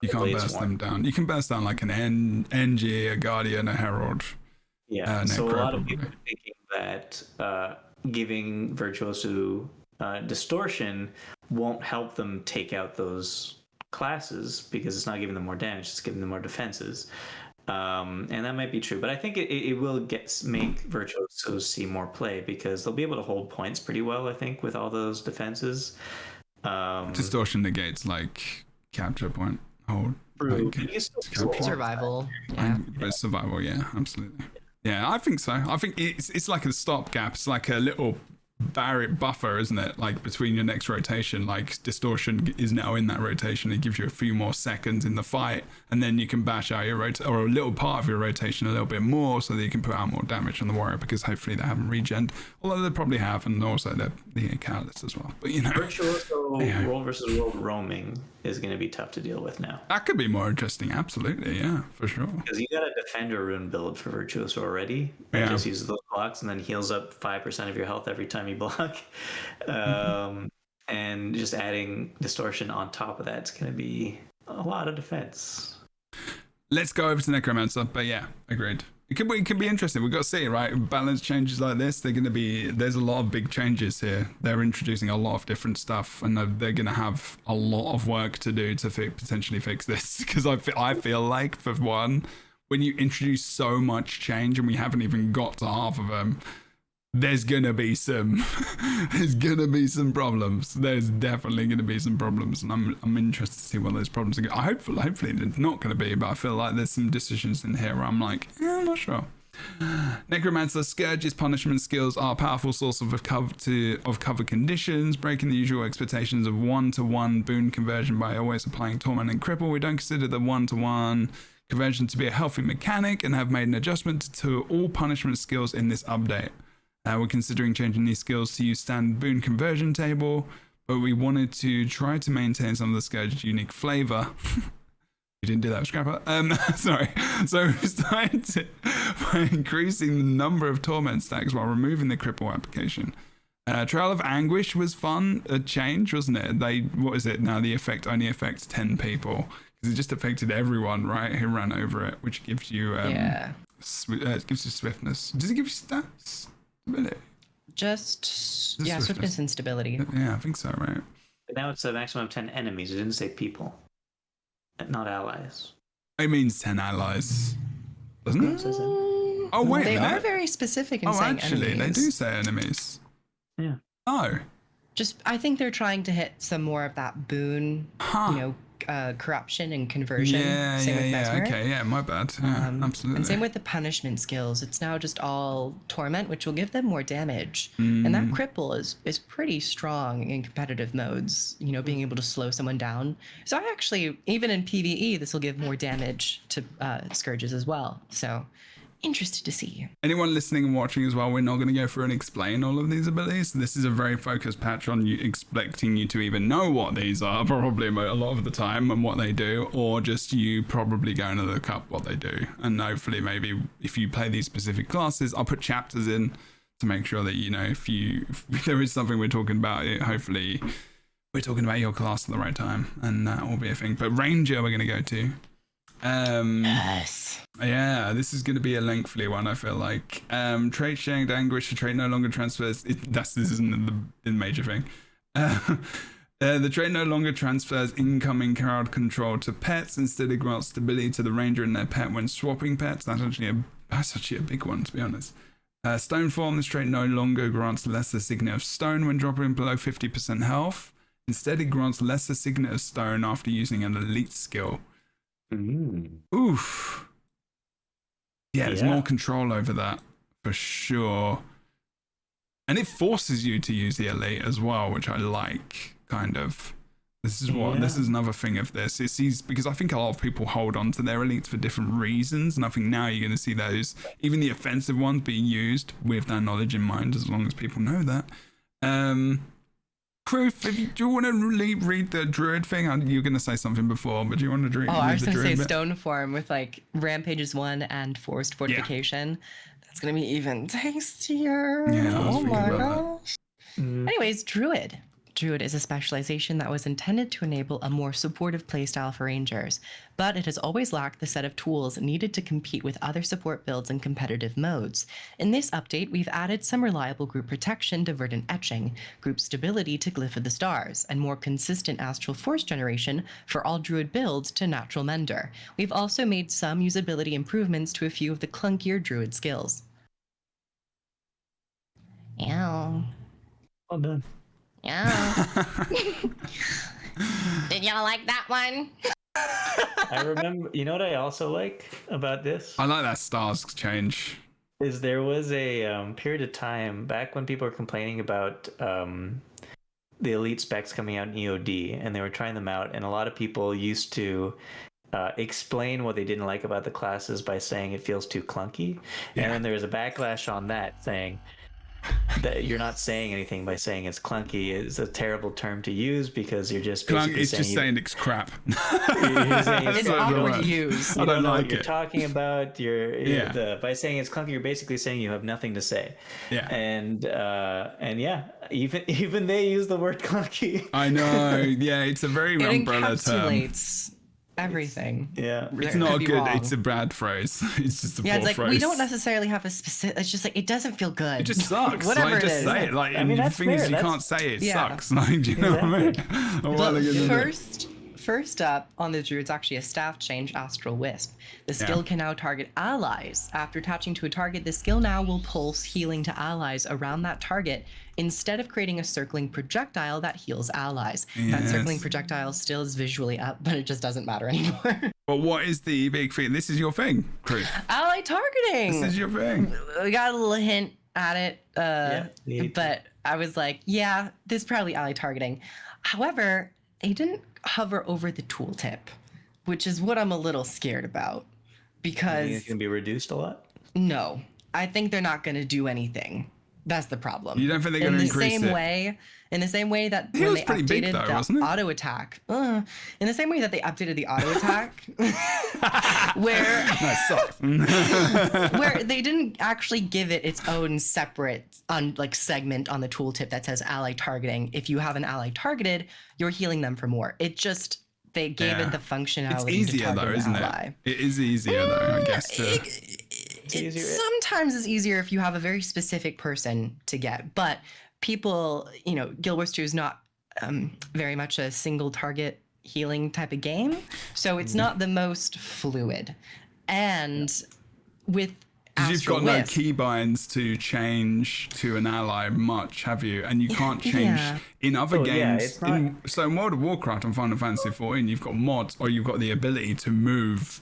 You can't burst them down. You can burst down like an NG, a Guardian, a Herald. Yeah, so a lot of people are thinking that giving Virtuoso Distortion won't help them take out those classes, because it's not giving them more damage, it's giving them more defenses. And that might be true, but I think it will make Virtuosos see more play, because they'll be able to hold points pretty well, I think, with all those defenses. Distortion negates like capture point hold. Like, survival. But survival, yeah, absolutely. Yeah, I think so. I think it's like a stopgap. It's like a little buffer, isn't it? Like between your next rotation, like Distortion is now in that rotation. It gives you a few more seconds in the fight, and then you can bash out your or a little part of your rotation a little bit more, so that you can put out more damage on the Warrior, because hopefully they haven't regened, although they probably have, and also the Catalyst as well. But you know, Virtuoso world versus world roaming is going to be tough to deal with now. That could be more interesting. Absolutely, yeah, for sure. Because you got a Defender rune build for Virtuoso already. It just uses those blocks and then heals up 5% of your health every time you block. And just adding Distortion on top of that's going to be a lot of defense. Let's go over to Necromancer, but yeah, agreed. It could be interesting. We've got to see, right? Balance changes like this, there's a lot of big changes here. They're introducing a lot of different stuff, and they're going to have a lot of work to do to potentially fix this. Because I feel like, for one, when you introduce so much change and we haven't even got to half of them, there's gonna be some problems. There's definitely gonna be some problems, and I'm interested to see what those problems are. Hopefully they're not gonna be, but I feel like there's some decisions in here where I'm like, I'm not sure. Necromancer Scourge's punishment skills are a powerful source of cover conditions, breaking the usual expectations of 1-to-1 boon conversion by always applying Torment and Cripple. We don't consider the 1-to-1 conversion to be a healthy mechanic, and have made an adjustment to all punishment skills in this update. We're considering changing these skills to use standard boon conversion table, but we wanted to try to maintain some of the Scourge's unique flavor. You didn't do that with Scrapper. Sorry. So we started by increasing the number of torment stacks while removing the cripple application. Trail of Anguish was fun, a change, wasn't it? What is it now? The effect only affects 10 people, because it just affected everyone, right? Who ran over it, which gives you it gives you swiftness. Does it give you stats? Just swiftness and stability. Yeah, I think so, right? But now it's a maximum of 10 enemies. It didn't say people, not allies. It means 10 allies, doesn't it? It says it. Oh wait, they are very specific in saying actually, enemies. they do say enemies. Yeah. Oh. Just, I think they're trying to hit some more of that boon, corruption and conversion. Same with Mesmer. Okay, yeah, my bad. Yeah, absolutely. And same with the punishment skills. It's now just all torment, which will give them more damage. And that cripple is pretty strong in competitive modes, being able to slow someone down. So I actually, even in PvE, this will give more damage to scourges as well. So interested to see. Anyone listening and watching as well, we're not going to go through and explain all of these abilities. This is a very focused patch on you, expecting you to even know what these are probably a lot of the time and what they do, or just you probably going to look up what they do. And hopefully maybe if you play these specific classes, I'll put chapters in to make sure that if there is something we're talking about, hopefully we're talking about your class at the right time, and that will be a thing. But Ranger we're going to go to. Yes. Yeah, this is going to be a lengthy one, I feel like. Trait sharing anguish, the trait no longer transfers. This isn't the major thing. The trait no longer transfers incoming crowd control to pets. Instead, it grants stability to the ranger and their pet when swapping pets. That's actually a big one, to be honest. Stone form, this trait no longer grants lesser signet of stone when dropping below 50% health. Instead, it grants lesser signet of stone after using an elite skill. Oof. Yeah, there's more control over that for sure. And it forces you to use the elite as well, which I like, kind of. This is another thing of this. It's easy, because I think a lot of people hold on to their elites for different reasons, and I think now you're going to see those, even the offensive ones, being used with that knowledge in mind, as long as people know that. Proof, do you want to read the Druid thing? You were going to say something before, but do you want to read I was the going to say Druid stone form with like Rampages 1 and Forced Fortification. That's going to be even tastier. Yeah, oh my gosh. Anyways, Druid. Druid is a specialization that was intended to enable a more supportive playstyle for rangers, but it has always lacked the set of tools needed to compete with other support builds in competitive modes. In this update, we've added some reliable group protection to Verdant Etching, group stability to Glyph of the Stars, and more consistent Astral Force generation for all Druid builds to Natural Mender. We've also made some usability improvements to a few of the clunkier Druid skills. Ow. Well done. Yeah. Did y'all like that one? I remember, you know what I also like about this? I like that stars change. Is there was a period of time back when people were complaining about the elite specs coming out in EOD, and they were trying them out, and a lot of people used to explain what they didn't like about the classes by saying it feels too clunky. Yeah. And then there was a backlash on that, saying that you're not saying anything by saying it's clunky. It's a terrible term to use because you're just basically saying it's crap. It's awkward to use. I don't like it. You're talking about by saying it's clunky, you're basically saying you have nothing to say. Yeah. And yeah, even they use the word clunky. I know. Yeah, it's a very umbrella term. Everything. Yeah. It's not good. Wrong. It's a bad phrase. It's just a poor it's like phrase. We don't necessarily have a specific. It's just like it doesn't feel good. It just sucks. Whatever just it is. Say it. Like, I mean, the thing is, you can't say it sucks. Like, do you know what I mean? First up on the Druid, it's actually a staff change, Astral Wisp. The skill can now target allies. After attaching to a target, the skill now will pulse healing to allies around that target instead of creating a circling projectile that heals allies. Yes. That circling projectile still is visually up, but it just doesn't matter anymore. But what is the big thing? This is your thing, Chris. Ally targeting. This is your thing. We got a little hint at it, but I was like, yeah, this is probably ally targeting. However, they didn't hover over the tooltip, which is what I'm a little scared about, because it's going to be reduced a lot. No, I think they're not going to do anything. That's the problem. You don't think they're going to increase it? In the same way that when they updated the auto attack, in the same way that they updated the auto attack, where they didn't actually give it its own separate segment on the tooltip that says ally targeting. If you have an ally targeted, you're healing them for more. It just they gave it the functionality. It's easier though, isn't it? It is easier though, I guess. Sometimes it's easier if you have a very specific person to get, but people, Guild Wars 2 is not very much a single target healing type of game, so it's not the most fluid. And with Because you've Astral got no Wisp. keybinds to change to an ally much, have you? And you can't change Yeah. in other games. it's not- So in World of Warcraft and Final Fantasy 14, you've got mods, or you've got the ability to move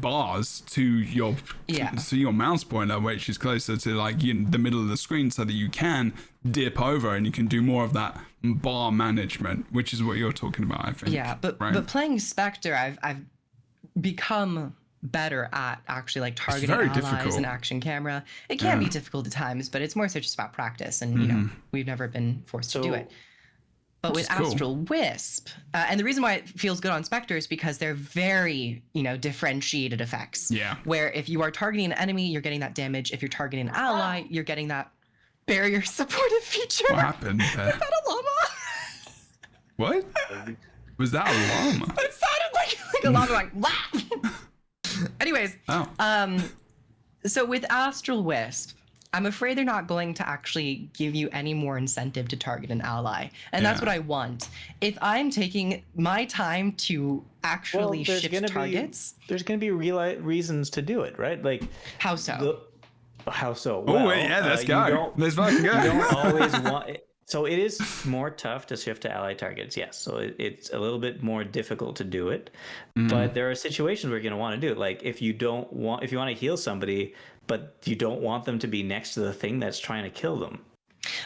bars to your mouse pointer, which is closer to like the middle of the screen, so that you can dip over and you can do more of that bar management, which is what you're talking about, I think. Yeah, but playing Spectre, I've become better at actually like targeting very allies difficult. and action camera. It can be difficult at times, but it's more so just about practice, and you know, we've never been forced to do it. But with cool. Astral Wisp, and the reason why it feels good on Spectre is because they're very, differentiated effects. Yeah. Where if you are targeting an enemy, you're getting that damage. If you're targeting an ally, you're getting that barrier supportive feature. What happened there? Is that a llama? What? Was that a llama? It sounded like a llama, like wow. Anyways, so with Astral Wisp, I'm afraid they're not going to actually give you any more incentive to target an ally. And that's what I want. If I'm taking my time to actually shift targets. There's going to be real reasons to do it, right? Like, How so? how so? Oh, wait, yeah, let's go. Let's fucking go. You don't always want it. So it is more tough to shift to ally targets, yes. So it's a little bit more difficult to do it. But there are situations where you're going to want to do it. Like if you want to heal somebody, but you don't want them to be next to the thing that's trying to kill them,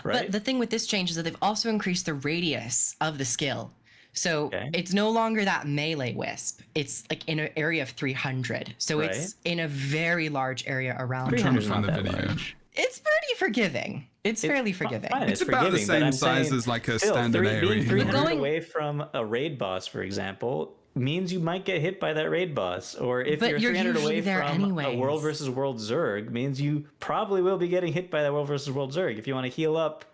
right? But the thing with this change is that they've also increased the radius of the skill. So it's no longer that melee wisp. It's like in an area of 300. So it's in a very large area around. I'm trying to 300 find the not that video. large. It's pretty forgiving. It's fairly forgiving. Fine, It's about the forgiving, same but I'm size saying as like a still, standard being AoE. 300 Going- away from a raid boss, for example, means you might get hit by that raid boss. Or if But you're you're 300 away usually there from a anyways. world versus world Zerg, means you probably will be getting hit by that world versus world Zerg. If you want to heal up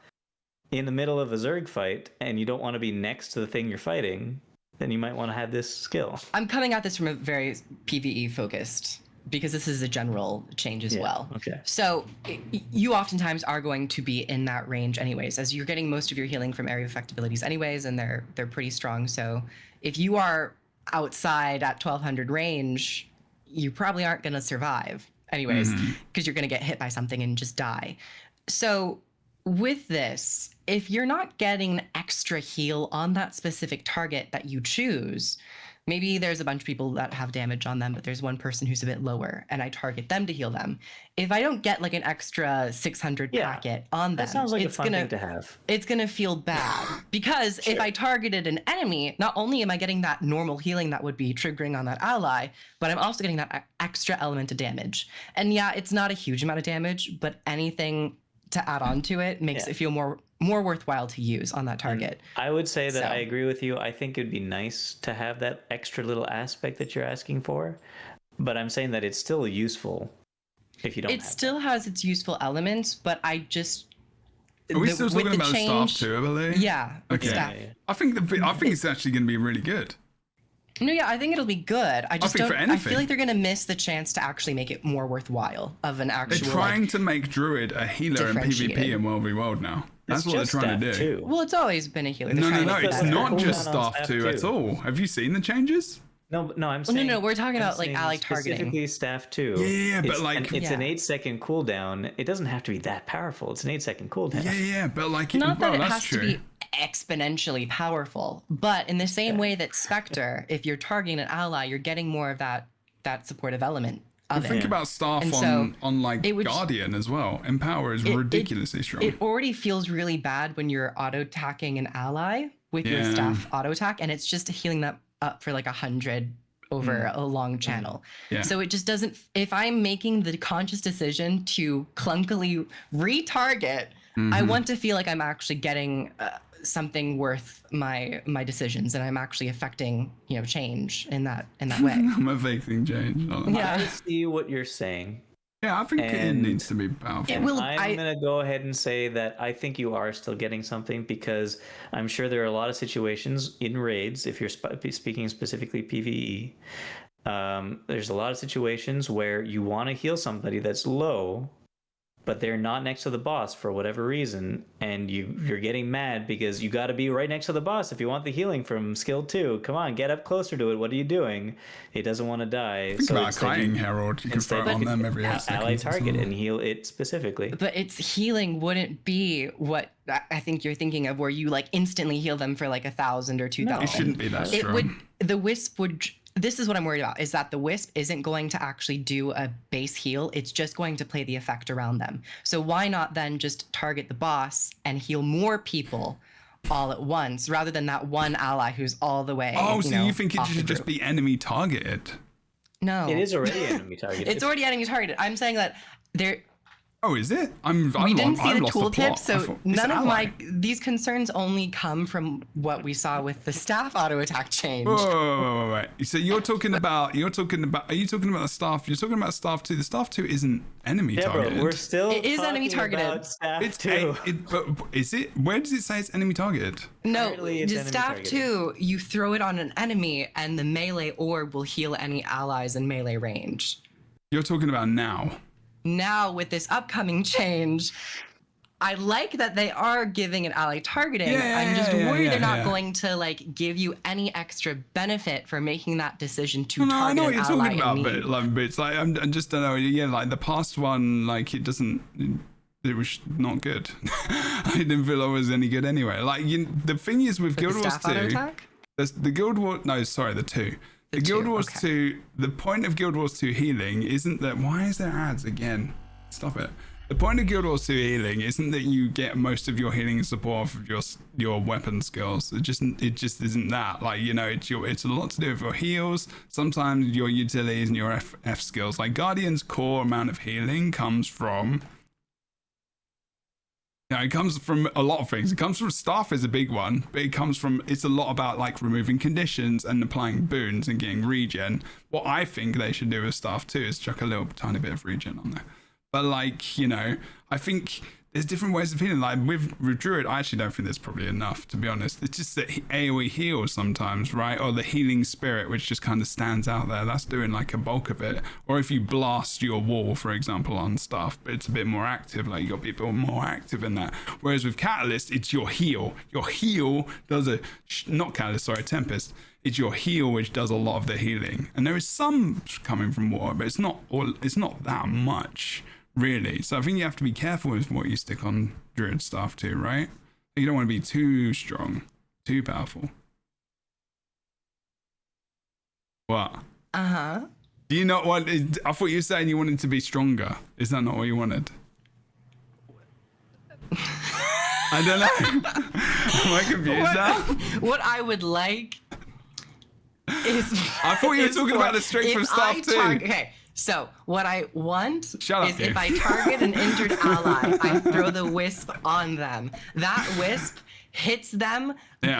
in the middle of a Zerg fight and you don't want to be next to the thing you're fighting, then you might want to have this skill. I'm coming at this from a very PvE focused, because this is a general change as well. Okay. So you oftentimes are going to be in that range anyways, as you're getting most of your healing from area effect abilities anyways, and they're pretty strong. So if you are outside at 1200 range, you probably aren't going to survive anyways, because you're going to get hit by something and just die. So with this, if you're not getting extra heal on that specific target that you choose, maybe there's a bunch of people that have damage on them, but there's one person who's a bit lower, and I target them to heal them. If I don't get like an extra 600 packet on them, That sounds like a it's fun gonna thing to have. it's gonna feel bad, because if I targeted an enemy, not only am I getting that normal healing that would be triggering on that ally, but I'm also getting that extra element of damage. And yeah, it's not a huge amount of damage, but anything to add on to it makes it feel more worthwhile to use on that target. I would say that So- I agree with you. I think it'd be nice to have that extra little aspect that you're asking for, but I'm saying that it's still useful if you don't. It still has its useful elements, but I just Are we still talking with the about change, staff too, I believe? Yeah, with Okay. staff. Yeah. I think it's actually going to be really good. No, yeah, I think it'll be good. I just think for don't. I anything. feel like they're gonna miss the chance to actually make it more worthwhile of an They're actual. trying to make Druid a healer in PvP differentiated. in World v World now. That's It's what they're just trying to do. staff too. Well, it's always been a healer. They're No, trying to make it's that not better. just Cooldown on staff staff 2 too. at all. Have you seen the changes? No, I'm Well, saying. no, we're talking I'm about like saying ally targeting. specifically staff 2. Yeah, but It's- like- and it's an Yeah. 8-second cooldown. It doesn't have to be that powerful. It's an 8-second cooldown. Yeah, but like, Not that well, it that's has true. to be exponentially powerful, but in the same way that Spectre, if you're targeting an ally, you're getting more of that supportive element of Think it. about staff And so on like it would- Guardian as well. Empower is ridiculously strong. It already feels really bad when you're auto attacking an ally with your Yeah. staff auto attack, and it's just healing that up for like 100 over a long channel. Yeah. So it just doesn't. If I'm making the conscious decision to clunkily retarget, I want to feel like I'm actually getting something worth my decisions, and I'm actually affecting change in that way. I'm affecting change. I Yeah. see what you're saying. Yeah, I think it And- needs to be powerful. It will. I'm going to go ahead and say that I think you are still getting something, because I'm sure there are a lot of situations in raids, if you're speaking specifically PvE, there's a lot of situations where you want to heal somebody that's low, but they're not next to the boss for whatever reason, and you're getting mad because you got to be right next to the boss if you want the healing from skill 2. Come on, get up closer to it. What are you doing? It doesn't want to die. Think about Kiting Herald. You can throw it on them every 8 seconds. Ally target and heal it specifically. But its healing wouldn't be what I think you're thinking of, where you like instantly heal them for like 1,000 or 2,000. It shouldn't be that strong. The Wisp would. This is what I'm worried about, is that the Wisp isn't going to actually do a base heal. It's just going to play the effect around them. So why not then just target the boss and heal more people all at once, rather than that one ally who's all the way. Oh, so you think it should just be enemy targeted? No. It is already enemy targeted. It's already enemy targeted. I'm saying that there. Oh, is it? We didn't see the tooltip, so thought, none of these concerns only come from what we saw with the staff auto attack change. Wait. So are you talking about the staff? You're talking about staff 2. The staff 2 isn't enemy targeted. We're still It is enemy targeted. about staff It's 2. but is it? Where does it say it's enemy targeted? No, Apparently it's the enemy staff targeted. 2, you throw it on an enemy, and the melee orb will heal any allies in melee range. You're talking about now. Now, with this upcoming change, I like that they are giving an ally targeting. I'm just worried they're not going to like give you any extra benefit for making that decision to target I know what an you're ally talking about, in but need. it's like I just don't know. Yeah, like the past one, like it doesn't. It was not good. I didn't feel it was any good anyway. Like the thing is with Guild Wars 2, the Guild War. No, sorry, the 2. The Guild Wars 2, the point of Guild Wars 2 healing isn't that. Why is there ads again? Stop it. The point of Guild Wars 2 healing isn't that you get most of your healing and support of your weapon skills. It just isn't that. Like, you know, it's a lot to do with your heals, sometimes your utilities and your F skills. Like Guardian's core amount of healing comes from. It comes from a lot of things. It comes from staff is a big one, but it's a lot about like removing conditions and applying boons and getting regen. What I think they should do with staff too is chuck a little tiny bit of regen on there. But like, you know, I think there's different ways of healing. Like with Druid, I actually don't think there's probably enough, to be honest. It's just that AoE heals sometimes, right? Or the healing spirit, which just kind of stands out there. That's doing like a bulk of it. Or if you blast your wall, for example, on stuff, but it's a bit more active. Like you got people more active in that. Whereas with Catalyst, it's your heal. Your heal does not Catalyst, sorry, Tempest. It's your heal which does a lot of the healing. And there is some coming from water, but it's not that much. Really, so I think you have to be careful with what you stick on Druid staff too, right? You don't want to be too strong, too powerful. What? Do you not want? I thought you were saying you wanted to be stronger. Is that not what you wanted? I don't know. Am I confused now? What I would like is. I thought you were talking about the strength from staff too. Okay. So what I want is you. if I target an injured ally, I throw the Wisp on them. That Wisp hits them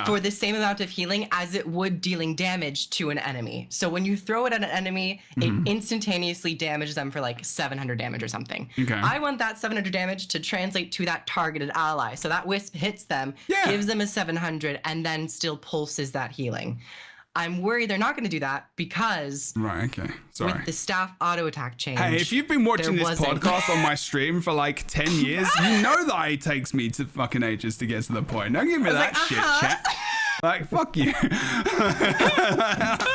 for the same amount of healing as it would dealing damage to an enemy. So when you throw it at an enemy, it instantaneously damages them for like 700 damage or something. Okay. I want that 700 damage to translate to that targeted ally. So that Wisp hits them, gives them a 700, and then still pulses that healing. I'm worried they're not going to do that because with the staff auto attack change. Hey, if you've been watching this podcast on my stream for like 10 years, you know that it takes me to fucking ages to get to the point. Don't give me that shit, chat. Like, fuck you.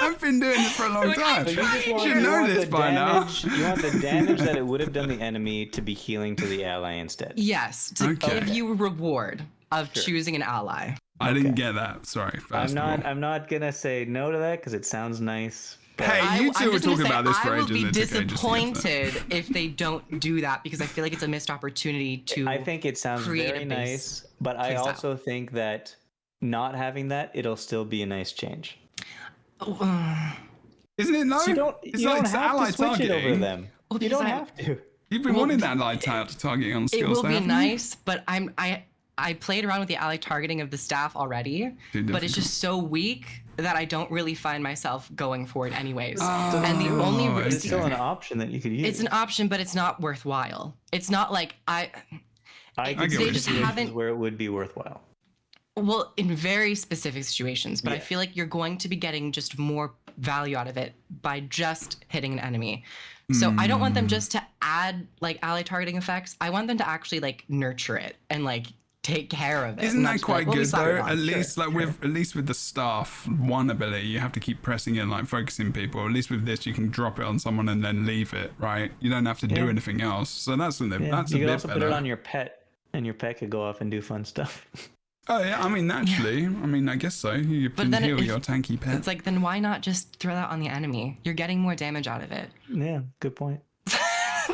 I've been doing this for a long time. So you should know this by now. You want the damage that it would have done the enemy to be healing to the ally instead. Yes, to give you a reward of choosing an ally. I didn't get that. Sorry. I'm not gonna say no to that because it sounds nice. Hey, you two were talking about this for ages. I will be disappointed if they don't do that because I feel like it's a missed opportunity to. I think it sounds very nice, but I also think that not having that, it'll still be a nice change. Isn't it? No, so you don't have to switch it over them. Well, you don't have to. You've been wanting that like targeting on skills. It will be nice, but I played around with the ally targeting of the staff already, but it's just so weak that I don't really find myself going for it anyways. And the only it's still an option that you could use. It's an option, but it's not worthwhile. It's not like I could see situations where it would be worthwhile. Well, in very specific situations, but I feel like you're going to be getting just more value out of it by just hitting an enemy. So I don't want them just to add like ally targeting effects. I want them to actually like nurture it and like take care of it. Isn't that quite good though? At least least with the staff one ability, you have to keep pressing in, like focusing people. At least with this, you can drop it on someone and then leave it, right? You don't have to do anything else. So that's that's a you bit can also better. put it on your pet, and your pet could go off and do fun stuff. Oh yeah, I mean naturally, I mean I guess so. You can heal your tanky pet. It's like, then why not just throw that on the enemy? You're getting more damage out of it. Yeah, good point.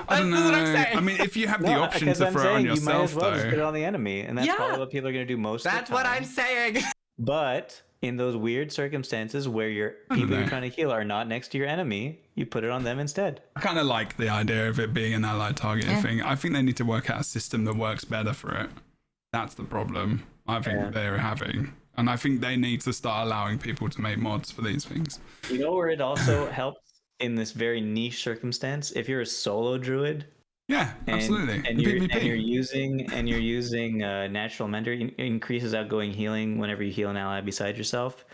I don't know. That's what I'm saying. I mean, if you have the option to throw it on yourself, you might as well just though. put it on the enemy, and that's probably what people are going to do most of the time. That's what I'm saying. But in those weird circumstances where your people you're trying to heal are not next to your enemy, you put it on them instead. I kind of like the idea of it being an allied targeting thing. I think they need to work out a system that works better for it. That's the problem I think they're having. And I think they need to start allowing people to make mods for these things. You know where it also helps in this very niche circumstance? If you're a solo druid, absolutely. And you're using natural mentor, increases outgoing healing whenever you heal an ally beside yourself.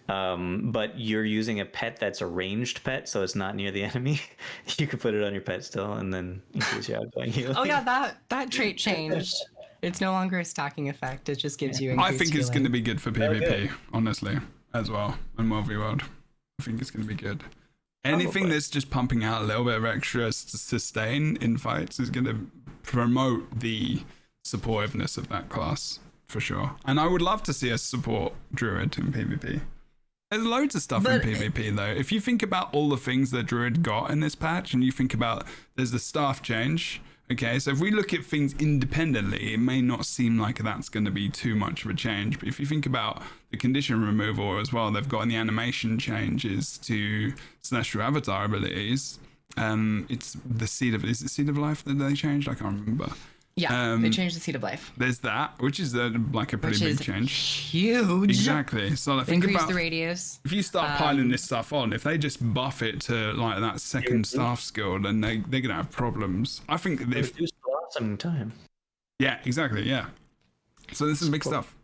But you're using a pet that's a ranged pet, so it's not near the enemy. You could put it on your pet still, and then increase your outgoing healing. Oh yeah, that trait changed. It's no longer a stacking effect. It just gives you increased I think it's healing. going to be good for PvP, honestly, as well, and World v World. I think it's going to be good. Anything that's just pumping out a little bit of extra sustain in fights is going to promote the supportiveness of that class, for sure. And I would love to see us support Druid in PvP. There's loads of stuff in PvP, though. If you think about all the things that Druid got in this patch, and you think about there's the staff change. Okay, so if we look at things independently, it may not seem like that's going to be too much of a change. But if you think about the condition removal as well, they've got in the animation changes to Celestial Avatar abilities. It's the Seed of Life that they changed? I can't remember. Yeah, they changed the Seed of Life. There's that, which is like a pretty big change. Huge. Exactly. So I think Increase about the radius. if you start piling this stuff on, if they just buff it to like that second staff skill, then they're gonna have problems. I think if reduce blossom time. Yeah, exactly. Yeah. So this is big stuff.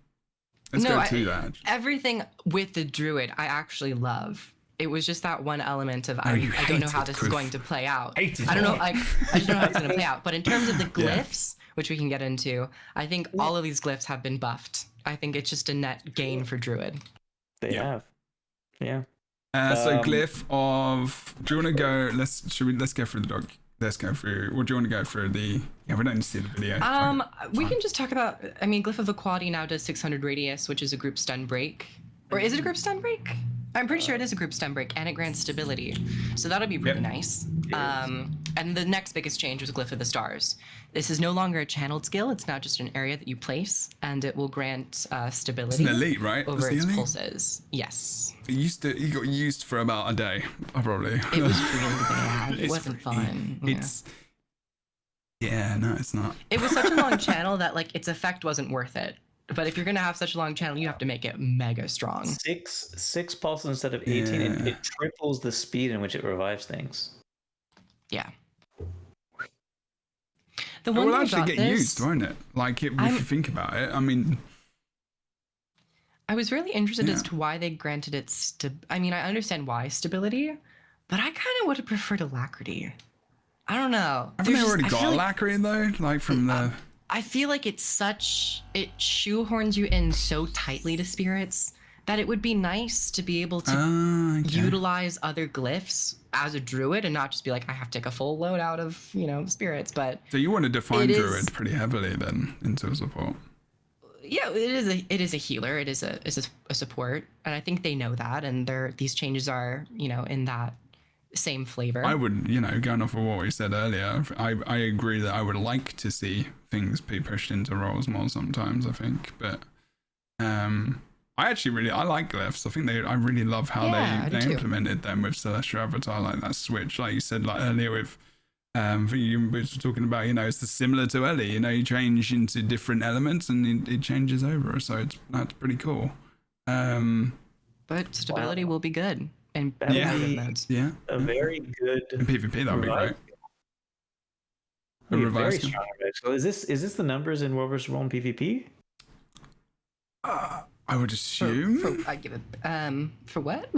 Let's go to that. Everything with the Druid, I actually love. It was just that one element of I don't know how this is going to play out. I don't know. I just don't know how it's going to play out. But in terms of the glyphs, which we can get into, I think all of these glyphs have been buffed. I think it's just a net gain for Druid. They have. Yeah. So glyph of. Do you want to go? Let's go through the dog. Let's go through. Or do you want to go through the? Yeah, we don't need to see the video. We can just talk about. I mean, glyph of equality now does 600 radius, which is a group stun break. Or is it a group stun break? I'm pretty sure it is a group stun break, and it grants stability. So that'll be pretty nice. And the next biggest change was Glyph of the Stars. This is no longer a channeled skill. It's now just an area that you place, and it will grant stability. It's an elite, right? Over its pulses. Yes. It got used for about a day, probably. It was really bad. It wasn't fun. Yeah, no, it's not. It was such a long channel that like its effect wasn't worth it. But if you're gonna have such a long channel, you have to make it mega strong. Six pulses instead of 18. It triples the speed in which it revives things. Yeah. It will actually get used, won't it? Like if you think about it, I mean. I was really interested as to why they granted it. I mean, I understand why stability, but I kind of would have preferred alacrity. I don't know. Haven't they already got alacrity though? Like from the. I feel like it shoehorns you in so tightly to spirits that it would be nice to be able to utilize other glyphs as a druid and not just be like, I have to take a full load out of, spirits. But so you want to define druid pretty heavily then into a support. Yeah, it is a healer. It is a support, and I think they know that, and these changes are in that same flavor. I would, going off of what we said earlier, I agree that I would like to see things be pushed into roles more sometimes, I think. But I like glyphs. I think I really love how they implemented them with Celestial Avatar, like that switch, like you said like earlier with you were talking about, it's similar to Ellie, you change into different elements and it changes over, so that's pretty cool. But stability will be good. And modes. Yeah, a very good in PvP. That would be great. Very strong. So is this the numbers in World vs. World PvP? I would assume. I give it. For what?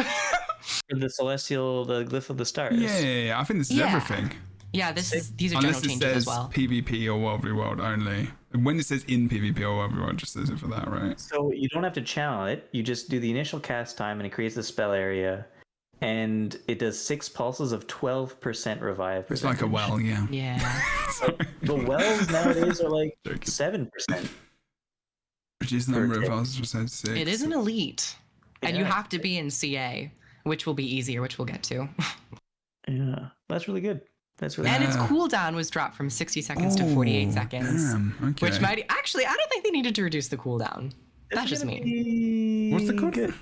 for the celestial, the glyph of the stars. Yeah. I think this is Yeah. everything. Yeah, these are Unless general it changes says as well. PvP or World v World only. When it says in PvP or World v World, it just says it for that, right? So you don't have to channel it. You just do the initial cast time, and it creates the spell area, and it does 6 pulses of 12% revive. It's like a well, yeah. Yeah. The wells nowadays are like Joking. 7%. Reduce the number of tick. pulses percent 6. It is an elite. And you Yeah. have to be in CA, which will be easier, which we'll get to. Yeah, that's really good. That's really And good. its cooldown was dropped from 60 seconds to 48 seconds. Damn, okay. Which might actually, I don't think they needed to reduce the cooldown. That's just me. What's the code? Good.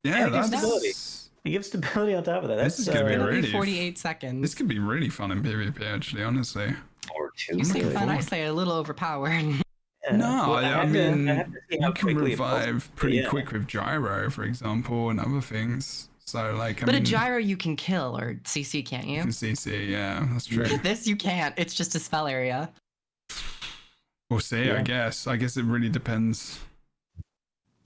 Yeah, it gives stability. that's... It gives stability on top of that. This That's is gonna be It'll really be 48 seconds. This could be really fun in PvP, actually, honestly. or 2. You say looking fun, I forward. say a little overpowered. Yeah. No, Well, I have to- mean, I have to see how you can quickly it pulses. revive pretty Yeah. quick with Gyro, for example, and other things. So, like, I But mean, a gyro you can kill or CC, can't you you? can CC, yeah, that's true. This you can't. It's just a spell area. We'll see, I Yeah. guess. I guess it really depends.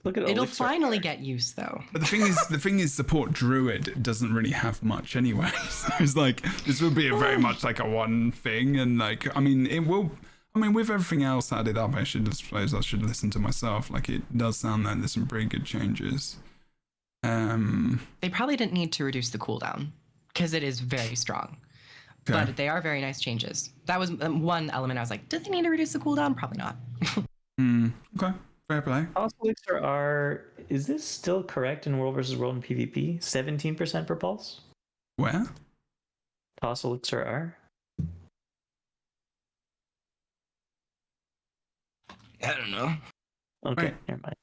Look at It'll Elixir. finally get used though. But the thing is, support Druid doesn't really have much anyway. So it's like this will be a very much like a one thing, and like I mean, it will. I mean, with everything else added up, I suppose I should listen to myself. Like it does sound like there's some pretty good changes. They probably didn't need to reduce the cooldown because it is very strong. Okay. But they are very nice changes. That was one element I was like, did they need to reduce the cooldown? Probably not. Okay, fair play. Toss Elixir are. Is this still correct in World versus World and PvP? 17% per pulse? Where? Toss Elixir are? I don't know. Okay, Right. never mind.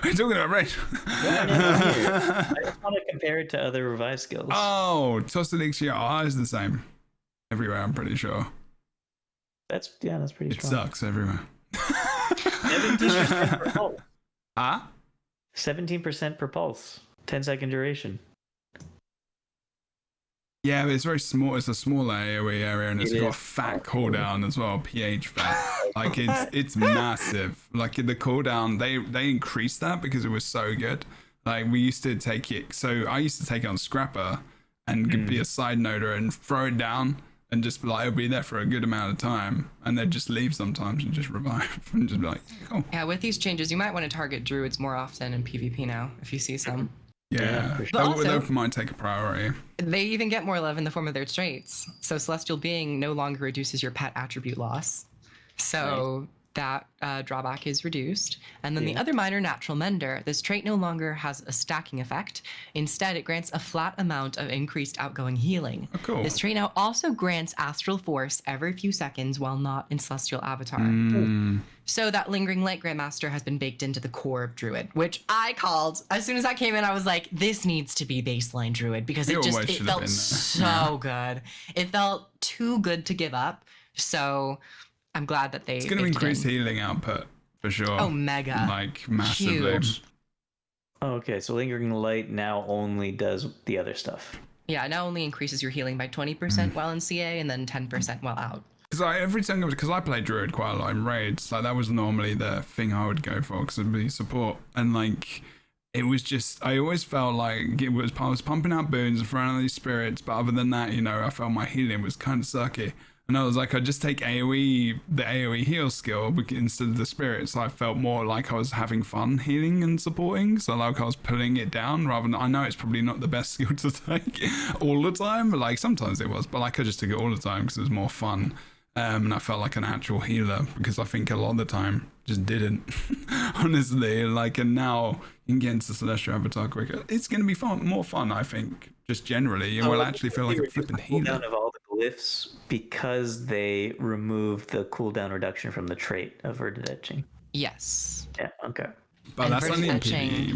We're talking about raid. I just want to compare it to other revive skills. Oh, Toss Elixir R is the same everywhere, I'm pretty sure. That's pretty It strong. sucks everywhere. 17% per pulse. Ah? 17% per pulse. 10-second duration. Yeah, but it's very small. It's a small AoE area, and it's It got a is. fat cooldown as well. pH fat, like it's massive. Like the cooldown, they increased that because it was so good. Like we used to take it. So I used to take it on Scrapper and be a side noder and throw it down and just be like it'll be there for a good amount of time, and then just leave sometimes and just revive and just be like, cool. Yeah, with these changes, you might want to target druids more often in PvP now if you see some. Yeah, for sure. But also- that might take a priority. They even get more love in the form of their traits. So Celestial Being no longer reduces your pet attribute loss. So that drawback is reduced. And then the other minor, Natural Mender, this trait no longer has a stacking effect. Instead, it grants a flat amount of increased outgoing healing. Oh, cool. This trait now also grants Astral Force every few seconds while not in Celestial Avatar. So that Lingering Light Grandmaster has been baked into the core of Druid, which I called. As soon as that came in, I was like, this needs to be baseline Druid because It it always should have felt been so good. It felt too good to give up. So I'm glad that they It's going to baked it increase in. healing output for sure. Oh, mega. Like massively. Huge. Oh, okay, so Lingering Light now only does the other stuff. Yeah, it now only increases your healing by 20% while in CA and then 10% while out. Because I play Druid quite a lot in raids, like that was normally the thing I would go for because it'd be support, and like it was just I always felt like I was pumping out boons and throwing out these spirits, but other than that, I felt my healing was kind of sucky, and I was like I'd just take the AoE heal skill instead of the spirits. So I felt more like I was having fun healing and supporting, so like I was pulling it down rather than I know it's probably not the best skill to take all the time, but like sometimes it was, but like I just took it all the time because it was more fun. And I felt like an actual healer because I think a lot of the time just didn't, honestly. Like, and now you can get into Celestial Avatar quicker. It's going to be more fun, I think, just generally. And we'll actually feel like a flipping healer. Cooldown of all the glyphs because they removed the cooldown reduction from the trait of Verdant Etching. Yes. Yeah, okay. But And that's only in Verdant Etching- PvE,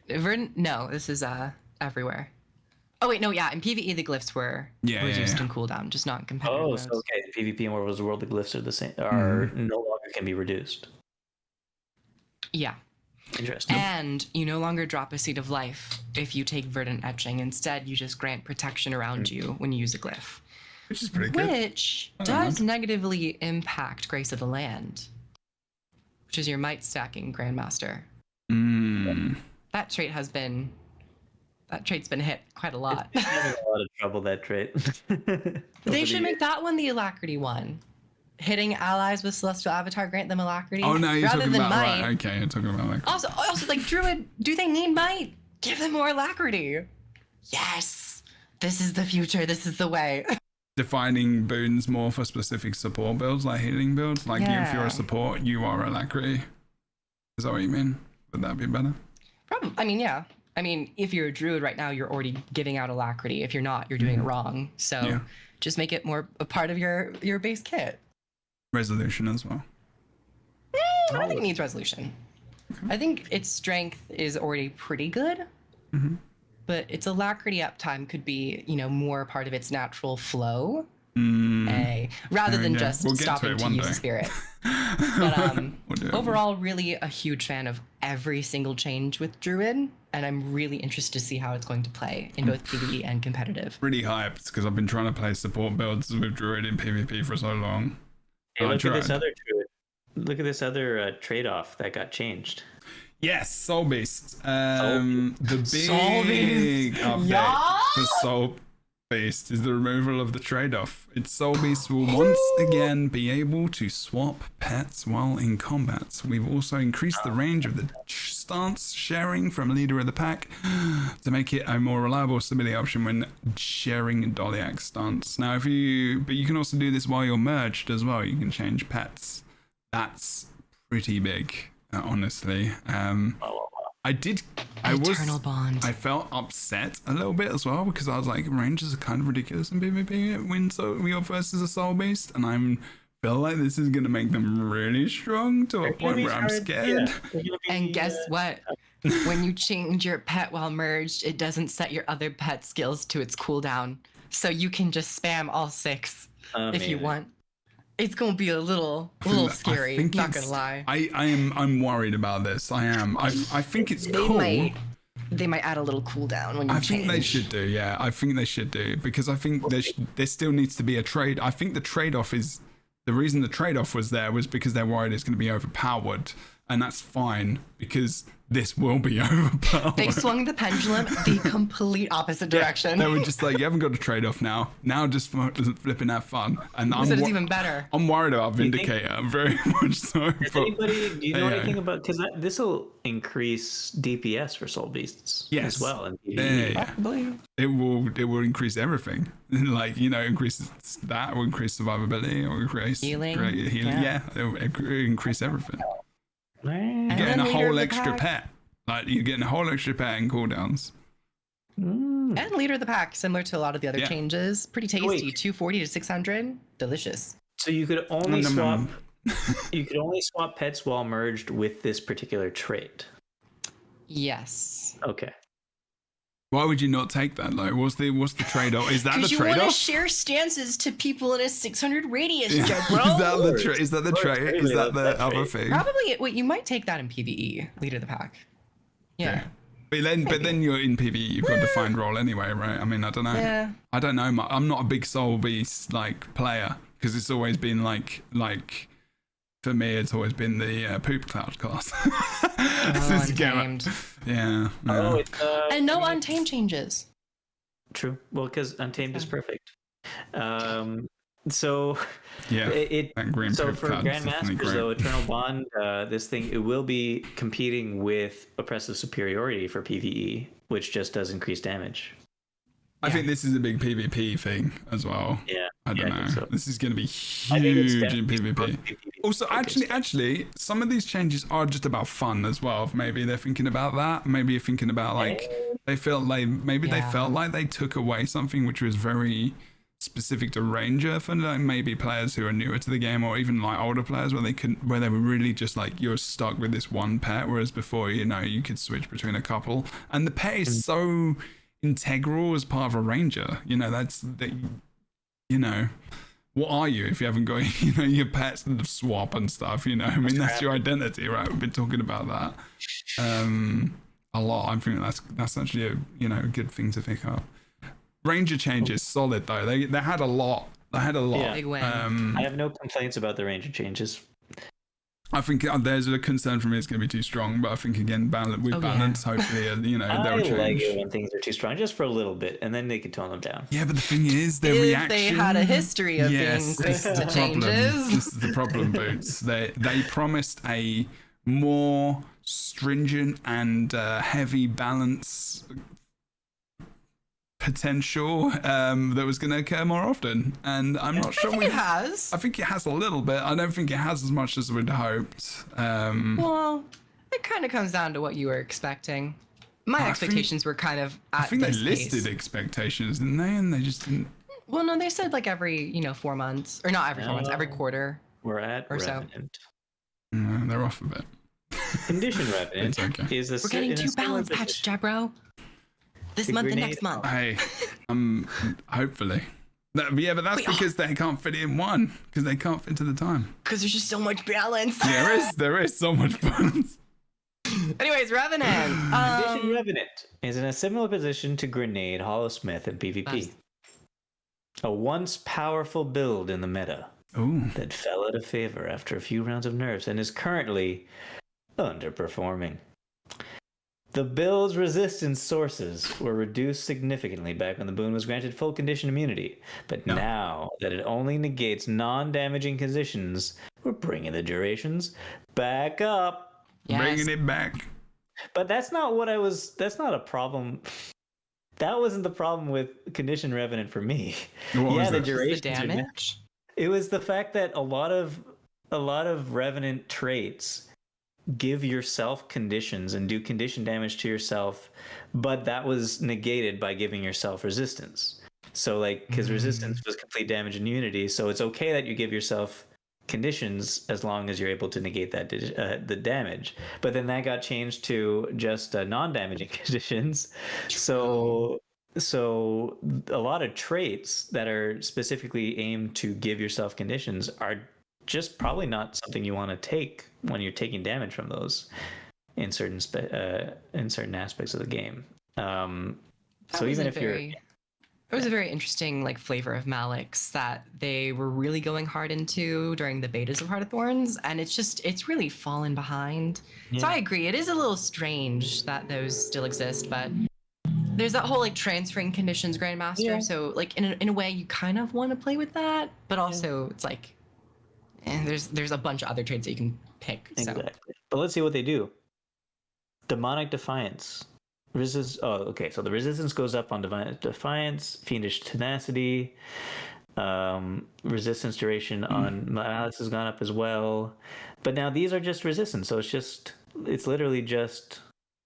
right? Verdant, no, this is everywhere. Oh wait, no, yeah. In PvE, the glyphs were reduced in cooldown, just not in competitive Oh, modes. so okay, in PvP and World vs. World, the glyphs are the same, are no longer can be reduced. Yeah. Interesting. And you no longer drop a seed of life if you take Verdant Etching. Instead, you just grant protection around you when you use a glyph. Which is pretty good. Which don't does know. negatively impact Grace of the Land, which is your might stacking Grandmaster. That trait has been That trait's been hit quite a lot. It's having a lot of trouble, that trait. They should make that one the alacrity one. Hitting allies with celestial avatar grant them alacrity. Oh no, you're rather talking than about might. right. Okay, you're talking about like. Also, like Druid, do they need might? Give them more alacrity. Yes, this is the future. This is the way. Defining boons more for specific support builds, like healing builds. Like if you're a support, you are alacrity. Is that what you mean? Would that be better? Probably. I mean, yeah. I mean, if you're a druid right now, you're already giving out alacrity. If you're not, you're doing it wrong. So just make it more a part of your base kit. Resolution as well. I don't think it needs resolution. I think its strength is already pretty good. But its alacrity uptime could be, more part of its natural flow. Rather than just stopping to use the spirit. But overall, really a huge fan of every single change with Druid, and I'm really interested to see how it's going to play in both PvE and competitive. Pretty hyped because I've been trying to play support builds with Druid in PvP for so long. Hey, look at this other Druid. Look at this other trade-off that got changed. Yes, Soul Beast. The big Soul Beast. update for Soul Beast is the removal of the trade-off. Its Soul Beast will once again be able to swap pets while in combat. We've also increased the range of the stance sharing from leader of the pack to make it a more reliable stability option when sharing Doliac stance. Now, but you can also do this while you're merged as well. You can change pets. That's pretty big, honestly. Eternal bond. I felt upset a little bit as well because I was like, ranges are kind of ridiculous in PvP when you're versus a soul beast, and I feel like this is gonna make them really strong to a point where I'm scared. And guess what? When you change your pet while merged, it doesn't set your other pet skills to its cooldown, so you can just spam all 6 if you want. It's gonna be a little scary. Not gonna lie. I'm worried about this. I am. I think it's cool. They might add a little cooldown when you change. I think they should do. Yeah, I think they should do because I think there still needs to be a trade. I think the trade-off is the reason the trade-off was there was because they're worried it's going to be overpowered, and that's fine because this will be overpowered. They swung the pendulum the complete opposite direction. They were just like, you haven't got a trade-off now. Now just flipping have fun. And it's even better. I'm worried about Vindicator, very much so. Do you know anything about, because this will increase DPS for Soul Beasts as well. And it will increase everything. Like, increase that, it will increase survivability, it will increase healing. Yeah, it will increase everything. You're getting a whole extra pet. Like, you're getting a whole extra pet in cooldowns. And leader of the pack, similar to a lot of the other changes. Pretty tasty. 240 to 600. Delicious. So you could only swap pets while merged with this particular trait. Yes. Okay. Why would you not take that? Like, what's the trade-off? Is that the trade-off? Because you want to share stances to people in a 600 radius, Jebro. Is that the trade? Is that the other thing? Probably. Wait, you might take that in PvE, leader of the pack. Yeah. But then you're in PvE. You've got a defined role anyway, right? I mean, I don't know. Yeah. I don't know. I'm not a big Soul Beast player because it's always been like. For me, it's always been the poop cloud class. Untamed. Yeah. And no Untamed changes. True. Well, because Untamed is perfect. So yeah. So for Grandmasters, though, Eternal Bond, it will be competing with Oppressive Superiority for PvE, which just does increase damage. I think this is a big PvP thing as well. Yeah. I don't know. So. This is going to be huge in PvP. Also, actually, some of these changes are just about fun as well. Maybe they're thinking about that. Maybe you're thinking about they felt like they took away something which was very specific to Ranger for maybe players who are newer to the game, or even older players where they were really just you're stuck with this one pet, whereas before you could switch between a couple, and the pet is so integral as part of a Ranger. What are you if you haven't got your pets and swap and stuff? I mean, that's your identity, right? We've been talking about that a lot. I think that's actually a good thing to pick up. Ranger changes solid though. They had a lot. Yeah. Big win. I have no complaints about the Ranger changes. I think there's a concern for me it's going to be too strong, but I think again, balance, hopefully, I they'll change. like it when things are too strong, just for a little bit, and then they can tone them down. Yeah, but the thing is, their If reaction. they had a history of being quick this is to the problem. changes. This is the problem, Boots. They promised a more stringent and heavy balance potential that was going to occur more often, and I'm not sure it has. I think it has a little bit. I don't think it has as much as we'd hoped. Well, it kind of comes down to what you were expecting. My expectations were kind of at I think they this listed pace. expectations, didn't they? And they just didn't. Well, no, they said like every 4 months, or not every 4 months, every quarter. We're at Or so. Revenant. No, they're off a bit. Condition Revenant It's okay. is a We're getting in a 2 similar balance patches, position. Jebro. This The month and grenade- next month. Hey, hopefully. Yeah, but that's Wait, because they can't fit it in one, because they can't fit to the time. Because there's just so much balance. There is so much balance. Anyways, Revenant. Condition Revenant is in a similar position to Grenade, Hollowsmith, and PvP. Nice. A once powerful build in the meta Ooh. that fell out of favor after a few rounds of nerfs and is currently underperforming. The build's resistance sources were reduced significantly back when the boon was granted full condition immunity, but now that it only negates non-damaging conditions, we're bringing the durations back up. Yes. Bringing it back. But that's not a problem. That wasn't the problem with Condition Revenant for me. What was the it? durations the are damage. It was the fact that a lot of Revenant traits give yourself conditions and do condition damage to yourself, but that was negated by giving yourself resistance. So like, because resistance was complete damage and immunity, so it's okay that you give yourself conditions as long as you're able to negate that the damage. But then that got changed to just non-damaging conditions. So a lot of traits that are specifically aimed to give yourself conditions are just probably not something you want to take when you're taking damage from those in certain aspects of the game. So even if it was a very interesting like flavor of Malik's that they were really going hard into during the betas of Heart of Thorns, and it's really fallen behind. So I agree, it is a little strange that those still exist, but there's that whole like transferring conditions Grandmaster. Yeah. So like in a way you kind of want to play with that, but also it's like there's a bunch of other traits that you can pick. Exactly. But let's see what they do. Demonic Defiance. So the resistance goes up on Divine Defiance, Fiendish Tenacity, resistance duration on Malice has gone up as well. But now these are just resistance, so it's literally just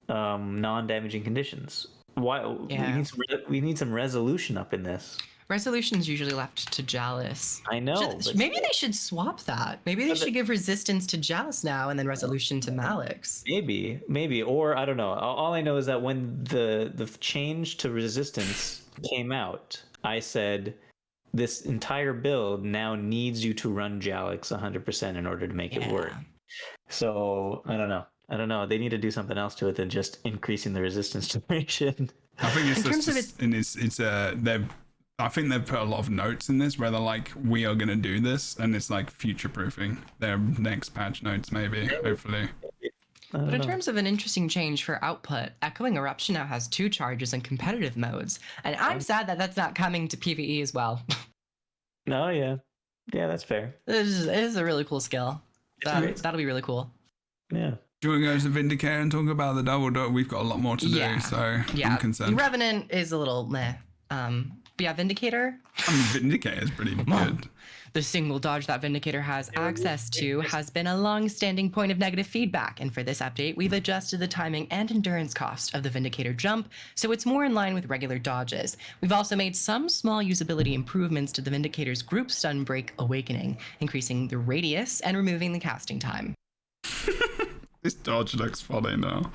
non-damaging conditions. Why? Yeah. We need some resolution up in this. Resolution's usually left to Jalice. I know. but Maybe they should swap that. Maybe they should give resistance to Jalice now and then resolution to Malik's. Maybe, or I don't know. All I know is that when the change to resistance came out, I said this entire build now needs you to run Jalix 100% in order to make it work. So I don't know. They need to do something else to it than just increasing the resistance duration. I think I think they've put a lot of notes in this where they're like, we are going to do this, and it's like future proofing their next patch notes, maybe, hopefully. But in terms of an interesting change for output, Echoing Eruption now has 2 charges in competitive modes, and I'm sad that that's not coming to PvE as well. No, yeah, that's fair. It is a really cool skill. That'll be really cool. Yeah. Do you want to go to Vindicator and talk about the double dot? We've got a lot more to do, so I'm concerned. Revenant is a little meh. But yeah, Vindicator. I mean, Vindicator is pretty good. The single dodge that Vindicator has access to has been a long-standing point of negative feedback, and for this update, we've adjusted the timing and endurance cost of the Vindicator jump, so it's more in line with regular dodges. We've also made some small usability improvements to the Vindicator's group stun break awakening, increasing the radius and removing the casting time. This dodge looks funny now.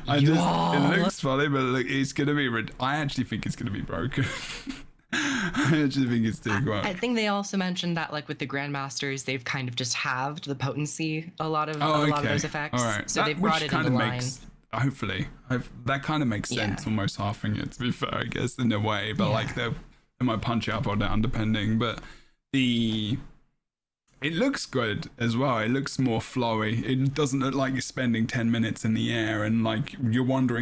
It looks funny, but look, it's gonna be. I actually think it's gonna be broken. I actually think it's too quick. I think they also mentioned that, like with the Grandmasters, they've kind of just halved the potency a lot of those effects. All right. So they've brought it into line. Hopefully, that kind of makes sense. Almost halving it, to be fair, I guess, in a way. But like they might punch it up or down depending. But It looks good as well. It looks more flowy. It doesn't look like you're spending 10 minutes in the air and like you're wonder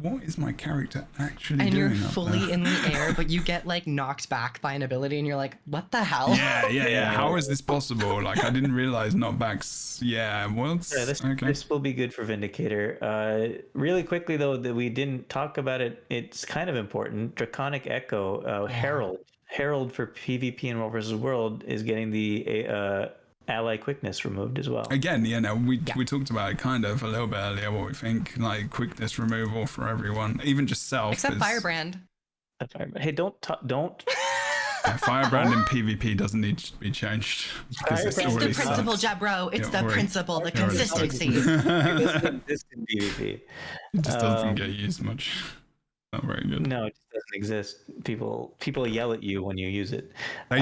what is my character actually And doing you're up fully there? in the air, but you get like knocked back by an ability and you're like, what the hell? Yeah. How is this possible? Like, I didn't realize knockbacks. Yeah, well, This will be good for Vindicator. Really quickly though, that we didn't talk about it. It's kind of important. Draconic Echo, Herald for PvP in World vs. World is getting the ally quickness removed as well. Again, we talked about it kind of a little bit earlier. What we think, like quickness removal for everyone, even just self. Except Firebrand. Hey, don't. Yeah, Firebrand in PvP doesn't need to be changed. It's the principle, Jebro. It's the principle, the consistency. This in PvP. It just doesn't get used much. Not very good. No, it just doesn't exist. People yell at you when you use it. They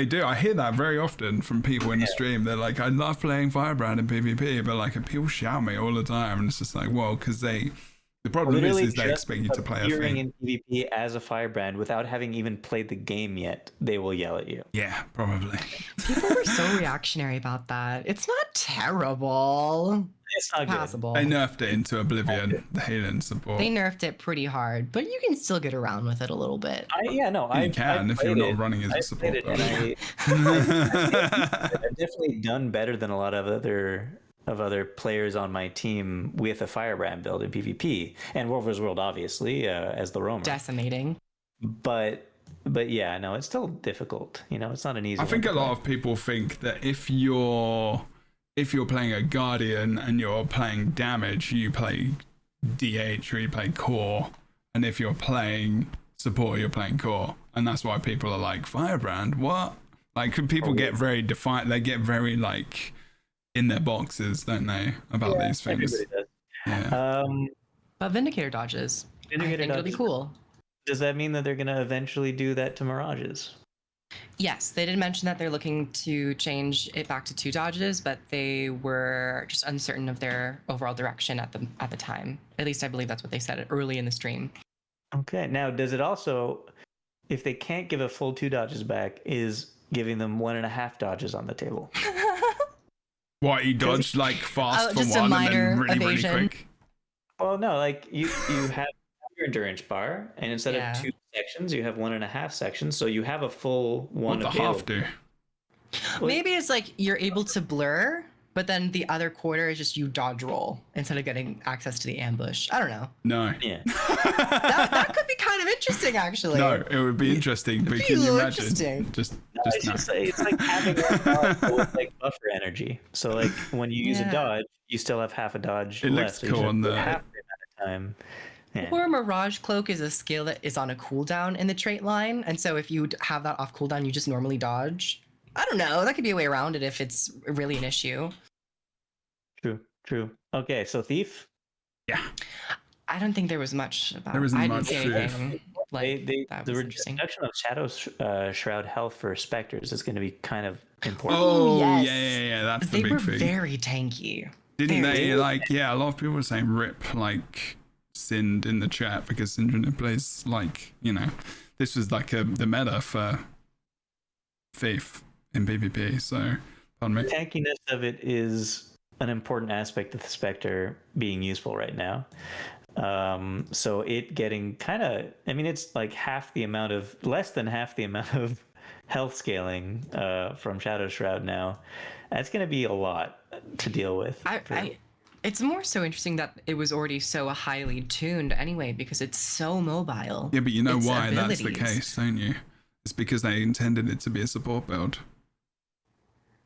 do. I hear that very often from people in the stream. They're like, I love playing Firebrand in PvP, but like people shout me all the time, and it's just like, well, because the problem is they expect you to play a thing. In PvP as a Firebrand without having even played the game yet, they will yell at you. Yeah, probably. People were so reactionary about that. It's not terrible. It's not passable. They nerfed it into Oblivion, the healing support. They nerfed it pretty hard, but you can still get around with it a little bit. You can if you're not running as a support. I've definitely done better than a lot of other players on my team with a Firebrand build in PvP, and World vs. World obviously as the roamer. Decimating. But yeah, no, it's still difficult. It's not an easy. I think a lot of people think that if you're playing a Guardian and you're playing damage, you play DH or you play core, and if you're playing support, you're playing core, and that's why people are like, Firebrand, what? Like, people get very defined. They get very like in their boxes, don't they, about these things? Everybody does. Yeah. But Vindicator dodges. I think it'll be cool. Does that mean that they're going to eventually do that to Mirages? Yes, they did mention that they're looking to change it back to 2 dodges, but they were just uncertain of their overall direction at the time. At least I believe that's what they said early in the stream. Okay. Now, does it also, if they can't give a full 2 dodges back, is giving them 1.5 dodges on the table? What, you dodged like fast for just a one and minor then really evasion. quick? Well, no, like you have your endurance bar, and instead of 2 sections, you have 1.5 sections, so you have a full one. What the half do? Maybe it's like you're able to blur, but then the other quarter is just you dodge roll instead of getting access to the ambush. I don't know. No. Yeah. That could be kind of interesting, actually. No, it would be interesting, but can you imagine? Just it's like having one dodge with like buffer energy. So like when you use a dodge, you still have half a dodge It left. looks cool on the half the amount of time. Yeah. Or Mirage Cloak is a skill that is on a cooldown in the trait line, and so if you have that off cooldown, you just normally dodge. I don't know. That could be a way around it if it's really an issue. True. Okay, so Thief? Yeah. I don't think there was much about There isn't I much didn't see anything that the was interesting. reduction of Shadow Shroud health for Spectres is going to be kind of important. Oh, yes. yeah. That's the They big were thing. very tanky. Didn't very they, like, a lot of people were saying rip, like, Sind in the chat because Syndrome plays, like, this was like the meta for Thief in PvP, so, pardon me. The tankiness of it is an important aspect of the Spectre being useful right now. So it getting it's like less than half the amount of health scaling from Shadow Shroud now. That's going to be a lot to deal with. It's more so interesting that it was already so highly tuned anyway, because it's so mobile. Yeah, but you know Its why that's the abilities. case, don't you? It's because they intended it to be a support build.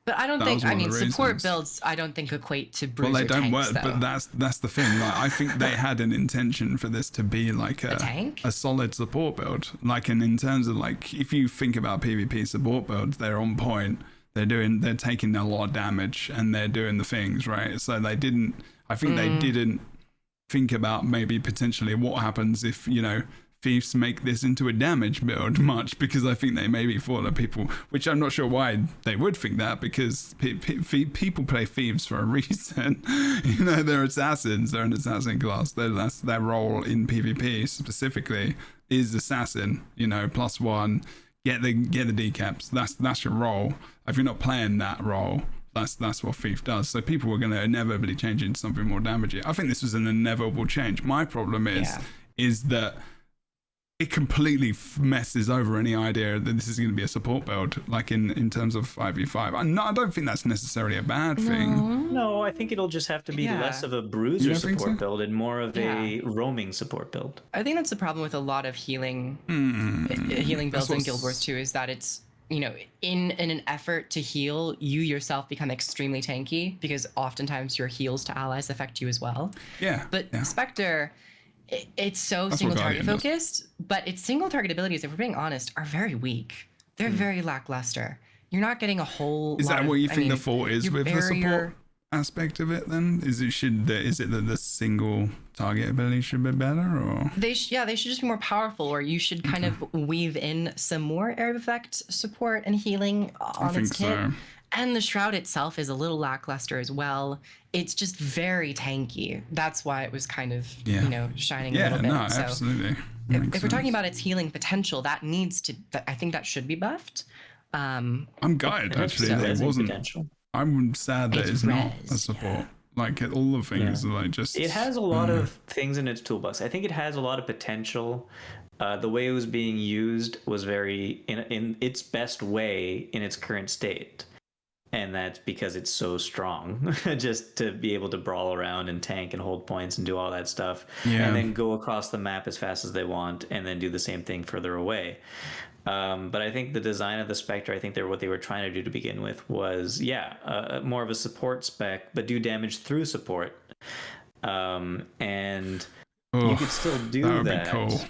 But I don't That think, was one of the support reasons. builds, I don't think equate to bruiser Well, they don't tanks, work, though. but that's the thing. Like, I think they had an intention for this to be like A tank? a solid support build. Like, and in terms of like, if you think about PvP support builds, they're on point. They're taking a lot of damage and they're doing the things right. So they didn't think about maybe potentially what happens if Thieves make this into a damage build much, because I think they maybe thought that people, which I'm not sure why they would think that, because people play Thieves for a reason. They're assassins. They're an assassin class. That's their role in PvP specifically is assassin. +1, get the decaps. That's your role. If you're not playing that role, that's what Thief does. So people were going to inevitably change it into something more damaging. I think this was an inevitable change. My problem is that it completely messes over any idea that this is going to be a support build, like in terms of 5v5. I don't think that's necessarily a bad thing. No, I think it'll just have to be less of a bruiser support build and more of a roaming support build. I think that's the problem with a lot of healing builds in Guild Wars 2 is that it's, you know, in an effort to heal, you yourself become extremely tanky because oftentimes your heals to allies affect you as well. Yeah. But Spectre, it's so single target focused, but its single target abilities, if we're being honest, are very weak. They're very lackluster. You're not getting a whole Is lot that of, what you think the fault is with the support aspect of it then? Is it that the single target ability should be better, or they should just be more powerful, or you should kind of weave in some more area of effect support and healing on its kit. So. And the Shroud itself is a little lackluster as well. It's just very tanky. That's why it was kind of, you know, shining a little bit. Yeah, no, so absolutely. If we're talking about its healing potential, that needs to, I think that should be buffed. I'm gutted, actually, that it wasn't. Potential. I'm sad that it's not a support. Like, all the things are like just... It has a lot of things in its toolbox. I think it has a lot of potential. The way it was being used was very, in its best way in its current state. And that's because it's so strong, just to be able to brawl around and tank and hold points and do all that stuff. Yeah. And then go across the map as fast as they want and then do the same thing further away. But I think the design of the Spectre, I think what they were trying to do to begin with was, more of a support spec, but do damage through support. And you could still do that. That would be cool.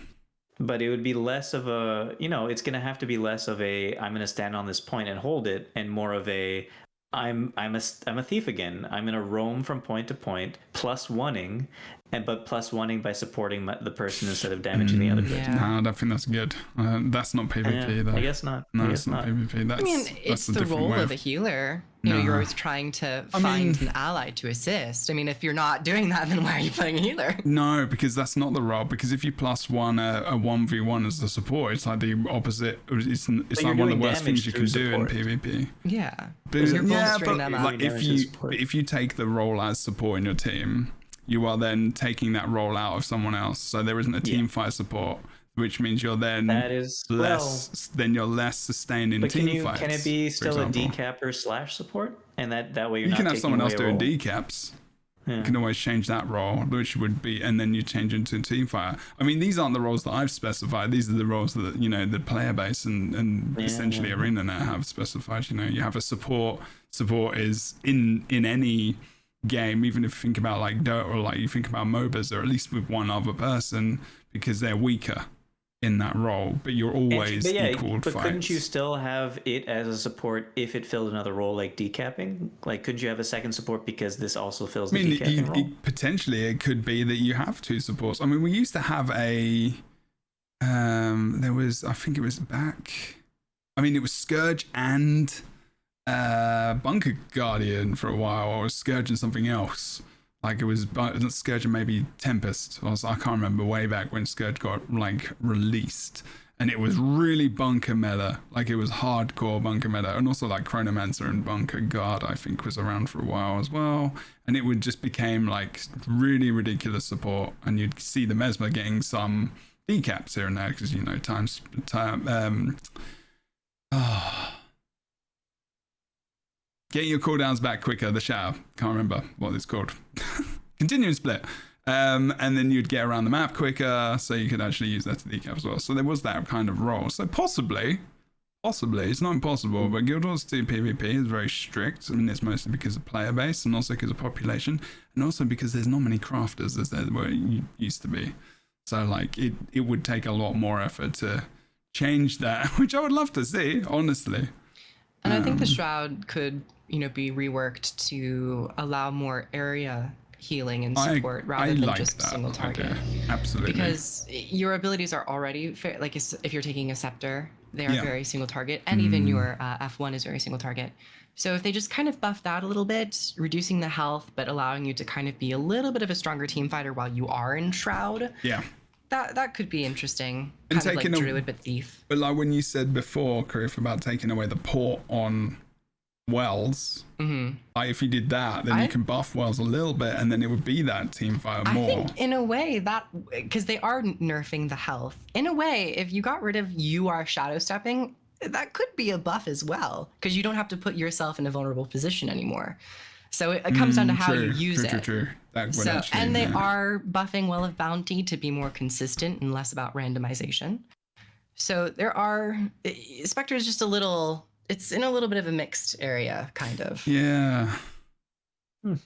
But it would be less of a, you know, it's going to have to be less of a, I'm going to stand on this point and hold it, and more of a, I'm a thief again. I'm going to roam from point to point, plus oneing, but plus oneing by supporting the person instead of damaging the other person. No, I don't think that's good. That's not PvP, though. I guess not. No, it's not PvP. I mean, it's the role of a healer. You know, you're always trying to find an ally to assist. I mean, if you're not doing that, then why are you playing a healer? No, because that's not the role. Because if you plus one a 1v1 as the support, it's like the opposite. It's like one of the worst things you can do in PvP. Yeah. But, you're bolstering them up. Like if you take the role as support in your team, you are then taking that role out of someone else. So there isn't a team fight support, which means you're then you're less sustained in team fights. Can it be still a decapper / support? And that way you can have someone else doing decaps. Yeah. You can always change that role, which would be, and then you change into a team fighter. I mean, these aren't the roles that I've specified. These are the roles that, you know, the player base and essentially ArenaNet have specified. You know, you have a support. Support is in any game, even if you think about like Dota or like you think about MOBAs, or at least with one other person, because they're weaker in that role, but you're always equal but fights. Couldn't you still have it as a support if it filled another role, like decapping? Like, couldn't you have a second support because this also fills the decapping role? Potentially, it could be that you have two supports. I mean, we used to have I think it was it was Scourge and Bunker Guardian for a while, or was Scourge and something else. Like it was Scourge and maybe Tempest. I can't remember, way back when Scourge got like released, and it was really bunker meta. Like it was hardcore bunker meta, and also like Chronomancer and Bunker Guard I think was around for a while as well. And it would just became like really ridiculous support, and you'd see the Mesmer getting some decaps here and there because, you know, getting your cooldowns back quicker, the shadow. Can't remember what it's called. Continuous split. And then you'd get around the map quicker, so you could actually use that to decap as well. So there was that kind of role. So possibly, it's not impossible, but Guild Wars 2 PvP is very strict. I mean, it's mostly because of player base, and also because of population, and also because there's not many crafters as there were used to be. So like it would take a lot more effort to change that, which I would love to see, honestly. And I think the Shroud could, you know, be reworked to allow more area healing and support rather than just a single target. Absolutely. Because your abilities are already fair. Like if you're taking a scepter, they are very single target, and even your F1 is very single target. So if they just kind of buff that a little bit, reducing the health, but allowing you to kind of be a little bit of a stronger team fighter while you are in Shroud. Yeah. that could be interesting. And Kind of like taking a- Druid but thief. But like when you said before, Karif, about taking away the port on Wells, like if you did that, then you can buff Wells a little bit, and then it would be that team fighter more. I think in a way that, because they are nerfing the health. In a way, if you got rid of you are shadow stepping, that could be a buff as well, because you don't have to put yourself in a vulnerable position anymore. So it comes down to how you use it. True. That would So, actually, and they are buffing Well of Bounty to be more consistent and less about randomization. So there are, Spectre is just a little, it's in a little bit of a mixed area, kind of. Yeah. It's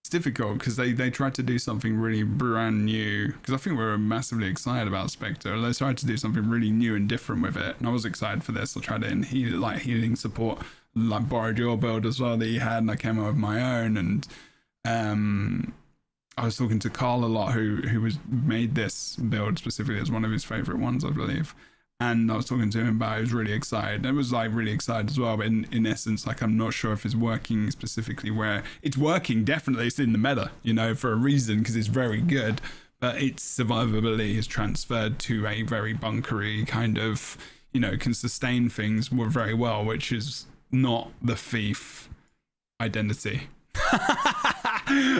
difficult because they tried to do something really brand new, because I think we were massively excited about Spectre. They tried to do something really new and different with it, and I was excited for this. I tried it in healing support, like borrowed your build as well that you had, and I came up with my own. And I was talking to Carl a lot, who was made this build specifically as one of his favorite ones, I believe. And I was talking to him about it. He was really excited. I was like really excited as well. But in essence, like, I'm not sure if it's working specifically where it's working. Definitely, it's in the meta, you know, for a reason, because it's very good. But its survivability is transferred to a very bunkery kind of, you know, can sustain things very well, which is not the thief identity.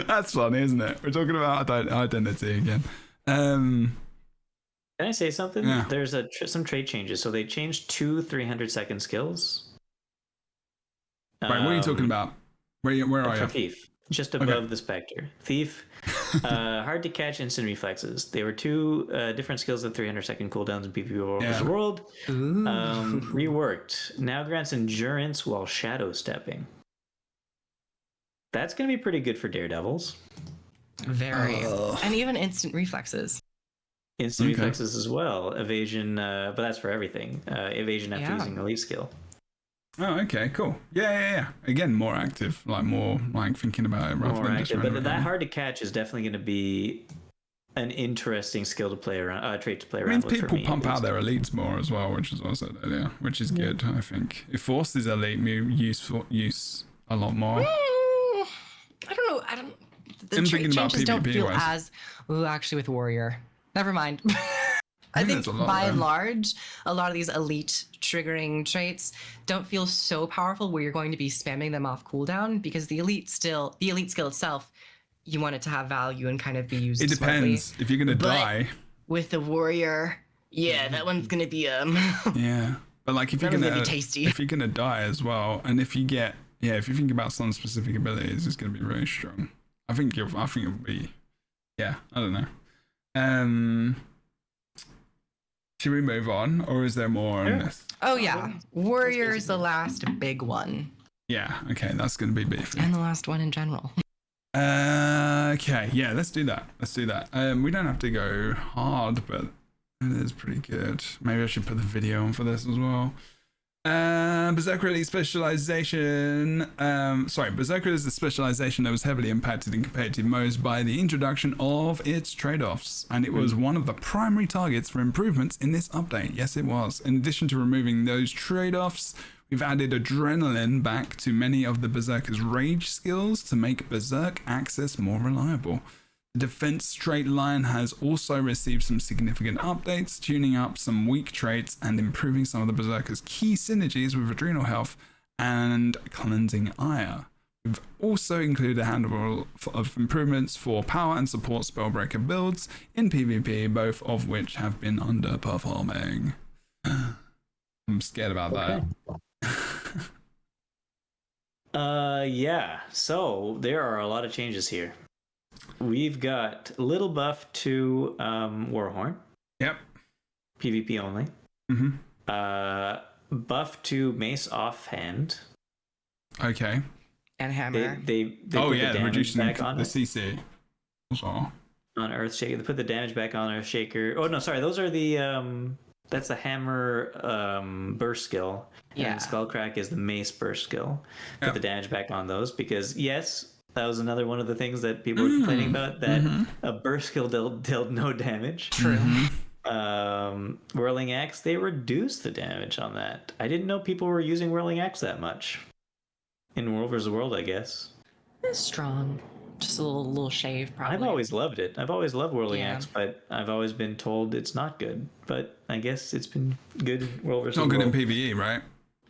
That's funny, isn't it? We're talking about identity again. Can I say something? Yeah. There's some trait changes. So they changed 2 300-second skills. Right, what are you talking about? Where are For you? Thief, just above the Spectre. Thief, hard to catch instant reflexes. They were 2 different skills with 300-second cooldowns in PvP Warrior World. Reworked. Now grants endurance while shadow stepping. That's going to be pretty good for daredevils. Very. And even instant reflexes. Instant reflexes as well. Evasion, but that's for everything. Evasion after using elite skill. Oh, okay, cool. Yeah. Again, more active, like more like thinking about it rather than just But that hard to catch is definitely going to be an interesting skill to play around, trait to play around with. People pump out their elites more as well, which is also earlier, which is good. I think it forces elite use a lot more. I don't know. The trait changes don't feel as actually with Warrior. Never mind. I think by and large, a lot of these elite triggering traits don't feel so powerful where you're going to be spamming them off cooldown, because the elite skill itself, you want it to have value and kind of be used. It depends smartly. if you're gonna die. With the Warrior, that one's gonna be yeah, but like if you're gonna be tasty. If you're gonna die as well, and if you get if you think about some specific abilities, it's gonna be very strong. I think it'll be. Yeah, I don't know. Should we move on, or is there more on this? Oh yeah, Warrior is the last big one. Yeah, okay, that's gonna be beefy. And the last one in general. Okay, yeah, let's do that. We don't have to go hard, but it is pretty good. Maybe I should put the video on for this as well. Berserker Elite specialization. Berserker is the specialization that was heavily impacted in competitive modes by the introduction of its trade-offs, and it was one of the primary targets for improvements in this update. Yes, it was. In addition to removing those trade-offs, we've added adrenaline back to many of the Berserker's rage skills to make Berserk access more reliable. The defense straight line has also received some significant updates, tuning up some weak traits and improving some of the Berserker's key synergies with Adrenal Health and Cleansing Ire. We've also included a handful of improvements for power and support Spellbreaker builds in PvP, both of which have been underperforming. I'm scared about that. So there are a lot of changes here. We've got little buff to Warhorn. Yep. PvP only. Buff to Mace Offhand. Okay. And Hammer. They put the damage reducing back on the it. CC. Also. On Earthshaker. They put the damage back on Earthshaker. Oh no, sorry, those are the that's the Hammer burst skill. Yeah. And Skullcrack is the Mace burst skill. Put the damage back on those because yes, that was another one of the things that people were complaining about, that a burst skill dealt no damage. True. Whirling Axe, they reduced the damage on that. I didn't know people were using Whirling Axe that much. In World vs. World, I guess. It's strong. Just a little shave, probably. I've always loved it. I've always loved Whirling Yeah. Axe, but I've always been told it's not good. But I guess it's been good in World versus Not good World. in PvE, right?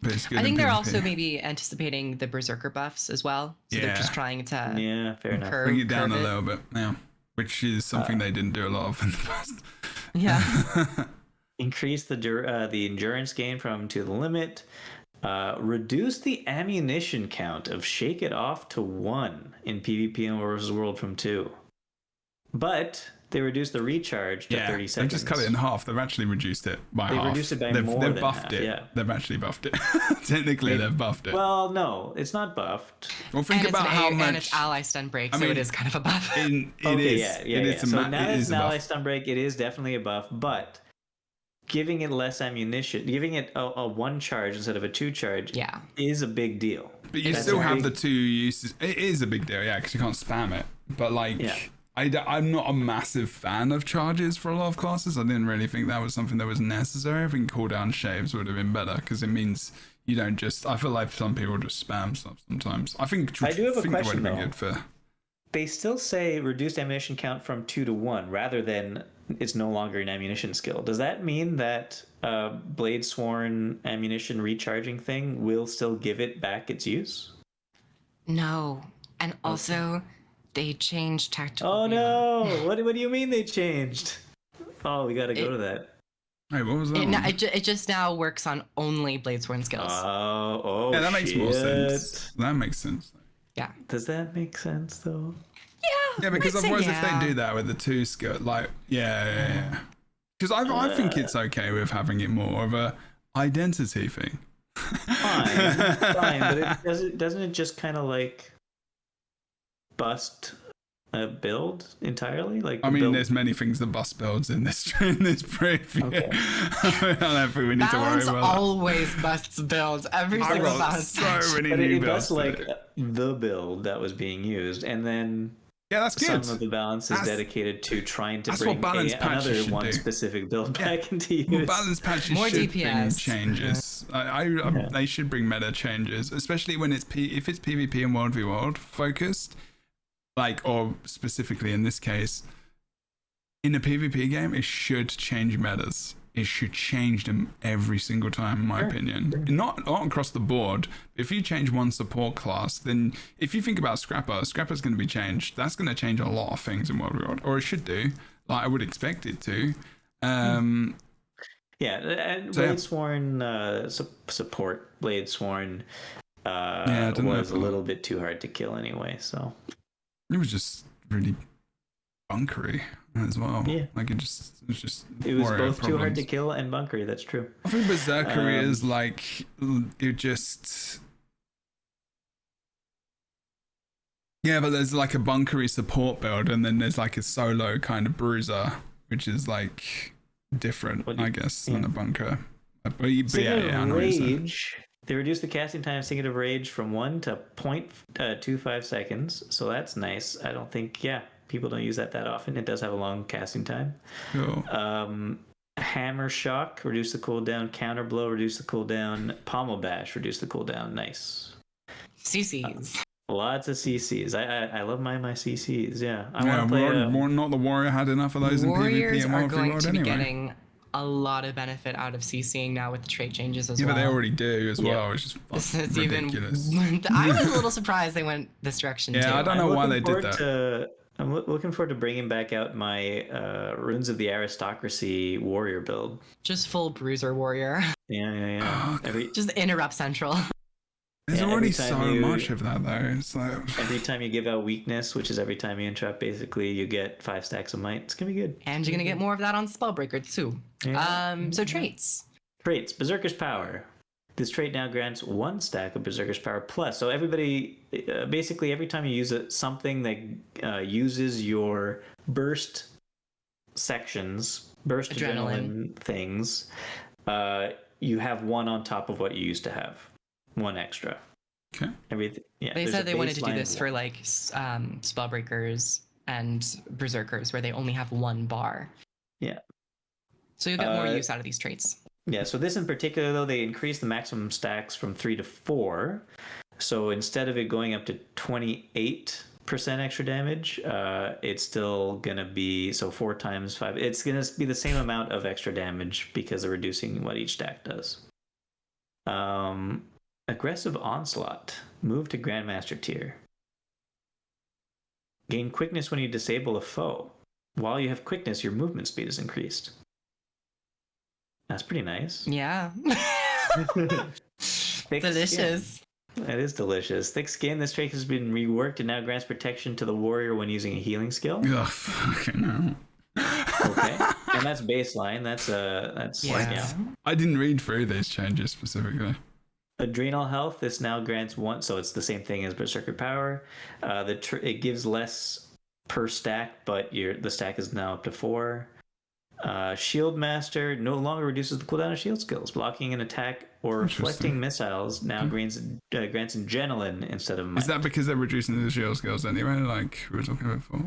But it's good I think in they're PvP. also maybe anticipating the Berserker buffs as well. So they're just trying to Yeah, fair enough. curve, Bring it down curve a little bit, yeah. Which is something they didn't do a lot of in the past. Yeah. Increase the endurance gain from to the limit. Reduce the ammunition count of Shake It Off to 1 in PvP and World vs. World from 2. But they reduced the recharge to 30 seconds. They've just cut it in half. They've actually reduced it by half. They reduced it by they've, more they've than buffed half, it. yeah. They've actually buffed it. Technically, they've buffed it. Well, no, it's not buffed. Well, think And about it's how and much it's ally stun break, I so mean, it is kind of a buff. it Okay, is. yeah. It is So a now it it's is an a ally buff. stun break. It is definitely a buff, but giving it less ammunition, giving it a 1 charge instead of a 2 charge, Yeah. is a big deal. But you That's still a have big- the 2 uses. It is a big deal, yeah, because you can't spam it. But like, Yeah. I'm not a massive fan of charges for a lot of classes. I didn't really think that was something that was necessary. I think cooldown shaves would have been better because it means you don't just. I feel like some people just spam stuff sometimes. I think. I do have a think question, it would have though. been good for. They still say reduced ammunition count from 2 to 1 rather than it's no longer an ammunition skill. Does that mean that Blade Sworn ammunition recharging thing will still give it back its use? No. And also, they changed tactical. Oh reload. no! What do you mean they changed? Oh, we gotta go to that. Hey, what was that? one? It just now works on only Bladesworn skills. Oh, Yeah, that makes more shit. sense. That makes sense. Yeah. Does that make sense though? Yeah. Yeah, because I'd say otherwise, yeah. if they do that with the 2 skill, like, yeah. Because I think it's okay with having it more of a identity thing. Fine, but doesn't it just kind of like bust a build entirely? Like I mean, build... there's many things that bust builds in this preview. Okay. I don't think we need Balance to worry about always busts builds. Every that. I've single got balance. so many But new it builds. busts like today. the build that was being used, and then Yeah, that's good. some of the balance is That's- dedicated to trying to that's bring what balance patches another should one do. specific build back into use. Well, balance patches More should bring DPS. changes. They should bring meta changes, especially when it's if it's PvP and World v World focused, like, or specifically in this case, in a PvP game, it should change metas. It should change them every single time, in my opinion. Not across the board. If you change one support class, then if you think about Scrapper's going to be changed. That's going to change a lot of things in World v World, or it should do. Like, I would expect it to. Yeah, and So, yeah. Blade Sworn support Blade Sworn I don't know was if- a little bit too hard to kill anyway. So It was just really bunkery as well. Yeah. Like it was just. it was Warrior both too hard to problems. kill and bunkery. That's true. I think Berserker Um, is like it just. Yeah, but there's like a bunkery support build, and then there's like a solo kind of bruiser, which is like different, What do you- I guess, than yeah. a bunker. But Speaking I of know what you're saying. rage, they reduced the casting time of Singing of Rage from 1 to 0.25 seconds. So that's nice. I don't think, people don't use that often. It does have a long casting time. Cool. Hammer Shock, reduce the cooldown. Counter Blow, reduce the cooldown. Pommel Bash, reduce the cooldown. Nice. CCs. Lots of CCs. I love my CCs. Yeah, I Yeah, want to play. not the Warrior had enough of those Warriors in PvP and are World v going World to be anyway. getting a lot of benefit out of CCing now with the trait changes as Yeah, well. but they already do as Yeah. well, which is It's ridiculous. even. I was a little surprised they went this direction Yeah, too. I don't know I'm why looking they did forward that. I'm looking forward to bringing back out my Runes of the Aristocracy Warrior build. Just full bruiser warrior. Yeah. Oh, Just interrupt central. There's Yeah, already every time so you- much of that though. It's like Every time you give out weakness, which is every time you interrupt, basically you get 5 stacks of might. It's gonna be good. And you're gonna get more of that on Spellbreaker too. Yeah. So traits. Traits: Berserker's Power. This trait now grants 1 stack of Berserker's Power plus. So everybody, basically every time you use something that uses your burst sections, burst adrenaline things, you have 1 on top of what you used to have. 1 extra. okay. Everything. Yeah. They there's said a they wanted to do baseline this of for 1. like Spellbreakers and Berserkers, where they only have 1 bar. Yeah. So you'll get more use out of these traits. Yeah, so this in particular, though, they increased the maximum stacks from 3 to 4. So instead of it going up to 28% extra damage, it's still gonna be 4 times 5. It's gonna be the same amount of extra damage because of reducing what each stack does. Aggressive Onslaught. Move to Grandmaster tier. Gain quickness when you disable a foe. While you have quickness, your movement speed is increased. That's pretty nice. Yeah. Delicious. It is delicious. Thick Skin. This trait has been reworked and now grants protection to the warrior when using a healing skill. Ugh, fucking hell. Okay, and that's baseline. That's yeah. I didn't read through these changes specifically. Adrenal Health. This now grants 1, so it's the same thing as Berserker Power. It gives less per stack, but the stack is now up to 4. Shield Master no longer reduces the cooldown of shield skills. Blocking an attack or reflecting missiles now grants Adrenaline instead of Might. Is that because they're reducing the shield skills anyway, like we were talking about before?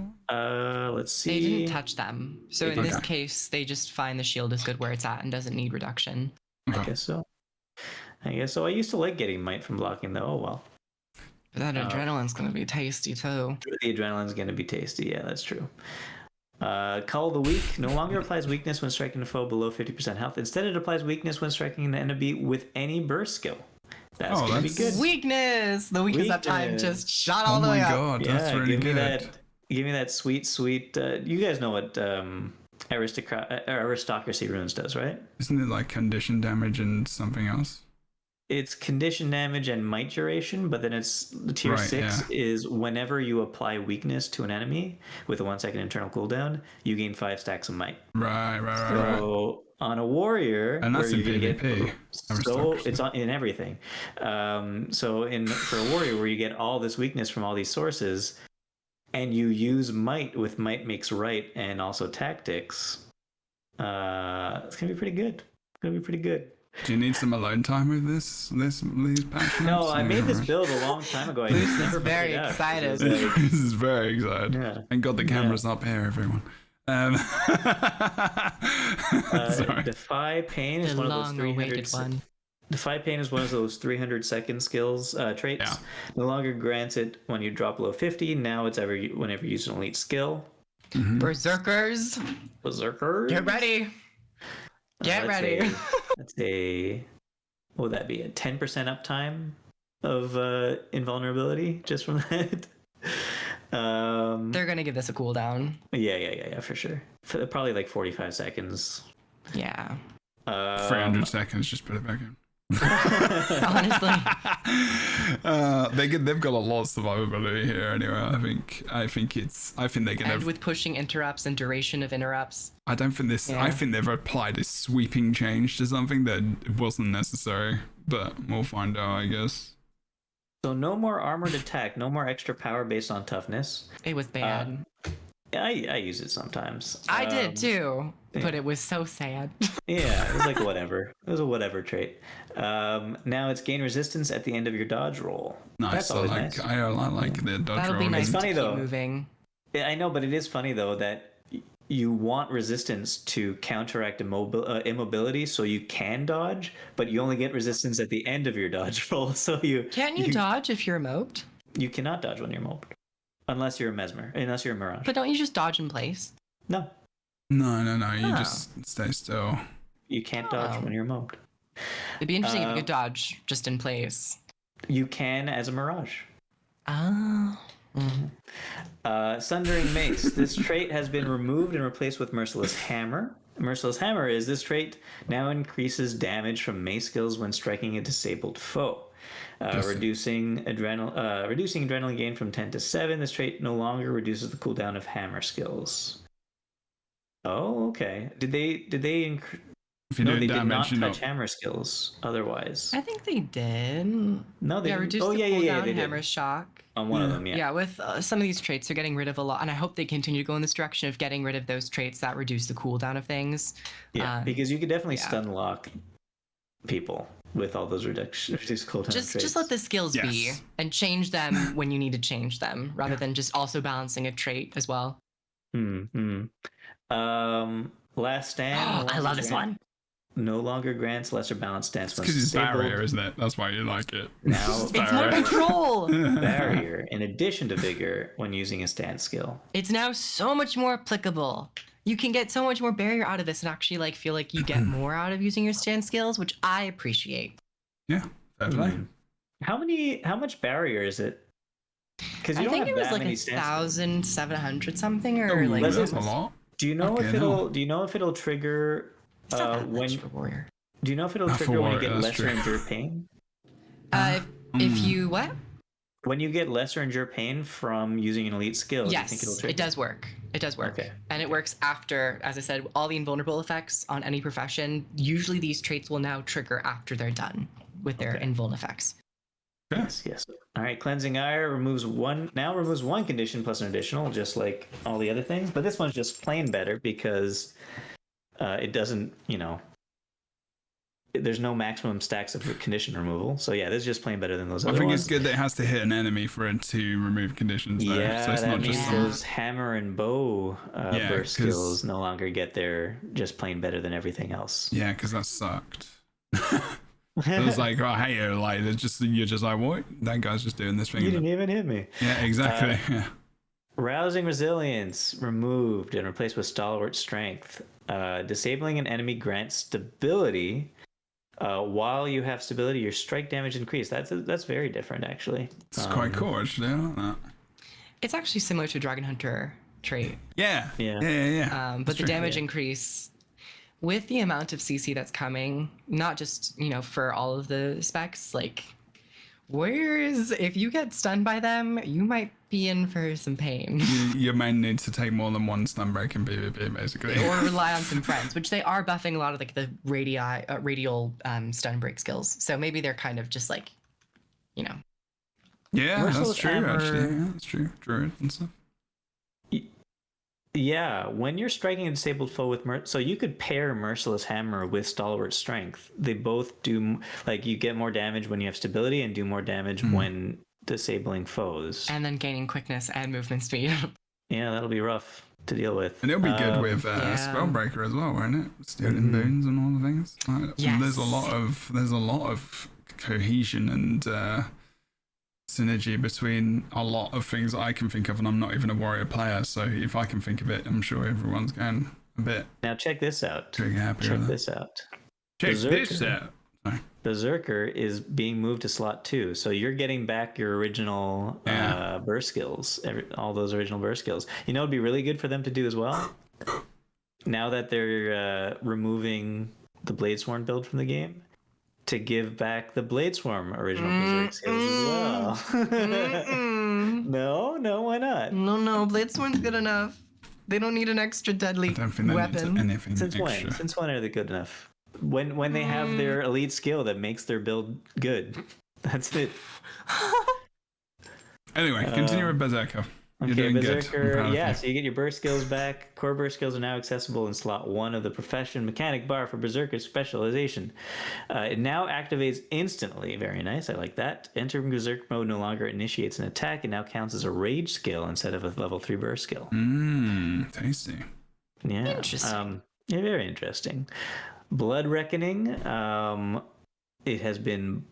Let's see. They didn't touch them. So in this case, they just find the shield is good where it's at and doesn't need reduction. Okay. I guess so. I used to like getting Might from blocking though. Oh well. But that adrenaline's going to be tasty too. The adrenaline's going to be tasty. Yeah, that's true. Cull the Weak no longer applies weakness when striking a foe below 50% health. Instead, it applies weakness when striking an enemy with any burst skill. That's gonna be good. Weakness. The weakness that time just shot all the way up. Oh my god, that's really good. Give me that sweet. You guys know what aristocracy runes does, right? Isn't it like condition damage and something else? It's condition damage and might duration, but then it's the tier 6 is whenever you apply weakness to an enemy with a 1-second internal cooldown, you gain 5 stacks of might. Right. So on a warrior, and that's in PvP. So it's in everything. For a warrior where you get all this weakness from all these sources, and you use might with might makes right and also tactics, it's gonna be pretty good. Do you need some alone time with these patches? No, I made this build a long time ago. I just never very excited. This is very excited. Yeah. And God, the camera's up here, everyone. Defy Pain is one of those 300 one. Defy Pain is one of those 300-second skills traits. Yeah. No longer grants it when you drop below 50. Now it's whenever you use an elite skill. Mm-hmm. Berserkers. Get ready. Get ready. What would that be? A 10% uptime of invulnerability just from that? They're gonna give this a cooldown. Yeah, for sure. Probably like 45 seconds. Yeah. 300 seconds, just put it back in. Honestly. They've got a lot of survivability here anyway. I think they can with pushing interrupts and duration of interrupts. I don't think this I think they've applied a sweeping change to something that wasn't necessary, but we'll find out, I guess. So no more armored attack, no more extra power based on toughness. It was bad. I use it sometimes. I did too, but it was so sad. Yeah, it was like whatever. It was a whatever trait. Now it's gain resistance at the end of your dodge roll. Nice. That's always nice. I like the dodge roll. That'll be nice. It's funny though. Moving. Yeah, I know, but it is funny though that you want resistance to counteract immobility, so you can dodge, but you only get resistance at the end of your dodge roll. So can't you dodge if you're mobed? You cannot dodge when you're mobed. Unless you're a Mesmer, unless you're a Mirage. But don't you just dodge in place? No. No. You just stay still. You can't dodge when you're mobed. It'd be interesting if you could dodge just in place. You can as a Mirage. Oh. Sundering Mace. This trait has been removed and replaced with Merciless Hammer. Merciless Hammer is this trait now increases damage from mace skills when striking a disabled foe. Reducing adrenaline gain from 10 to 7. This trait no longer reduces the cooldown of hammer skills. Oh, okay. Did they they did not touch hammer skills otherwise. I think they did. No, they reduced the cooldown hammer shock. On one of them, yeah. Yeah, with some of these traits, they're getting rid of a lot, and I hope they continue to go in this direction of getting rid of those traits that reduce the cooldown of things. Yeah, because you could definitely stun lock people with all those reduced cooldown traits. Just let the skills be and change them when you need to change them, rather than just also balancing a trait as well. Last Stand. I love this one. no longer grants lesser balance stance when Because it's disabled. barrier, isn't it? That's why you like it. Now It's more control. barrier in addition to vigor when using a stance skill. It's now so much more applicable. You can get so much more barrier out of this and actually like feel like you get more out of using your stand skills, which I appreciate. Yeah, fair play. How much barrier is it? Because I think it was like 1,700 something, or Ooh, like that's a lot. Do you know Okay, Do you know if it'll trigger it's not that when? much for warrior. Do you know if it'll Not for trigger when you warrior, get that's lesser true. endure pain? If you what? When you get lesser endure pain from using an elite skill, do you think it'll Yes, trigger? it does work. It does work. Okay. And it works after, as I said, all the invulnerable effects on any profession. Usually these traits will now trigger after they're done with their invuln effects. Yes. All right, cleansing ire removes one condition plus an additional, just like all the other things. But this one's just plain better because it doesn't, there's no maximum stacks of condition removal. So yeah, this is just plain better than those I other think ones. it's good that it has to hit an enemy for it to remove conditions, though. Yeah, So it's that not means just those hammer and bow Yeah, burst 'cause- skills no longer get their just plain better than everything else. Yeah, because that sucked. It was like, oh, hey, like, you're just like, what? That guy's just doing this thing. You didn't even hit me. Yeah, exactly. Yeah. Rousing resilience removed and replaced with stalwart strength. Disabling an enemy grants stability. While you have stability, your strike damage increased. That's very different, actually. It's quite cool, actually. I like that. It's actually similar to a Dragon Hunter trait. Yeah. Yeah. But the true. damage increase with the amount of CC that's coming, not just, for all of the specs, like warriors, if you get stunned by them, you might be in for some pain. Your main needs to take more than one stun break in PvP, basically. Or rely on some friends, which they are buffing a lot of like the radial stun break skills. So maybe they're kind of just like, Yeah, Merciless that's true, Hammer- actually. Yeah, that's true. Druid and stuff. Yeah, when you're striking a disabled foe with so you could pair Merciless Hammer with Stalwart Strength. They both do, like, you get more damage when you have stability and do more damage when disabling foes. and then gaining quickness and movement speed. Yeah, that'll be rough to deal with. And it'll be good with yeah. Spellbreaker as well, won't it? Student boons and all the things. Like, Yes. There's a lot of cohesion and synergy between a lot of things that I can think of, and I'm not even a warrior player, so if I can think of it, I'm sure everyone's going a bit Now check this out. too happy Check with it. this out. Check Berserker. this out. Sorry. Berserker is being moved to slot 2, so you're getting back your original Yeah. burst skills, all those original burst skills. You know, it'd be really good for them to do as well. Now that they're removing the Bladesworn build from the game, to give back the Bladesworn original Berserk skills as well. No, why not? No, Bladesworn's good enough. They don't need an extra deadly I don't think they weapon. need anything Since extra. when? Since when are they good enough? When they have their elite skill that makes their build good. That's it. Anyway, continue with Berserker. You're Okay, doing good. I'm Berserker. proud of Yeah, you. so you get your burst skills back. Core burst skills are now accessible in slot 1 of the profession mechanic bar for Berserker specialization. It now activates instantly. Very nice. I like that. Entering Berserk mode no longer initiates an attack. It now counts as a rage skill instead of a level 3 burst skill. Tasty. Yeah. Interesting. Yeah, very interesting. Blood Reckoning. It has been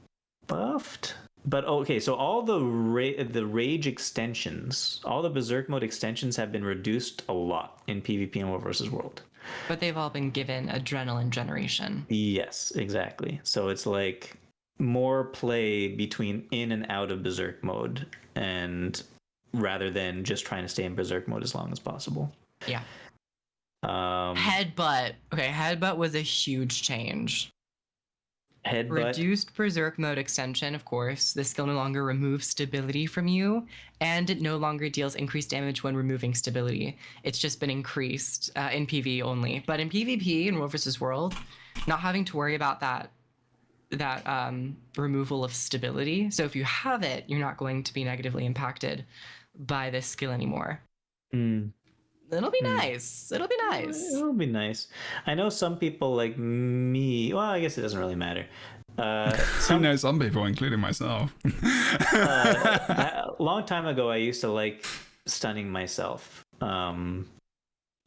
buffed. But okay, so all the rage extensions, all the Berserk mode extensions have been reduced a lot in PvP and World vs. World. But they've all been given adrenaline generation. Yes, exactly. So it's like more play between in and out of Berserk mode, and rather than just trying to stay in Berserk mode as long as possible. Yeah. Headbutt. Okay, Headbutt was a huge change. Headbutt. Reduced Berserk mode extension, of course. This skill no longer removes stability from you, and it no longer deals increased damage when removing stability. It's just been increased in PvE only. But in PvP, in World vs. World, not having to worry about that removal of stability. So if you have it, you're not going to be negatively impacted by this skill anymore. It'll be nice. It'll be nice. It'll be nice. I know some people like me. Well, I guess it doesn't really matter. I know some people, including myself. A long time ago, I used to like stunning myself.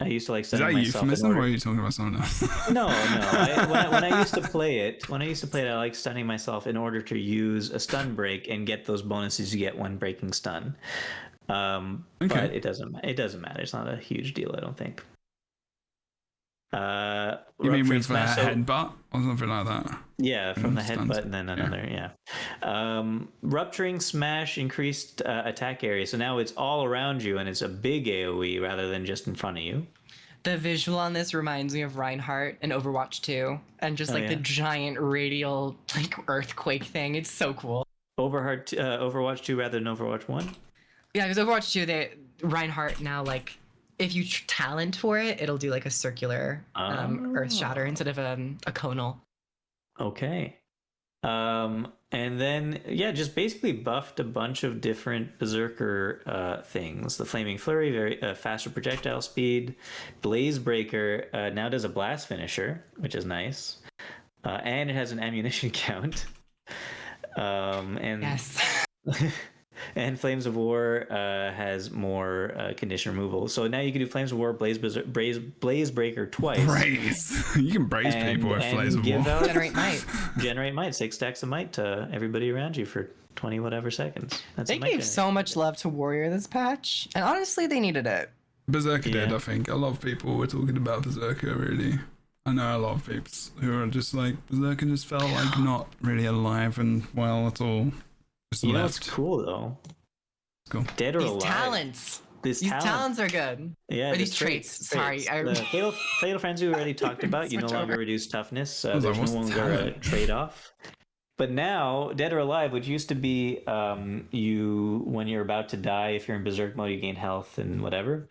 I used to like Is that stunning a myself. euphemism, or are you talking about something else? No. When I used to play it, I like stunning myself in order to use a stun break and get those bonuses you get when breaking stun. But it doesn't matter. It's not a huge deal, I don't think. You mean with a Smash, headbutt or something like that? yeah, from the Stuns. headbutt and then another, yeah. Rupturing Smash increased attack area, so now it's all around you and it's a big AoE rather than just in front of you. The visual on this reminds me of Reinhardt in Overwatch 2, and just the giant radial like earthquake thing. It's so cool. Overwatch 2 rather than Overwatch 1? Yeah, because Overwatch 2, Reinhardt now, like, if you talent for it, it'll do like a circular earth shatter instead of a conal. Okay. And then, just basically buffed a bunch of different Berserker things. The Flaming Flurry, very faster projectile speed. Blaze Breaker now does a blast finisher, which is nice. And it has an ammunition count. And yes. And Flames of War has more condition removal. So now you can do Flames of War, Blaze Breaker twice. Braze. You can braze people with Flames of War. Generate might. 6 stacks of might to everybody around you for 20 whatever seconds. They gave so much love to Warrior this patch, and honestly, they needed it. Berserker did, I think. A lot of people were talking about Berserker, really. I know a lot of people who are just like, Berserker just felt like not really alive and well at all. You know what's cool though? Cool. Dead or these alive. Talents. These talents are good. Yeah. Or these traits. Sorry. The Fatal Frenzy we already talked about. You no longer reduce toughness. There's no longer a trade-off. But now, Dead or Alive, which used to be you when you're about to die, if you're in Berserk mode, you gain health and whatever.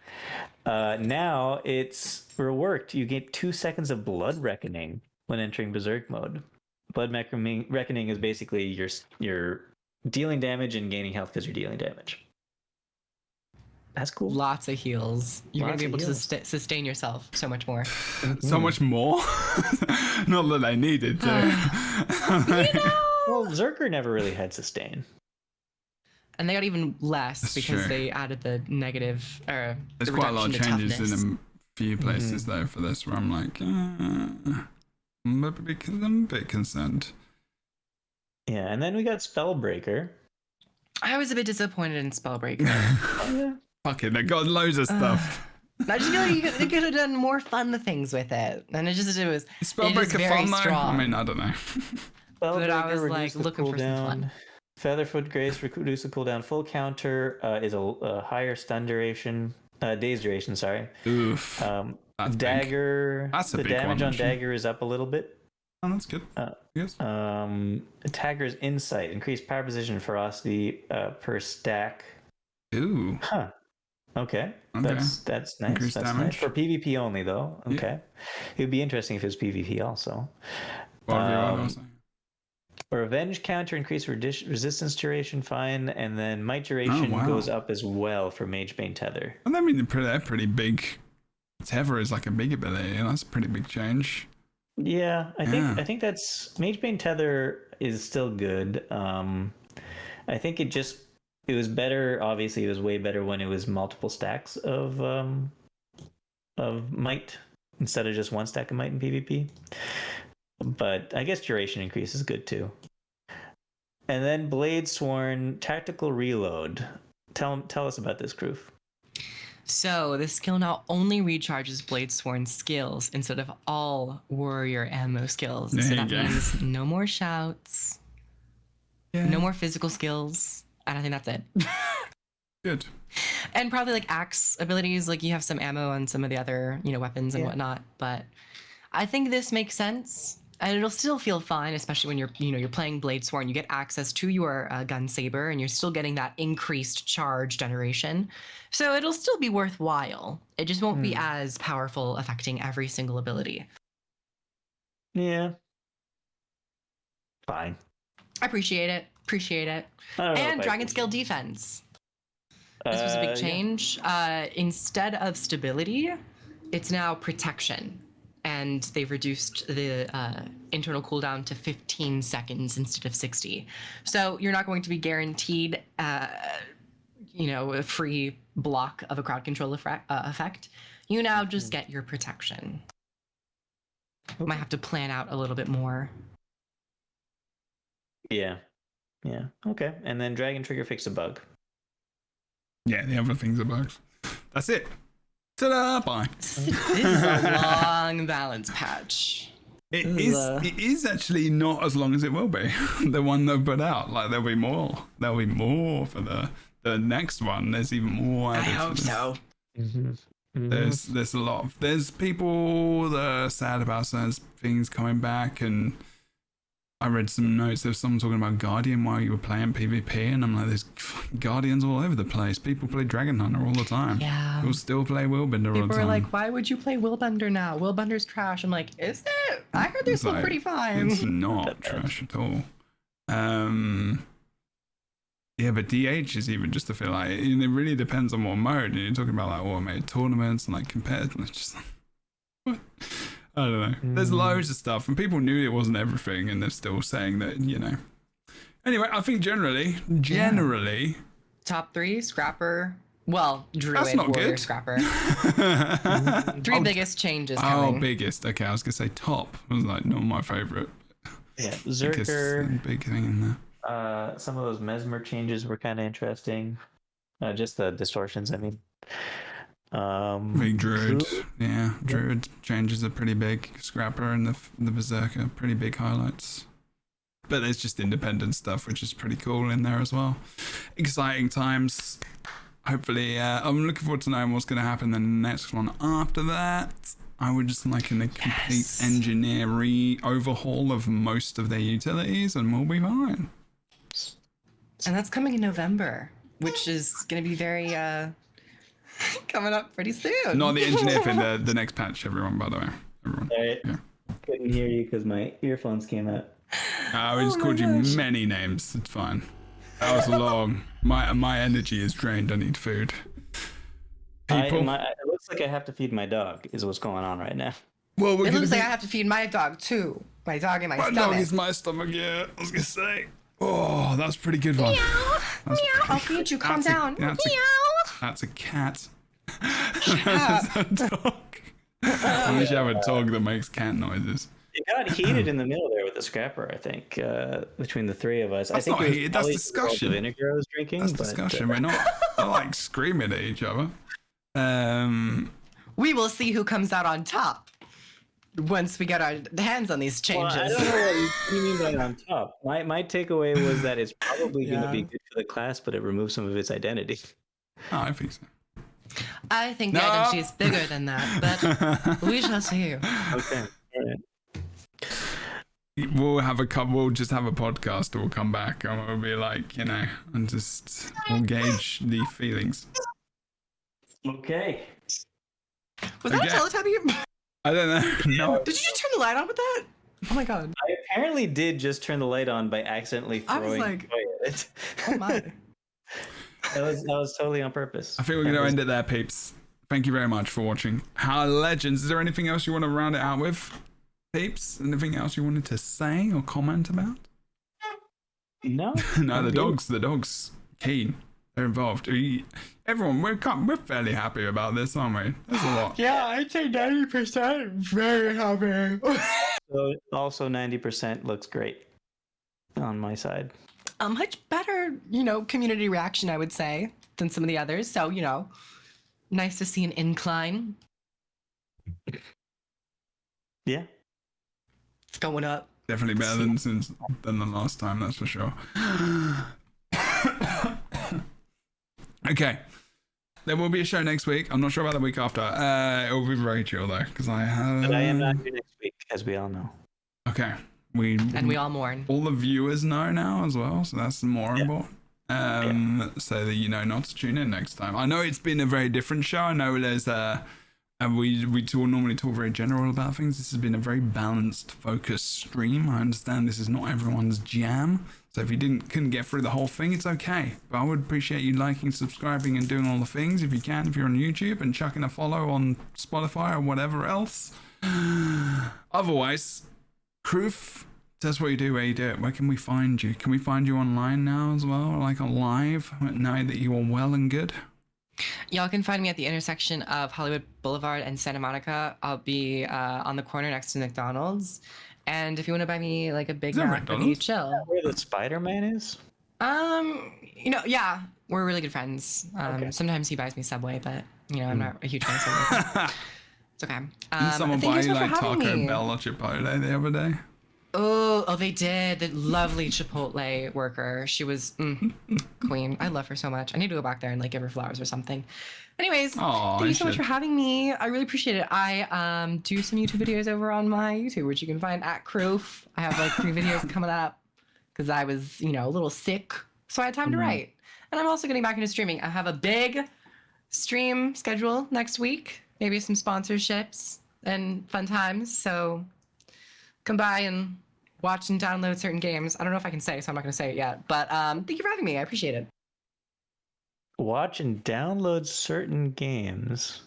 Now it's reworked. You get 2 seconds of Blood Reckoning when entering Berserk mode. Blood Reckoning is basically your dealing damage and gaining health because you're dealing damage. That's cool. Lots of heals. You're going to be able to sustain yourself so much more. So much more? Not that I needed to. Well, Zerker never really had sustain. And they got even less because they added the negative. There's quite a lot of changes in a few places though for this where I'm like, I'm a bit concerned. Yeah, and then we got Spellbreaker. I was a bit disappointed in Spellbreaker. Fuck it, they got loads of stuff. I just feel like they could have done more fun things with it. And it was Spellbreaker fun though? strong. I mean, I don't know. But I was like looking for some fun. Featherfoot Grace, reduce the cooldown. Full counter is a higher stun duration. Days duration, sorry. Oof. Dagger. That's a big damage one, on Dagger is up a little bit. Oh, that's good. Yes. Attacker's Insight. Increased power position ferocity per stack. Ooh. Huh. Okay. That's nice. Increased that's damage. nice. For PvP only, though. Okay. It would be interesting if it was PvP also. Revenge counter, increased resistance duration, fine. And then might duration goes up as well for Magebane Tether. And I mean, they're pretty big. Tether is like a big ability, and that's a pretty big change. Yeah, I think that's Magebane Tether is still good. I think it was better. Obviously, it was way better when it was multiple stacks of might instead of just one stack of might in PvP. But I guess duration increase is good too. And then Blade Sworn Tactical Reload. Tell us about this, Kroof. So this skill now only recharges Blade Sworn skills instead of all warrior ammo skills. So that means no more shouts, no more physical skills, and I think that's it. Good. And probably like axe abilities, like you have some ammo on some of the other, weapons and whatnot. But I think this makes sense. And it'll still feel fine, especially when you're playing Blade Sworn. You get access to your gun saber, and you're still getting that increased charge generation. So it'll still be worthwhile. It just won't be as powerful, affecting every single ability. Yeah. Fine. I appreciate it. And Dragon Scale Defense. This was a big change. Yeah. Instead of stability, it's now protection. And they've reduced the internal cooldown to 15 seconds instead of 60. So you're not going to be guaranteed, a free block of a crowd control effect, you now just get your protection. Might have to plan out a little bit more. Yeah. Okay. And then Dragon Trigger fixed a bug. Yeah, the other things are bugs. That's it. Ta-da! Bye. This is a long balance patch. It is actually not as long as it will be. The one they put out, like there'll be more. There'll be more for the next one. There's even more. I hope so. There's a lot of people that are sad about certain things coming back, and I read some notes. There's someone talking about Guardian while you were playing PvP, and I'm like, there's Guardians all over the place. People play Dragon Hunter all the time. Yeah. People still play Willbender all the time. People are like, why would you play Willbender now? Willbender's trash. I'm like, is it? I heard they're still pretty fine. It's not trash at all. Yeah, but DH is even just to feel like it really depends on what mode. And you're talking about like automated tournaments and like competitive. It's just like, what? I don't know. There's loads of stuff, and people knew it wasn't everything, and they're still saying that, you know. Anyway, I think generally, top 3 Scrapper. Well, Druid, That's not Warrior, good. Scrapper. 3 biggest changes coming. Oh, biggest. Okay, I was gonna say top. I was like, not my favorite. Yeah, Zerker. Big thing in there. Some of those Mesmer changes were kind of interesting. Just the distortions, I mean. Big Druid. Yeah, Druid changes are pretty big. Scrapper and the Berserker, pretty big highlights. But there's just independent stuff, which is pretty cool in there as well. Exciting times. Hopefully, I'm looking forward to knowing what's going to happen in the next one after that. I would just like a complete engineering overhaul of most of their utilities, and we'll be fine. And that's coming in November, which is going to be very coming up pretty soon. Not the engineer thing, the next patch, everyone, by the way. Everyone. Yeah. Couldn't hear you because my earphones came out. We just called you many names. It's fine. That was long. My energy is drained. I need food. People. It looks like I have to feed my dog, is what's going on right now. Well, it looks like I have to feed my dog too. My dog in my stomach. My dog is my stomach, yeah. I was going to say. Oh, that's a pretty good one. Meow. Meow. I'll feed you. Calm down. Meow. That's a cat. That's a dog. I wish I have a dog that makes cat noises. It got heated in the middle there with the Scrapper, I think, between the 3 of us. That's I think not it was heated, that's discussion. The vinegar I was drinking. That's discussion. We're not like screaming at each other. We will see who comes out on top once we get our hands on these changes. Well, I don't know what you mean by on top. My takeaway was that it's probably going to be good for the class, but it removes some of its identity. Oh, I think so. I think the identity is bigger than that, but we shall see. Okay. All right. We'll just have a podcast, or we'll come back and we'll be like, you know, and we'll gauge the feelings. Okay. Was that a Teletubby? I don't know. No. Did you just turn the light on with that? Oh my god. I apparently did just turn the light on by accidentally throwing it. Oh my. That was totally on purpose. I think we're going to end it there, peeps. Thank you very much for watching. How Legends. Is there anything else you want to round it out with, peeps? Anything else you wanted to say or comment about? No. No, the dogs keen. They're involved. Everyone, we're fairly happy about this, aren't we? There's a lot. Yeah, I'd say 90%. Very happy. So also 90% looks great on my side. A much better, community reaction, I would say, than some of the others. So, nice to see an incline. Yeah. It's going up. Definitely better than the last time, that's for sure. Okay. There will be a show next week. I'm not sure about the week after. It will be very chill though, because I have. But I am not here next week, as we all know. Okay. We all mourn. All the viewers know now as well, so that's more important. So that you know not to tune in next time. I know it's been a very different show. I know there's we normally talk very general about things. This has been a very balanced, focused stream. I understand this is not everyone's jam. So if you couldn't get through the whole thing, it's okay. But I would appreciate you liking, subscribing, and doing all the things if you can, if you're on YouTube, and chucking a follow on Spotify or whatever else. Otherwise, Kroof, that's what you do, where you do it. Where can we find you? Can we find you online now as well? Like on live, now that you are well and good? Y'all can find me at the intersection of Hollywood Boulevard and Santa Monica. I'll be on the corner next to McDonald's. And if you want to buy me like a Big Is that Mac, or McDonald's? chill. Where the Spider-Man is? Yeah, we're really good friends. Okay. Sometimes he buys me Subway, but I'm not a huge fan of Subway. It's okay. Didn't someone thank buy you you so much like for having Taco me. Bell or Chipotle the other day? Oh, they did. The lovely Chipotle worker. She was queen. I love her so much. I need to go back there and like give her flowers or something. Anyways, Aw, thank you you so much should. for having me. I really appreciate it. I do some YouTube videos over on my YouTube, which you can find at Croof. I have like 3 videos coming up because I was, a little sick, so I had time to write. And I'm also getting back into streaming. I have a big stream schedule next week. Maybe some sponsorships and fun times. So come by and watch and download certain games. I don't know if I can say, so I'm not going to say it yet. But thank you for having me. I appreciate it. Watch and download certain games.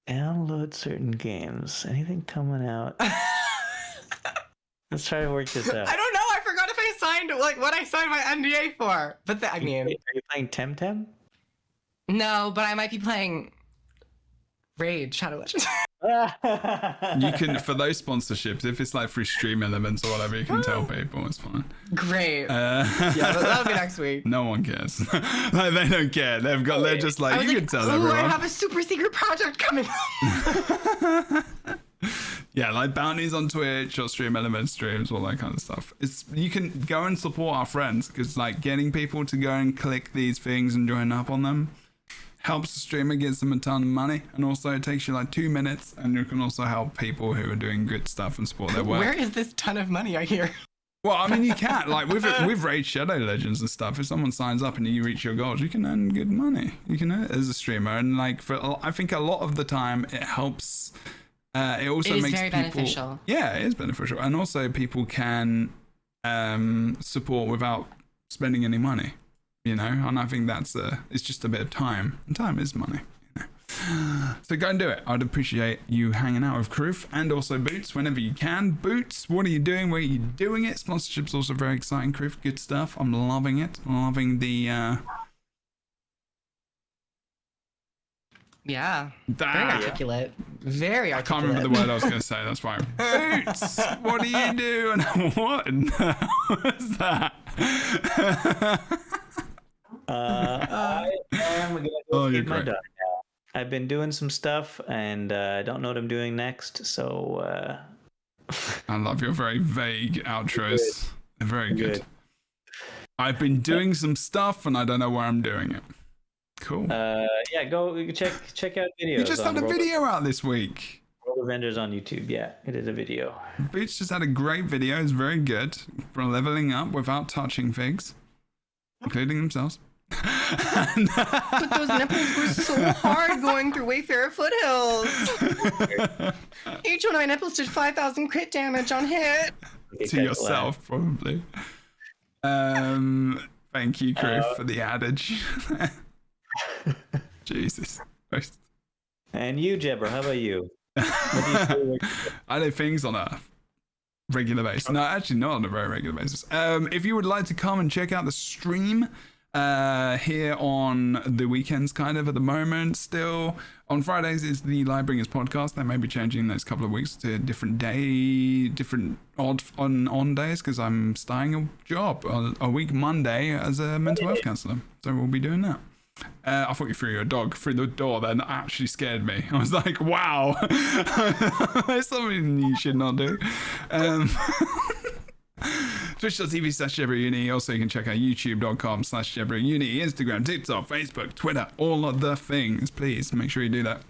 Download certain games. Anything coming out? Let's try to work this out. I don't know. I forgot if I signed what I signed my NDA for. But Are you playing Temtem? No, but I might be playing Raid Shadow Legends. You can, for those sponsorships, if it's like free stream elements or whatever, you can tell people. It's fine. Great. That'll be next week. No one cares. Like they don't care. They're just like, you can tell everyone. I have a super secret project coming up. Yeah, like bounties on Twitch or stream element streams, all that kind of stuff. You can go and support our friends because like getting people to go and click these things and join up on them helps the streamer, gets them a ton of money, and also it takes you like 2 minutes, and you can also help people who are doing good stuff and support their work. Where is this ton of money I hear? Well, I mean, you can like with Raid Shadow Legends and stuff. If someone signs up and you reach your goals, you can earn good money. You can earn it as a streamer, and like I think a lot of the time it helps. It also It is makes very people, beneficial. Yeah, it is beneficial, and also people can support without spending any money. And I think it's just a bit of time, and time is money. So go and do it. I'd appreciate you hanging out with Kroof and also Boots whenever you can. Boots, what are you doing? Where are you doing it? Sponsorship's also very exciting, Kroof. Good stuff. I'm loving it. I'm loving the Yeah. that. Very articulate. Very I articulate. can't remember the word I was going to say. That's fine. Boots, what are you doing? What in the hell was that? I am gonna go you're feed my great. dog now. I've been doing some stuff, and I don't know what I'm doing next. So I love your very vague outros. They're very good. Good. I've been doing some stuff and I don't know where I'm doing it. Cool. yeah, go check out videos. You just had a video out this week. World of Vendors on YouTube. Yeah, it is a video. Boots just had a great video. It's very good for leveling up without touching things, including themselves. But those nipples were so hard going through Wayfarer Foothills. Each one of my nipples did 5,000 crit damage on hit. To yourself, probably. Thank you, Chris, for the adage. Jesus Christ. And you, Jebro, how about you? What do you do? I do things on a regular basis. No, actually not on a very regular basis. If you would like to come and check out the stream here on the weekends, kind of at the moment still. On Fridays is the Lightbringers podcast. They may be changing those couple of weeks to different odd on days because I'm starting a job a week Monday as a mental health counsellor. So we'll be doing that. I thought you threw your dog through the door. That actually scared me. I was like, wow. That's something you should not do. Twitch.tv/JebroUni. Also, you can check out youtube.com/JebroUni, Instagram, TikTok, Facebook, Twitter, all of the things. Please make sure you do that.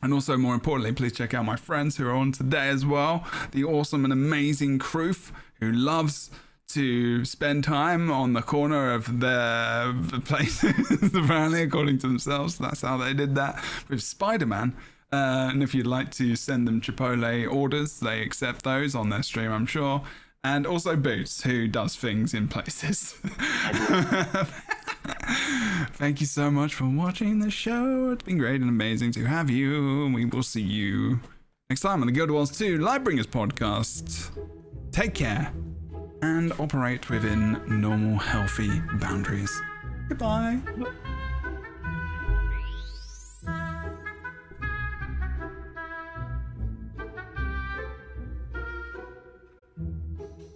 And also, more importantly, please check out my friends who are on today as well. The awesome and amazing Kroof, who loves to spend time on the corner of the places, apparently, according to themselves. That's how they did that with Spider-Man. And if you'd like to send them Chipotle orders, they accept those on their stream, I'm sure. And also Boots, who does things in places. Thank you so much for watching the show. It's been great and amazing to have you. We will see you next time on the Guild Wars 2 Lightbringers podcast. Take care and operate within normal, healthy boundaries. Goodbye.